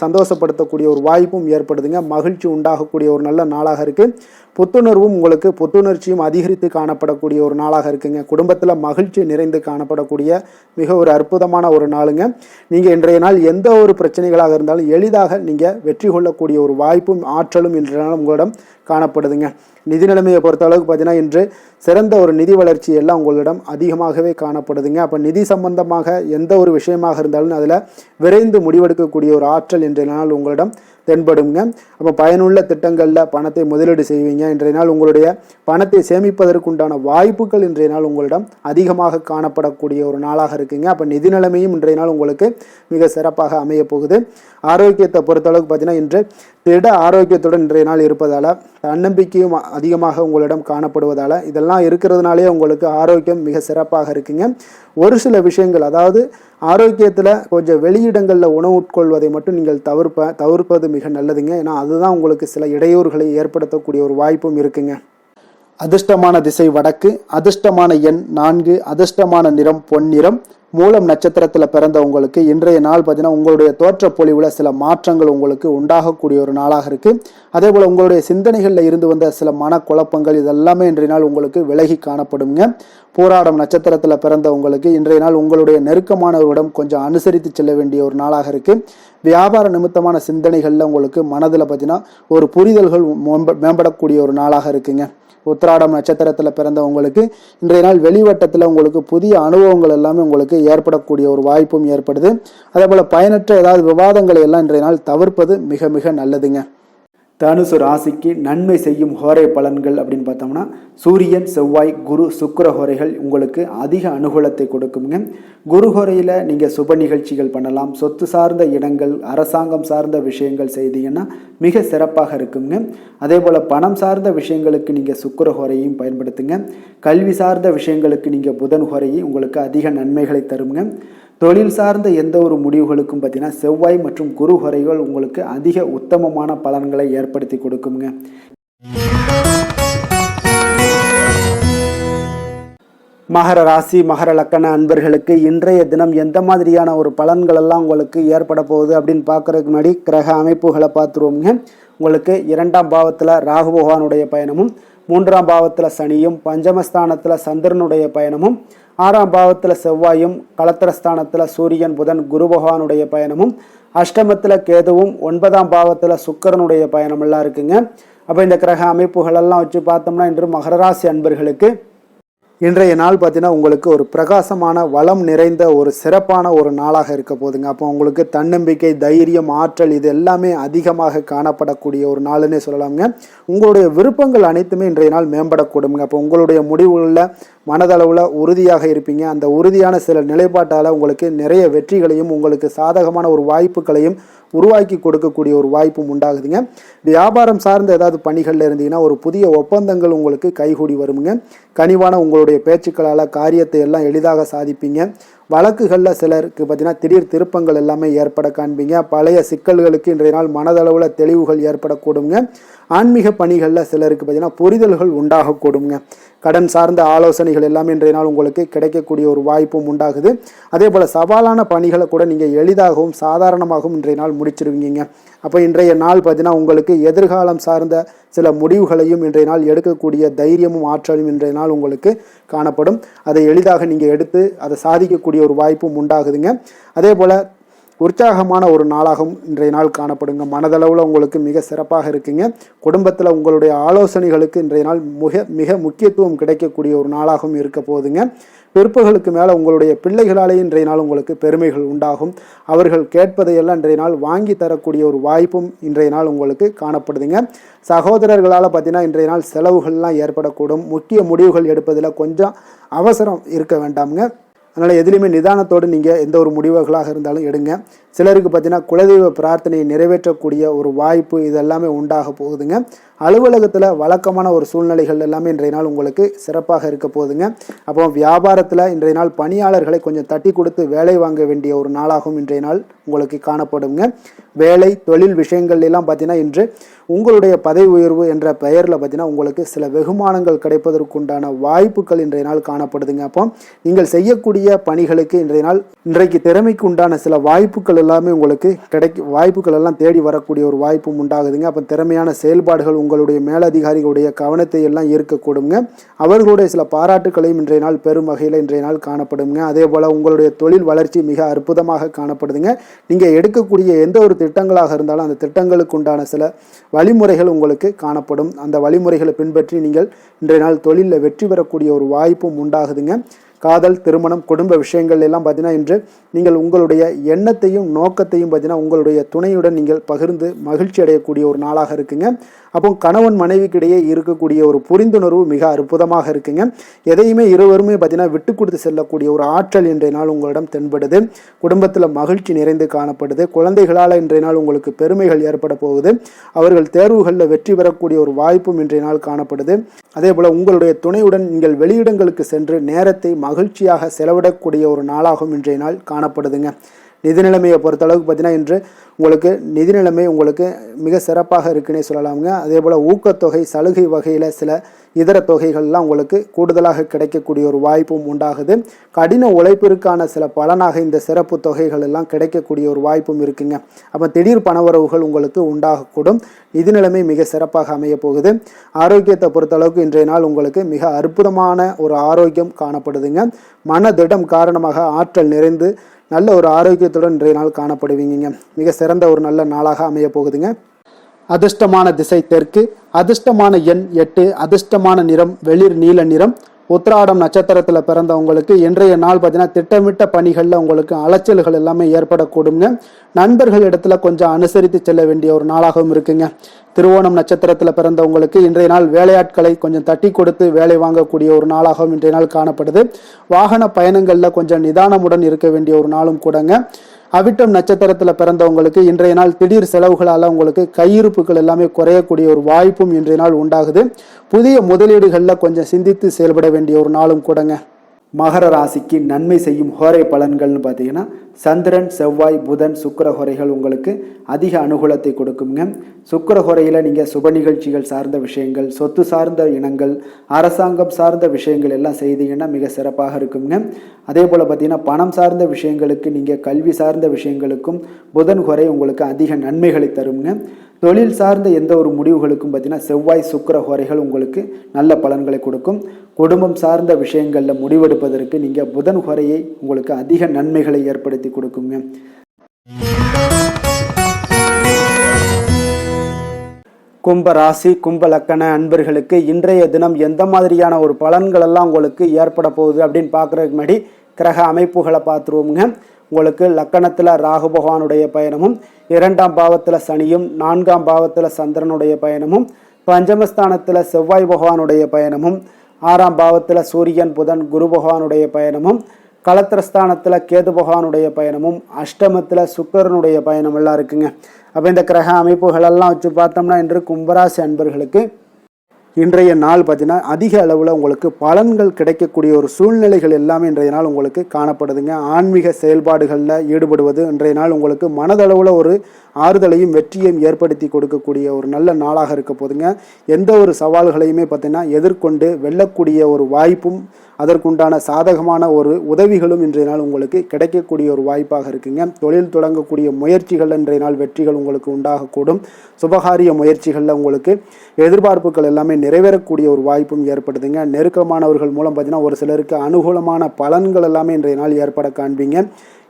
சந்தோஷப்படுத்தக்கூடிய ஒரு வாய்ப்பும் ஏற்படுதுங்க. மகிழ்ச்சி உண்டாகக்கூடிய ஒரு நல்ல நாளாக இருக்குது. புத்துணர்வும் உங்களுக்கு புத்துணர்ச்சியும் அதிகரித்து காணப்படக்கூடிய ஒரு நாளாக இருக்குங்க. குடும்பத்தில் மகிழ்ச்சி நிறைந்து காணப்படக்கூடிய மிக ஒரு அற்புதமான ஒரு நாளுங்க. நீங்கள் இன்றைய நாள் எந்த ஒரு பிரச்சனைகளாக இருந்தாலும் எளிதாக நீங்கள் வெற்றி கொள்ளக்கூடிய ஒரு வாய்ப்பும் ஆற்றலும் இன்றைய நாள் உங்களிடம் காணப்படுதுங்க. நிதி நிலைமையை பொறுத்த அளவுக்கு பார்த்தீங்கன்னா இன்று சிறந்த ஒரு நிதி வளர்ச்சி எல்லாம் உங்களிடம் அதிகமாகவே காணப்படுதுங்க. அப்போ நிதி சம்பந்தமாக எந்த ஒரு விஷயமாக இருந்தாலும் அதில் விரைந்து முடிவெடுக்கக்கூடிய ஒரு ஆற்றல் இன்றைய நாள் உங்களிடம் தென்படுங்க. அப்போ பயனுள்ள திட்டங்களில் பணத்தை முதலீடு செய்வீங்க. இன்றைய நாள் உங்களுடைய பணத்தை சேமிப்பதற்குண்டான வாய்ப்புகள் இன்றைய நாள் உங்களிடம் அதிகமாக காணப்படக்கூடிய ஒரு நாளாக இருக்குங்க. அப்போ நிதி நிலைமையும் இன்றைய நாள் உங்களுக்கு மிக சிறப்பாக அமைய போகுது. ஆரோக்கியத்தை பொறுத்தளவுக்கு பார்த்தீங்கன்னா இன்று திட ஆரோக்கியத்துடன் இன்றைய நாள் இருப்பதால் தன்னம்பிக்கையும் அதிகமாக உங்களிடம் காணப்படுவதால் இதெல்லாம் இருக்கிறதுனாலே உங்களுக்கு ஆரோக்கியம் மிக சிறப்பாக இருக்குங்க. ஒரு சில விஷயங்கள் அதாவது ஆரோக்கியத்தில் கொஞ்சம் வெளியிடங்களில் உணவு உட்கொள்வதை மட்டும் நீங்கள் தவிர்ப்பது மிக நல்லதுங்க. ஏன்னா அதுதான் உங்களுக்கு சில இடையூறுகளை ஏற்படுத்தக்கூடிய ஒரு வாய்ப்பும் இருக்குங்க. அதிர்ஷ்டமான திசை வடக்கு, அதிர்ஷ்டமான எண் 4, அதிர்ஷ்டமான நிறம் பொன்னிறம். மூலம் நட்சத்திரத்தில் பிறந்த உங்களுக்கு இன்றைய நாள் பார்த்தீங்கன்னா உங்களுடைய தோற்ற பொலிவில் சில மாற்றங்கள் உங்களுக்கு உண்டாகக்கூடிய ஒரு நாளாக இருக்குது. அதே போல் உங்களுடைய சிந்தனைகளில் இருந்து வந்த சில மனக்குழப்பங்கள் இதெல்லாமே இன்றைய நாள் உங்களுக்கு விலகி காணப்படுங்க. போராடம் நட்சத்திரத்தில் பிறந்த உங்களுக்கு இன்றைய நாள் உங்களுடைய நெருக்கமானவர்களிடம் கொஞ்சம் அனுசரித்து செல்ல வேண்டிய ஒரு நாளாக இருக்குது. வியாபார நிமித்தமான சிந்தனைகளில் உங்களுக்கு மனதில் பார்த்தீங்கன்னா ஒரு புரிதல்கள் மேம்படக்கூடிய ஒரு நாளாக இருக்குங்க. உத்திராடம் நட்சத்திரத்தில் பிறந்த உங்களுக்கு இன்றைய நாள் வெளிவட்டத்தில் உங்களுக்கு புதிய அனுபவங்கள் எல்லாமே உங்களுக்கு ஏற்படக்கூடிய ஒரு வாய்ப்பும் ஏற்படுது. அதே போல் பயனற்ற ஏதாவது விவாதங்களை எல்லாம் இன்றைய நாள் தவிர்ப்பது மிக மிக நல்லதுங்க. தனுசு ராசிக்கு நன்மை செய்யும் ஹோரை பலன்கள் அப்படின்னு பார்த்தோம்னா சூரியன், செவ்வாய், குரு, சுக்கிர ஹோரைகள் உங்களுக்கு அதிக அனுகூலத்தை கொடுக்குங்க. குரு ஹோரையில் நீங்கள் சுப நிகழ்ச்சிகள் பண்ணலாம். சொத்து சார்ந்த இடங்கள், அரசாங்கம் சார்ந்த விஷயங்கள் செய்தீங்கன்னா மிக சிறப்பாக இருக்குங்க. அதே போல் பணம் சார்ந்த விஷயங்களுக்கு நீங்கள் சுக்கிர ஹோரையும் பயன்படுத்துங்க. கல்வி சார்ந்த விஷயங்களுக்கு நீங்கள் புதன் ஹோரையை உங்களுக்கு அதிக நன்மைகளை தருங்க. தொழில் சார்ந்த எந்த ஒரு முடிவுகளுக்கும் பார்த்தீங்கன்னா செவ்வாய் மற்றும் குரு ஹோரைகள் உங்களுக்கு அதிக உத்தமமான பலன்களை ஏற்படுத்தி கொடுக்குங்க. மகர ராசி, மகர லக்கண அன்பர்களுக்கு இன்றைய தினம் எந்த மாதிரியான ஒரு பலன்கள் எல்லாம் உங்களுக்கு ஏற்பட போகுது அப்படின்னு பார்க்கறதுக்கு முன்னாடி கிரக அமைப்புகளை பார்த்துருவோங்க. உங்களுக்கு 2ஆம் பாவத்தில் ராகு பகவானுடைய பயணமும், 3ஆம் பாவத்தில் சனியும், பஞ்சமஸ்தானத்தில் சந்திரனுடைய பயணமும், 6ஆம் பாவத்தில் செவ்வாயும், களத்திரஸ்தானத்தில் சூரியன் புதன் குரு பகவானுடைய பயணமும், அஷ்டமத்தில் கேதுவும், 9ஆம் பாவத்தில் சுக்கிரனுடைய பயணமெல்லாம் இருக்குங்க. அப்போ இந்த கிரக அமைப்புகளெல்லாம் வச்சு பார்த்தோம்னா இன்று மகர ராசி அன்பர்களுக்கு இன்றைய நாள் பார்த்தீங்கன்னா உங்களுக்கு ஒரு பிரகாசமான வளம் நிறைந்த ஒரு சிறப்பான ஒரு நாளாக இருக்க போதுங்க. அப்போ உங்களுக்கு தன்னம்பிக்கை, தைரியம், ஆற்றல் இது எல்லாமே அதிகமாக காணப்படக்கூடிய ஒரு நாளுன்னே சொல்லலாமுங்க. உங்களுடைய விருப்பங்கள் அனைத்துமே இன்றைய நாள் மேம்படக்கூடுங்க. அப்போ உங்களுடைய முடிவுகளில் மனதளவில் உறுதியாக இருப்பீங்க. அந்த உறுதியான சில நிலைப்பாட்டால் உங்களுக்கு நிறைய வெற்றிகளையும் உங்களுக்கு சாதகமான ஒரு வாய்ப்புகளையும் உருவாக்கி கொடுக்கக்கூடிய ஒரு வாய்ப்பும் உண்டாகுதுங்க. வியாபாரம் சார்ந்த ஏதாவது பணிகளில் இருந்தீங்கன்னா ஒரு புதிய ஒப்பந்தங்கள் உங்களுக்கு கைகூடி வருங்க. கனிவான உங்களுடைய பேச்சுக்களால் காரியத்தை எல்லாம் எளிதாக சாதிப்பீங்க. வழக்குகளில் சிலருக்கு பார்த்தீங்கன்னா திடீர் திருப்பங்கள் எல்லாமே ஏற்பட காண்பீங்க. பழைய சிக்கல்களுக்கு இன்றைய நாள் மனதளவில் தெளிவுகள் ஏற்படக்கூடுங்க. ஆன்மீக பணிகளில் சிலருக்கு பார்த்தீங்கன்னா புரிதல்கள் உண்டாகக்கூடுங்க. கடன் சார்ந்த ஆலோசனைகள் எல்லாமே இன்றைய நாள் உங்களுக்கு கிடைக்கக்கூடிய ஒரு வாய்ப்பும் உண்டாகுது. அதே போல் சவாலான பணிகளை கூட நீங்கள் எளிதாகவும் சாதாரணமாகவும் இன்றைய நாள் முடிச்சிருவீங்க. அப்போ இன்றைய நாள் பார்த்தீங்கன்னா உங்களுக்கு எதிர்காலம் சார்ந்த சில முடிவுகளையும் இன்றைய நாள் எடுக்கக்கூடிய தைரியமும் ஆற்றலும் இன்றைய நாள் உங்களுக்கு காணப்படும். அதை எளிதாக நீங்கள் எடுத்து அதை சாதிக்கக்கூடிய ஒரு வாய்ப்பும் உண்டாகுதுங்க. அதே போல் உற்சாகமான ஒரு நாளாகவும் இன்றைய நாள் காணப்படுங்க. மனதளவில் உங்களுக்கு மிக சிறப்பாக இருக்குங்க. குடும்பத்தில் உங்களுடைய ஆலோசனைகளுக்கு இன்றைய நாள் மிக முக்கியத்துவம் கிடைக்கக்கூடிய ஒரு நாளாகவும் இருக்க போகுதுங்க. பிற்பகலுக்கு மேலே உங்களுடைய பிள்ளைகளாலே இன்றைய நாள் உங்களுக்கு பெருமைகள் உண்டாகும். அவர்கள் கேட்பதையெல்லாம் இன்றைய நாள் வாங்கி தரக்கூடிய ஒரு வாய்ப்பும் இன்றைய நாள் உங்களுக்கு காணப்படுதுங்க. சகோதரர்களால் பார்த்தீங்கன்னா இன்றைய நாள் செலவுகள்லாம் ஏற்படக்கூடும். முக்கிய முடிவுகள் எடுப்பதில் கொஞ்சம் அவசரம் இருக்க வேண்டாமுங்க. அதனால் எதுலேயுமே நிதானத்தோடு நீங்கள் எந்த ஒரு முடிவுகளாக இருந்தாலும் எடுங்க. சிலருக்கு பார்த்தீங்கன்னா குலதெய்வ பிரார்த்தனையை நிறைவேற்றக்கூடிய ஒரு வாய்ப்பு இதெல்லாமே உண்டாக போகுதுங்க. அலுவலகத்தில் வழக்கமான ஒரு சூழ்நிலைகள் எல்லாமே இன்றைய நாள் உங்களுக்கு சிறப்பாக இருக்க போகுதுங்க. அப்போ வியாபாரத்தில் இன்றைய நாள் பணியாளர்களை கொஞ்சம் தட்டி கொடுத்து வேலை வாங்க வேண்டிய ஒரு நாளாகவும் இன்றைய நாள் உங்களுக்கு காணப்படுங்க. வேலை தொழில் விஷயங்கள் எல்லாம் பார்த்தீங்கன்னா இன்று உங்களுடைய பதவி உயர்வு என்ற பெயரில் பார்த்தீங்கன்னா உங்களுக்கு சில வெகுமானங்கள் கிடைப்பதற்குண்டான வாய்ப்புகள் இன்றைய நாள் காணப்படுதுங்க. அப்போ நீங்கள் செய்யக்கூடிய பணிகளுக்கு இன்றைக்கு திறமைக்கு உண்டான சில வாய்ப்புகள் எல்லாமே உங்களுக்கு வாய்ப்புகள் எல்லாம் தேடி வரக்கூடிய ஒரு வாய்ப்பும் உண்டாகுதுங்க. அப்போ திறமையான செயல்பாடுகள் உங்களுடைய மேலதிகாரிகளுடைய கவனத்தை எல்லாம் ஈர்க்கக்கூடுங்க. அவர்களுடைய சில பாராட்டுகளையும் இன்றைய நாள் பெரும் வகையில் இன்றைய நாள் காணப்படுங்க. அதே போல் உங்களுடைய தொழில் வளர்ச்சி மிக அற்புதமாக காணப்படுதுங்க. நீங்கள் எடுக்கக்கூடிய எந்த ஒரு திட்டங்களாக இருந்தாலும் அந்த திட்டங்களுக்கு உண்டான சில வழிமுறைகள் உங்களுக்கு காணப்படும். அந்த வழிமுறைகளை பின்பற்றி நீங்கள் இன்றைய நாள் தொழிலில் வெற்றி பெறக்கூடிய ஒரு வாய்ப்பும் உண்டாகுதுங்க. காதல், திருமணம், குடும்ப விஷயங்கள் எல்லாம் பார்த்தீங்கன்னா இன்று நீங்கள் உங்களுடைய எண்ணத்தையும் நோக்கத்தையும் பார்த்தீங்கன்னா உங்களுடைய துணையுடன் நீங்கள் பகிர்ந்து மகிழ்ச்சி அடையக்கூடிய ஒரு நாளாக இருக்குங்க. அப்போ கணவன் மனைவிக்கிடையே இருக்கக்கூடிய ஒரு புரிந்துணர்வு மிக அற்புதமாக இருக்குங்க. எதையுமே இருவருமே பார்த்தீங்கன்னா விட்டு கொடுத்து செல்லக்கூடிய ஒரு ஆற்றல் இன்றைய நாள் உங்களிடம் தென்படுது. குடும்பத்தில் மகிழ்ச்சி நிறைந்து காணப்படுது. குழந்தைகளால் இன்றைய நாள் உங்களுக்கு பெருமைகள் ஏற்பட போகுது. அவர்கள் தேர்வுகளில் வெற்றி பெறக்கூடிய ஒரு வாய்ப்பும் இன்றைய நாள் காணப்படுது. அதே போல் உங்களுடைய துணையுடன் நீங்கள் வெளியிடங்களுக்கு சென்று நேரத்தை மகிழ்ச்சியாக செலவிடக்கூடிய ஒரு நாளாகவும் இன்றைய நாள் காணப்படுதுங்க. நிதி நிலைமையை பொறுத்தளவுக்கு பார்த்தீங்கன்னா இன்று உங்களுக்கு நிதி நிலைமை உங்களுக்கு மிக சிறப்பாக இருக்குன்னே சொல்லலாமுங்க. அதே போல் ஊக்கத்தொகை, சலுகை வகையில் சில இதர தொகைகள்லாம் உங்களுக்கு கூடுதலாக கிடைக்கக்கூடிய ஒரு வாய்ப்பும் உண்டாகுது. கடின உழைப்பிற்கான சில பலனாக இந்த சிறப்பு தொகைகள் எல்லாம் கிடைக்கக்கூடிய ஒரு வாய்ப்பும் இருக்குங்க. அப்போ திடீர் பணவரவுகள் உங்களுக்கு உண்டாகக்கூடும். நிதி நிலைமை மிக சிறப்பாக அமைய போகுது. ஆரோக்கியத்தை பொறுத்தளவுக்கு இன்றைய நாள் உங்களுக்கு மிக அற்புதமான ஒரு ஆரோக்கியம் காணப்படுதுங்க. மனதிடம் காரணமாக ஆற்றல் நிறைந்து நல்ல ஒரு ஆரோக்கியத்துடன் இன்றைய நாள் காணப்படுவீங்க. மிக சிறந்த ஒரு நல்ல நாளாக அமைய போகுதுங்க. அதிர்ஷ்டமான திசை தெற்கு, அதிர்ஷ்டமான எண் 8, அதிர்ஷ்டமான நிறம் வெளிர் நீல நிறம். உத்திராடம் நட்சத்திரத்தில் பிறந்தவங்களுக்கு இன்றைய நாள் பார்த்தீங்கன்னா திட்டமிட்ட பணிகளில் உங்களுக்கு அலைச்சல்கள் எல்லாமே ஏற்படக்கூடுங்க. நண்பர்கள் இடத்துல கொஞ்சம் அனுசரித்து செல்ல வேண்டிய ஒரு நாளாகவும் இருக்குங்க. திருவோணம் நட்சத்திரத்தில் பிறந்தவங்களுக்கு இன்றைய நாள் வேலையாட்களை கொஞ்சம் தட்டி கொடுத்து வேலை வாங்கக்கூடிய ஒரு நாளாகவும் இன்றைய நாள் காணப்படுது. வாகன பயணங்களில் கொஞ்சம் நிதானமுடன் இருக்க வேண்டிய ஒரு நாளும் கூடங்க. அவிட்டம் நட்சத்திரத்தில் பிறந்தவங்களுக்கு இன்றைய நாள் திடீர் செலவுகளால் உங்களுக்கு கையிருப்புகள் எல்லாமே குறையக்கூடிய ஒரு வாய்ப்பும் இன்றைய நாள் உண்டாகுது. புதிய முதலீடுகளில் கொஞ்சம் சிந்தித்து செயல்பட வேண்டிய ஒரு நாளும் கூடங்க. மகர ராசிக்கு நன்மை செய்யும் ஹோரை பலன்கள்னு பார்த்தீங்கன்னா சந்திரன், செவ்வாய், புதன், சுக்கிர ஹோரைகள் உங்களுக்கு அதிக அனுகூலத்தை கொடுக்குங்க. சுக்கிர ஹோரையில் நீங்கள் சுப நிகழ்ச்சிகள் சார்ந்த விஷயங்கள், சொத்து சார்ந்த இனங்கள், அரசாங்கம் சார்ந்த விஷயங்கள் எல்லாம் செய்தீங்கன்னா மிக சிறப்பாக இருக்குங்க. அதே போல் பார்த்தீங்கன்னா பணம் சார்ந்த விஷயங்களுக்கு, நீங்கள் கல்வி சார்ந்த விஷயங்களுக்கும் புதன் ஹோரை உங்களுக்கு அதிக நன்மைகளை தருங்க. தொழில் சார்ந்த எந்த ஒரு முடிவுகளுக்கும் பார்த்தீங்கன்னா செவ்வாய் சுக்கிர ஹோரைகள் உங்களுக்கு நல்ல பலன்களை கொடுக்கும். குடும்பம் சார்ந்த விஷயங்களில் முடிவெடுப்பதற்கு நீங்கள் புதன் ஹோரையை உங்களுக்கு அதிக நன்மைகளை ஏற்படுத்தி கொடுக்குங்க. கும்ப ராசி கும்ப லக்கண அன்பர்களுக்கு இன்றைய தினம் எந்த மாதிரியான ஒரு பலன்கள் எல்லாம் உங்களுக்கு ஏற்பட போகுது அப்படின்னு பார்க்குறதுக்கு முன்னாடி கிரக அமைப்புகளை பார்த்துருவோங்க. உங்களுக்கு லக்கணத்தில் ராகு பகவானுடைய பயணமும், 2ஆம் பாவத்தில் சனியும், 4ஆம் பாவத்தில் சந்திரனுடைய பயணமும், பஞ்சமஸ்தானத்தில் செவ்வாய் பகவானுடைய பயணமும், 6ஆம் பாவத்தில் சூரியன் புதன் குரு பகவானுடைய பயணமும், களத்திரஸ்தானத்தில் கேது பகவானுடைய பயணமும், அஷ்டமத்தில் சுக்கிரனுடைய பயணம் எல்லாம் இருக்குங்க. அப்போ இந்த கிரக அமைப்புகளெல்லாம் வச்சு பார்த்தோம்னா இன்று கும்பராசி அன்பர்களுக்கு இன்றைய நாள் பார்த்தீங்கன்னா அதிக அளவில் உங்களுக்கு பலன்கள் கிடைக்கக்கூடிய ஒரு சூழ்நிலைகள் எல்லாமே இன்றைய நாள் உங்களுக்கு காணப்படுதுங்க. ஆன்மீக செயல்பாடுகளில் ஈடுபடுவது இன்றைய நாள் உங்களுக்கு மனதளவில் ஒரு ஆறுதலையும் வெற்றியையும் ஏற்படுத்தி கொடுக்கக்கூடிய ஒரு நல்ல நாளாக இருக்க போதுங்க. எந்த ஒரு சவால்களையுமே பார்த்தீங்கன்னா எதிர்கொண்டு வெல்லக்கூடிய ஒரு வாய்ப்பும் அதற்குண்டான சாதகமான ஒரு உதவிகளும் இன்றைய நாள் உங்களுக்கு கிடைக்கக்கூடிய ஒரு வாய்ப்பாக இருக்குங்க. தொழில் தொடங்கக்கூடிய முயற்சிகள் இன்றைய நாள் வெற்றிகள் உங்களுக்கு உண்டாகக்கூடும். சுபகாரிய முயற்சிகளில் உங்களுக்கு எதிர்பார்ப்புகள் எல்லாமே நிறைவேறக்கூடிய ஒரு வாய்ப்பும் ஏற்படுதுங்க. நெருக்கமானவர்கள் மூலம் பார்த்தீங்கன்னா ஒரு சிலருக்கு அனுகூலமான பலன்கள் எல்லாமே இன்றைய நாள் ஏற்பட காண்பீங்க.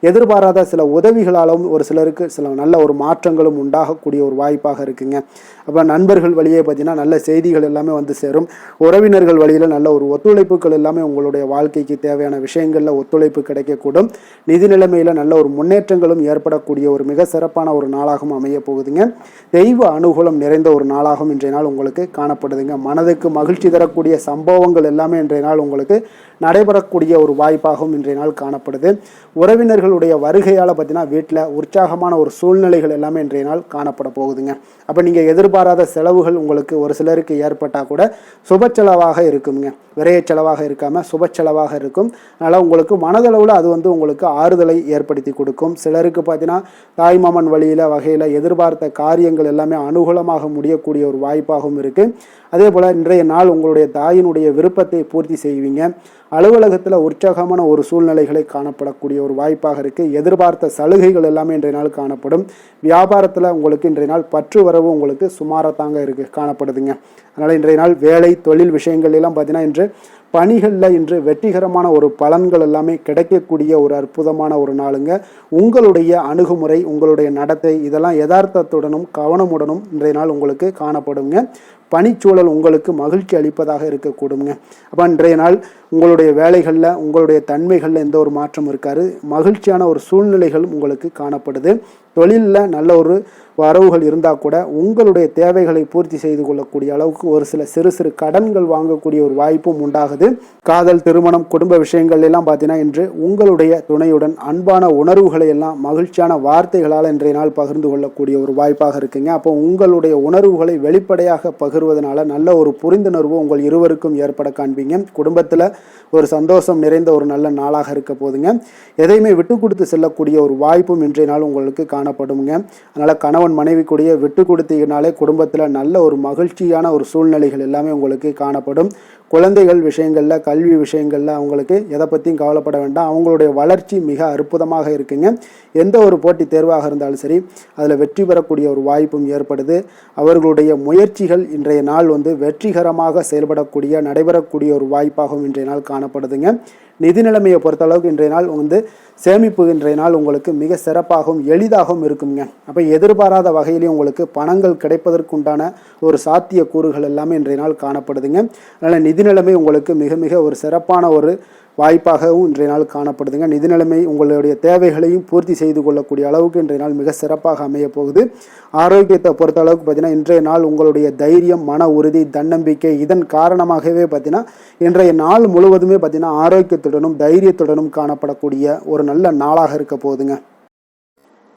எதிர்பாராத சில உதவிகளாலும் ஒரு சிலருக்கு சில நல்ல ஒரு மாற்றங்களும் உண்டாகக்கூடிய ஒரு வாய்ப்பாக இருக்குங்க. அப்போ நண்பர்கள் வழியே பார்த்தீங்கன்னா நல்ல செய்திகள் எல்லாமே வந்து சேரும். உறவினர்கள் வழியில் நல்ல ஒரு ஒத்துழைப்புகள் எல்லாமே உங்களுடைய வாழ்க்கைக்கு தேவையான விஷயங்களில் ஒத்துழைப்பு கிடைக்கக்கூடும். நிதி நிலைமையில் நல்ல ஒரு முன்னேற்றங்களும் ஏற்படக்கூடிய ஒரு மிக சிறப்பான ஒரு நாளாகவும் அமைய போகுதுங்க. தெய்வ அனுகூலம் நிறைந்த ஒரு நாளாகவும் இன்றைய நாள் உங்களுக்கு காணப்படுதுங்க. மனதுக்கு மகிழ்ச்சி தரக்கூடிய சம்பவங்கள் எல்லாமே இன்றைய நாள் உங்களுக்கு நடைபெறக்கூடிய ஒரு வாய்ப்பாகவும் இன்றைய நாள் காணப்படுது. உறவினர்களுடைய வருகையால் பார்த்தீங்கன்னா வீட்டில் உற்சாகமான ஒரு சூழ்நிலைகள் எல்லாமே இன்றைய நாள் காணப்பட போகுதுங்க. அப்போ நீங்கள் எதிர்பாராத செலவுகள் உங்களுக்கு ஒரு சிலருக்கு ஏற்பட்டால் கூட சுப செலவாக இருக்குங்க. விரைய செலவாக இருக்காமல் சுப செலவாக இருக்கும். அதனால் உங்களுக்கு மனதளவில் அது உங்களுக்கு ஆறுதலை ஏற்படுத்தி கொடுக்கும். சிலருக்கு பார்த்தீங்கன்னா தாய்மாமன் வழியில் வகையில் எதிர்பார்த்த காரியங்கள் எல்லாமே அனுகூலமாக முடியக்கூடிய ஒரு வாய்ப்பாகவும் இருக்குது. அதே போல் இன்றைய நாள் உங்களுடைய தாயினுடைய விருப்பத்தை பூர்த்தி செய்வீங்க. அலுவலகத்தில் உற்சாகமான ஒரு சூழ்நிலைகளை காணப்படக்கூடிய ஒரு வாய்ப்பாக இருக்குது. எதிர்பார்த்த சலுகைகள் எல்லாமே இன்றைய நாள் காணப்படும். வியாபாரத்தில் உங்களுக்கு இன்றைய நாள் பற்று வரவு உங்களுக்கு சுமாரத்தாங்க இருக்குது காணப்படுதுங்க. அதனால் இன்றைய நாள் வேலை தொழில் விஷயங்கள் எல்லாம் பார்த்தீங்கன்னா இன்று பணிகளில் இன்று வெற்றிகரமான ஒரு பலன்கள் எல்லாமே கிடைக்கக்கூடிய ஒரு அற்புதமான ஒரு நாளுங்க. உங்களுடைய அணுகுமுறை உங்களுடைய நடத்தை இதெல்லாம் யதார்த்தத்துடனும் கவனமுடனும் இன்றைய நாள் உங்களுக்கு காணப்படுங்க. பணிச்சூழல் உங்களுக்கு மகிழ்ச்சி அளிப்பதாக இருக்கக்கூடுங்க. அப்போ இன்றைய நாள் உங்களுடைய வேலைகளில் உங்களுடைய தன்மைகளில் எந்த ஒரு மாற்றம் இருக்காது. மகிழ்ச்சியான ஒரு சூழ்நிலைகள் உங்களுக்கு காணப்படுது. தொழிலில் நல்ல ஒரு வரவுகள் இருந்தால் கூட உங்களுடைய தேவைகளை பூர்த்தி செய்து கொள்ளக்கூடிய அளவுக்கு ஒரு சில சிறு சிறு கடன்கள் வாங்கக்கூடிய ஒரு வாய்ப்பும் உண்டாகுது. காதல் திருமணம் குடும்ப விஷயங்கள் எல்லாம் பார்த்தீங்கன்னா இன்று உங்களுடைய துணையுடன் அன்பான உணர்வுகளை எல்லாம் மகிழ்ச்சியான வார்த்தைகளால் இன்றைய நாள் பகிர்ந்து கொள்ளக்கூடிய ஒரு வாய்ப்பாக இருக்குங்க. அப்போ உங்களுடைய உணர்வுகளை வெளிப்படையாக பகிர்வதனால நல்ல ஒரு புரிந்துணர்வு உங்கள் இருவருக்கும் ஏற்பட காண்பீங்க. குடும்பத்தில் ஒரு சந்தோஷம் நிறைந்த ஒரு நல்ல நாளாக இருக்க போதுங்க. எதையுமே விட்டு கொடுத்து செல்லக்கூடிய ஒரு வாய்ப்பும் இன்றைய நாள் உங்களுக்கு காணப்படுங்க. அதனால் கணவன் மனைவி கூடிய விட்டு கொடுத்தீங்கனாலே குடும்பத்தில் நல்ல ஒரு மகிழ்ச்சியான ஒரு சூழ்நிலைகள் எல்லாமே உங்களுக்கு காணப்படும். குழந்தைகள் விஷயங்களில் கல்வி விஷயங்களில் அவங்களுக்கு எதை பற்றியும் கவலைப்பட வேண்டாம். அவங்களுடைய வளர்ச்சி மிக அற்புதமாக இருக்குங்க. எந்த ஒரு போட்டி தேர்வாக இருந்தாலும் சரி அதில் வெற்றி பெறக்கூடிய ஒரு வாய்ப்பும் ஏற்படுது. அவர்களுடைய முயற்சிகள் இன்றைய நாள் வெற்றிகரமாக செயல்படக்கூடிய நடைபெறக்கூடிய ஒரு வாய்ப்பாகவும் இன்றைய நாள் காணப்படுதுங்க. நிதி நிலைமையை பொறுத்தளவுக்கு இன்றைய நாள் சேமிப்பு இன்றைய நாள் உங்களுக்கு மிக சிறப்பாகவும் எளிதாகவும் இருக்குங்க. அப்போ எதிர்பாராத வகையிலேயே உங்களுக்கு பணங்கள் கிடைப்பதற்குண்டான ஒரு சாத்திய கூறுகள் எல்லாமே இன்றைய நாள் காணப்படுதுங்க. அதனால் நிதி நிலைமை உங்களுக்கு மிக மிக ஒரு சிறப்பான ஒரு வாய்ப்பாகவும் இன்றைய நாள் காணப்படுதுங்க. நிதி நிலைமை உங்களுடைய தேவைகளையும் பூர்த்தி செய்து கொள்ளக்கூடிய அளவுக்கு இன்றைய நாள் மிக சிறப்பாக அமைய போகுது. ஆரோக்கியத்தை பொறுத்த அளவுக்கு பார்த்தீங்கன்னா இன்றைய நாள் உங்களுடைய தைரியம் மன உறுதி தன்னம்பிக்கை இதன் காரணமாகவே பார்த்தீங்கன்னா இன்றைய நாள் முழுவதுமே பார்த்தீங்கன்னா ஆரோக்கியத்துடனும் தைரியத்துடனும் காணப்படக்கூடிய ஒரு நல்ல நாளாக இருக்க போகுதுங்க.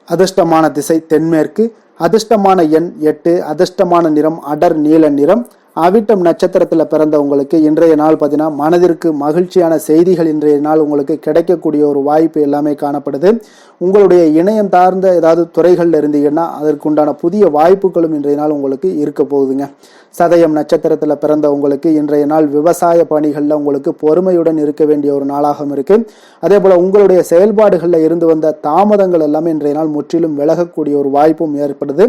அதிர்ஷ்டமான திசை தென்மேற்கு, அதிர்ஷ்டமான எண் 8, அதிர்ஷ்டமான நிறம் அடர் நீல நிறம், அவிட்டம் நட்சத்திரத்தில் பிறந்தவங்களுக்கு இன்றைய நாள் பார்த்தீங்கன்னா மனதிற்கு மகிழ்ச்சியான செய்திகள் இன்றைய நாள் உங்களுக்கு கிடைக்கக்கூடிய ஒரு வாய்ப்பு எல்லாமே காணப்படுது. உங்களுடைய இணையம் சார்ந்த ஏதாவது துறைகளில் இருந்தீங்கன்னா அதற்குண்டான புதிய வாய்ப்புகளும் இன்றைய நாள் உங்களுக்கு இருக்க போகுதுங்க. சதயம் நட்சத்திரத்தில் பிறந்தவங்களுக்கு இன்றைய நாள் விவசாய பணிகளில் உங்களுக்கு பொறுமையுடன் இருக்க வேண்டிய ஒரு நாளாகவும் இருக்கு. அதே போல உங்களுடைய செயல்பாடுகளில் இருந்து வந்த தாமதங்கள் எல்லாமே இன்றைய நாள் முற்றிலும் விலகக்கூடிய ஒரு வாய்ப்பும் ஏற்படுது.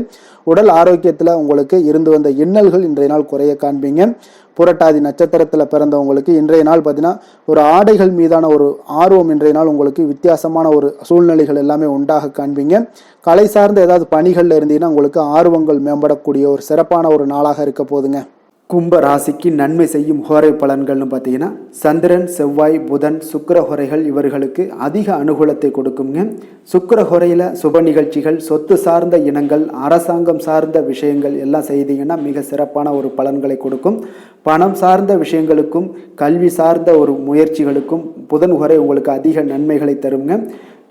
உடல் ஆரோக்கியத்தில் உங்களுக்கு இருந்து வந்த இன்னல்கள் இன்றைய நாள் குறைய காண்பீங்க. புரட்டாதி நட்சத்திரத்தில் பிறந்தவங்களுக்கு இன்றைய நாள் பார்த்தீங்கன்னா ஒரு ஆடைகள் மீதான ஒரு ஆர்வம் இன்றைய நாள் உங்களுக்கு வித்தியாசமான ஒரு சூழ்நிலைகள் எல்லாமே உண்டாக காண்பீங்க. கலை சார்ந்த ஏதாவது பணிகளில் இருந்தீங்கன்னா உங்களுக்கு ஆர்வங்கள் மேம்படக்கூடிய ஒரு சிறப்பான ஒரு நாளாக இருக்க போதுங்க. கும்ப ராசிக்கு நன்மை செய்யும் ஹோரை பலன்கள்னு பார்த்தீங்கன்னா சந்திரன், செவ்வாய், புதன், சுக்கிர ஹோரைகள் இவர்களுக்கு அதிக அனுகூலத்தை கொடுக்குங்க. சுக்கிர ஹோரையில் சுப நிகழ்ச்சிகள், சொத்து சார்ந்த இனங்கள், அரசாங்கம் சார்ந்த விஷயங்கள் எல்லாம் செய்தீங்கன்னா மிக சிறப்பான ஒரு பலன்களை கொடுக்கும். பணம் சார்ந்த விஷயங்களுக்கும் கல்வி சார்ந்த ஒரு முயற்சிகளுக்கும் புதன் ஹோரை உங்களுக்கு அதிக நன்மைகளை தருங்க.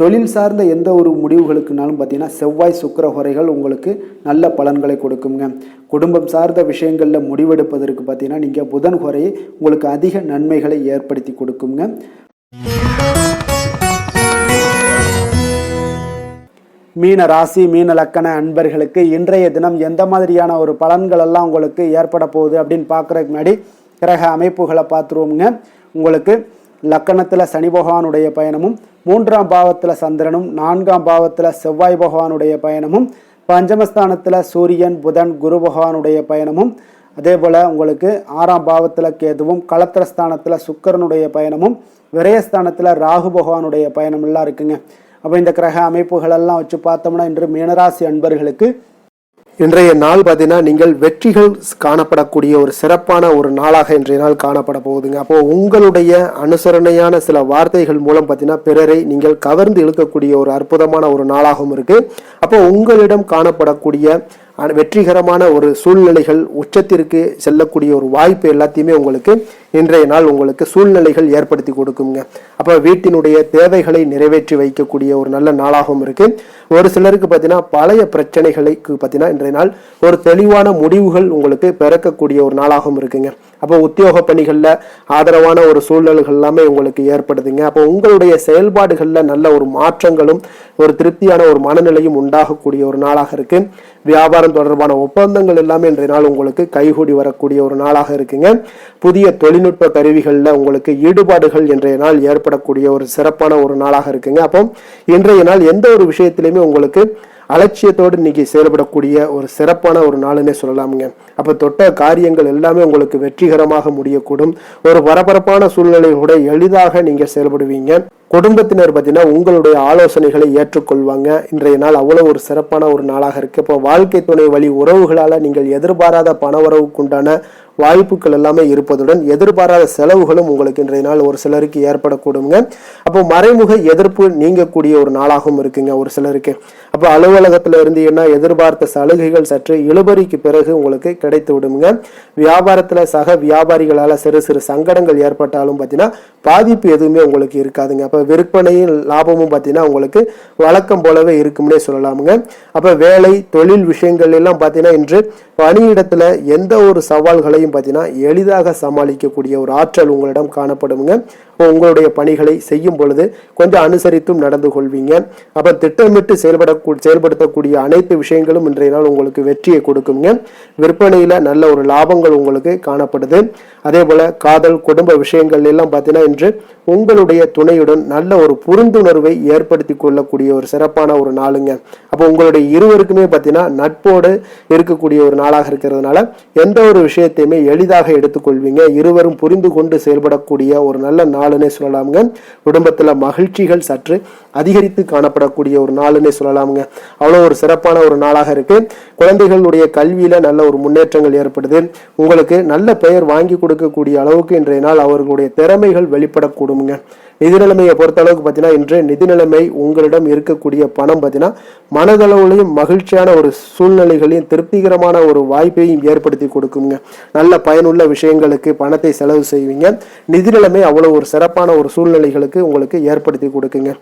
தொழில் சார்ந்த எந்த ஒரு முடிவுகளுக்குனாலும் பார்த்தீங்கன்னா செவ்வாய், சுக்கிர ஹோரைகள் உங்களுக்கு நல்ல பலன்களை கொடுக்குங்க. குடும்பம் சார்ந்த விஷயங்களில் முடிவெடுப்பதற்கு பார்த்தீங்கன்னா நீங்கள் புதன் ஹோரையை உங்களுக்கு அதிக நன்மைகளை ஏற்படுத்தி கொடுக்குங்க. மீன ராசி, மீன லக்கண அன்பர்களுக்கு இன்றைய தினம் எந்த மாதிரியான ஒரு பலன்கள் எல்லாம் உங்களுக்கு ஏற்பட போகுது அப்படின்னு பார்க்குறதுக்கு முன்னாடி கிரக அமைப்புகளை பார்த்துருவோமுங்க. உங்களுக்கு லக்கணத்தில் சனி பகவானுடைய பயணமும், 3ஆம் பாவத்தில் சந்திரனும், 4ஆம் பாவத்தில் செவ்வாய் பகவானுடைய பயணமும், பஞ்சமஸ்தானத்தில் சூரியன், புதன், குரு பகவானுடைய பயணமும், அதே போல் உங்களுக்கு 6ஆம் பாவத்தில் கேதுவும், களத்திரஸ்தானத்தில் சுக்கிரனுடைய பயணமும், விரயஸ்தானத்தில் ராகு பகவானுடைய பயணமெல்லாம் இருக்குங்க. அப்போ இந்த கிரக அமைப்புகளெல்லாம் வச்சு பார்த்தோம்னா இன்று மீனராசி அன்பர்களுக்கு இன்றைய நாள் பார்த்தீங்கன்னா நீங்கள் வெற்றிகள் காணப்படக்கூடிய ஒரு சிறப்பான ஒரு நாளாக இன்றைய நாள் காணப்பட போகுதுங்க. அப்போ உங்களுடைய அனுசரணையான சில வார்த்தைகள் மூலம் பார்த்தீங்கன்னா பிறரை நீங்கள் கவர்ந்து இழுக்கக்கூடிய ஒரு அற்புதமான ஒரு நாளாகவும் இருக்கு. அப்போ உங்களிடம் காணப்படக்கூடிய வெற்றிகரமான ஒரு சூழ்நிலைகள் உச்சத்திற்கு செல்லக்கூடிய ஒரு வாய்ப்பு எல்லாத்தையுமே உங்களுக்கு இன்றைய நாள் உங்களுக்கு சூழ்நிலைகள் ஏற்படுத்தி கொடுக்குங்க. அப்போ வீட்டினுடைய தேவைகளை நிறைவேற்றி வைக்கக்கூடிய ஒரு நல்ல நாளாகவும் இருக்கு. ஒரு சிலருக்கு பார்த்தீங்கன்னா பழைய பிரச்சனைகளுக்கு பார்த்தீங்கன்னா இன்றைய நாள் ஒரு தெளிவான முடிவுகள் உங்களுக்கு பிறக்கக்கூடிய ஒரு நாளாகவும் இருக்குங்க. அப்போ உத்தியோக பணிகளில் ஆதரவான ஒரு சூழ்நிலைகள் எல்லாமே உங்களுக்கு ஏற்படுதுங்க. அப்போ உங்களுடைய செயல்பாடுகளில் நல்ல ஒரு மாற்றங்களும் ஒரு திருப்தியான ஒரு மனநிலையும் உண்டாகக்கூடிய ஒரு நாளாக இருக்கு. வியாபாரம் தொடர்பான ஒப்பந்தங்கள் எல்லாமே இன்றைய நாள் உங்களுக்கு கைகூடி வரக்கூடிய ஒரு நாளாக இருக்குங்க. புதிய தொழில்நுட்ப கருவிகளில் உங்களுக்கு ஈடுபாடுகள் இன்றைய நாள் ஏற்படக்கூடிய ஒரு சிறப்பான ஒரு நாளாக இருக்குங்க. அப்போ இன்றைய நாள் எந்த ஒரு விஷயத்திலுமே உங்களுக்கு அலட்சியத்தோடு இன்னைக்கு செயல்படக்கூடிய ஒரு சிறப்பான ஒரு நாளுன்னே சொல்லலாமுங்க. அப்போ தொட்ட காரியங்கள் எல்லாமே உங்களுக்கு வெற்றிகரமாக முடியக்கூடும். ஒரு பரபரப்பான சூழ்நிலையோட எளிதாக நீங்கள் செயல்படுவீங்க. குடும்பத்தினர் பார்த்தீங்கன்னா உங்களுடைய ஆலோசனைகளை ஏற்றுக்கொள்வாங்க. இன்றைய நாள் அவ்வளோ ஒரு சிறப்பான ஒரு நாளாக இருக்கு. இப்போ வாழ்க்கை துணை வழி உறவுகளால் நீங்கள் எதிர்பாராத பண வரவுக்குண்டான வாய்ப்புகள் எல்லாமே இருப்பதுடன் எதிர்பாராத செலவுகளும் உங்களுக்கு இன்றைய நாள் ஒரு சிலருக்கு ஏற்படக்கூடுங்க. அப்போ மறைமுக எதிர்ப்பு நீங்கக்கூடிய ஒரு நாளாகவும் இருக்குங்க ஒரு சிலருக்கு. அப்போ அலுவலகத்தில் இருந்தீங்கன்னா எதிர்பார்த்த சலுகைகள் சற்று இழுபறிக்கு பிறகு உங்களுக்கு கிடைத்து விடுங்க. வியாபாரத்தில் சக வியாபாரிகளால் சிறு சிறு சங்கடங்கள் ஏற்பட்டாலும் பார்த்தீங்கன்னா பாதிப்பு எதுவுமே உங்களுக்கு இருக்காதுங்க. அப்போ விற்பனையும் லாபமும் பார்த்தீங்கன்னா உங்களுக்கு வழக்கம் போலவே இருக்கும்னே சொல்லலாமுங்க. அப்போ வேலை தொழில் விஷயங்கள் எல்லாம் பார்த்தீங்கன்னா இன்று பணியிடத்துல எந்த ஒரு சவால்களையும் பார்த்தீங்கன்னா எளிதாக சமாளிக்கக்கூடிய ஒரு ஆற்றல் உங்களிடம் காணப்படுங்க. உங்களுடைய பணிகளை செய்யும் பொழுது கொஞ்சம் அனுசரித்தும் நடந்து கொள்வீங்க. அப்ப திட்டமிட்டு செயல்படுத்தக்கூடிய அனைத்து விஷயங்களும் இன்றைய நாள் உங்களுக்கு வெற்றியை கொடுக்குங்க. விற்பனையில நல்ல ஒரு லாபங்கள் உங்களுக்கு காணப்படுது. அதே போல காதல் குடும்ப விஷயங்கள் எல்லாம் பார்த்தீங்கன்னா இன்று உங்களுடைய துணையுடன் நல்ல ஒரு புரிந்துணர்வை ஏற்படுத்தி கொள்ளக்கூடிய ஒரு சிறப்பான ஒரு நாளுங்க. அப்போ உங்களுடைய இருவருக்குமே பார்த்தீங்கன்னா நட்போடு இருக்கக்கூடிய ஒரு நாளாக இருக்கிறதுனால எந்த ஒரு விஷயத்தையுமே எளிதாக எடுத்துக்கொள்வீங்க. இருவரும் புரிந்து கொண்டு செயல்படக்கூடிய ஒரு நல்ல நாளுன்னே சொல்லலாமுங்க. குடும்பத்துல மகிழ்ச்சிகள் சற்று அதிகரித்து காணப்படக்கூடிய ஒரு நாளுன்னே சொல்லலாமுங்க. அவ்வளோ ஒரு சிறப்பான ஒரு நாளாக இருக்கு. குழந்தைகளுடைய கல்வியில நல்ல ஒரு முன்னேற்றங்கள் ஏற்படுது. உங்களுக்கு நல்ல பெயர் வாங்கி கொடுக்கக்கூடிய அளவுக்கு இன்றைய நாள் அவர்களுடைய திறமைகள் வெளிப்படக்கூடும். கொடுக்குங்க. நிதி நிலைமையை பொறுத்த அளவுக்கு பார்த்தீங்கன்னா இன்று நிதி நிலைமை உங்களிடம் இருக்கக்கூடிய பணம் பார்த்தீங்கன்னா மனதளவுலையும் மகிழ்ச்சியான ஒரு சூழ்நிலைகளையும் திருப்திகரமான ஒரு வாய்ப்பையும் ஏற்படுத்தி கொடுக்குங்க. நல்ல பயனுள்ள விஷயங்களுக்கு பணத்தை செலவு செய்வீங்க. நிதி நிலைமை அவ்வளோ ஒரு சிறப்பான ஒரு சூழ்நிலைகளுக்கு உங்களுக்கு ஏற்படுத்தி கொடுக்குங்க.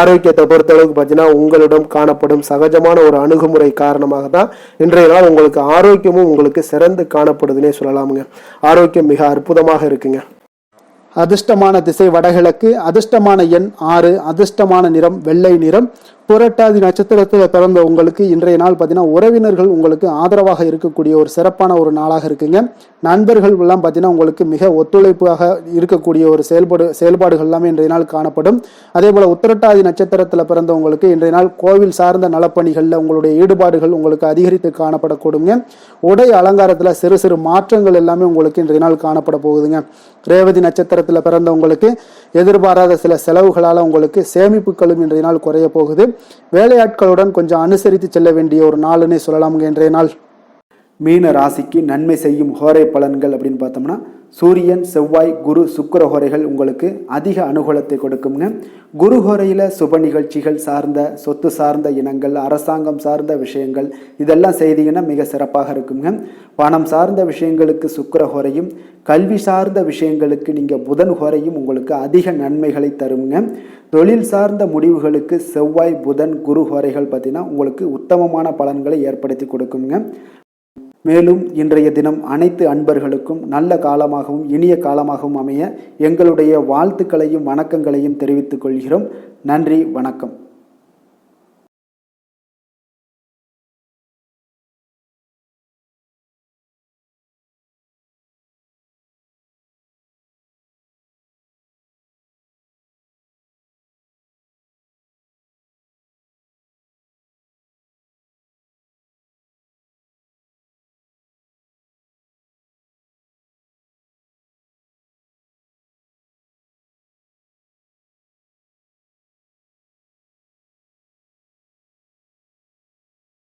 ஆரோக்கியத்தை பொறுத்த அளவுக்கு பார்த்தீங்கன்னா உங்களிடம் காணப்படும் சகஜமான ஒரு அணுகுமுறை காரணமாக தான் இன்றைய நாள் உங்களுக்கு ஆரோக்கியமும் உங்களுக்கு சிறந்து காணப்படுதுன்னே சொல்லலாமுங்க. ஆரோக்கியம் மிக அற்புதமாக இருக்குங்க. அதிர்ஷ்டமான திசை வடகிழக்கு, அதிர்ஷ்டமான எண் 6, அதிர்ஷ்டமான நிறம் வெள்ளை நிறம். புரட்டாதி நட்சத்திரத்தில் பிறந்த உங்களுக்கு இன்றைய நாள் பார்த்தீங்கன்னா உறவினர்கள் உங்களுக்கு ஆதரவாக இருக்கக்கூடிய ஒரு சிறப்பான ஒரு நாளாக இருக்குங்க. நண்பர்கள் எல்லாம் பார்த்தீங்கன்னா உங்களுக்கு மிக ஒத்துழைப்பாக இருக்கக்கூடிய ஒரு செயல்பாடுகள் எல்லாமே இன்றைய நாள் காணப்படும். அதே போல உத்திரட்டாதி நட்சத்திரத்தில் பிறந்த உங்களுக்கு இன்றைய நாள் கோவில் சார்ந்த நலப்பணிகளில் உங்களுடைய ஈடுபாடுகள் உங்களுக்கு அதிகரித்து காணப்படக்கூடுங்க. உடை அலங்காரத்தில் சிறு சிறு மாற்றங்கள் எல்லாமே உங்களுக்கு இன்றைய நாள் காணப்பட போகுதுங்க. ரேவதி நட்சத்திரத்தில் பிறந்தவங்களுக்கு எதிர்பாராத சில செலவுகளால் உங்களுக்கு சேமிப்புகளும் இன்றைய நாள் குறைய போகுது. வேலையாட்களுடன் கொஞ்சம் அனுசரித்து செல்ல வேண்டிய ஒரு நாளுன்னே சொல்லலாமுங்க இன்றைய நாள். மீன ராசிக்கு நன்மை செய்யும் ஹோரை பலன்கள் அப்படின்னு பார்த்தோம்னா சூரியன், செவ்வாய், குரு, சுக்கிர ஹோரைகள் உங்களுக்கு அதிக அனுகூலத்தை கொடுக்குங்க. குரு ஹோரையில் சுப நிகழ்ச்சிகள் சார்ந்த சொத்து சார்ந்த இனங்கள், அரசாங்கம் சார்ந்த விஷயங்கள் இதெல்லாம் செய்தீங்கன்னா மிக சிறப்பாக இருக்குங்க. பணம் சார்ந்த விஷயங்களுக்கு சுக்கிர ஹோரையும், கல்வி சார்ந்த விஷயங்களுக்கு நீங்கள் புதன் ஹோரையும் உங்களுக்கு அதிக நன்மைகளை தருங்க. தொழில் சார்ந்த முடிவுகளுக்கு செவ்வாய், புதன், குரு ஹோரைகள் பார்த்தீங்கன்னா உங்களுக்கு உத்தமமான பலன்களை ஏற்படுத்தி கொடுக்குங்க. மேலும் இன்றைய தினம் அனைத்து அன்பர்களுக்கும் நல்ல காலமாகவும் இனிய காலமாகவும் அமைய எங்களுடைய வாழ்த்துக்களையும் வணக்கங்களையும் தெரிவித்துக் கொள்கிறோம். நன்றி, வணக்கம்.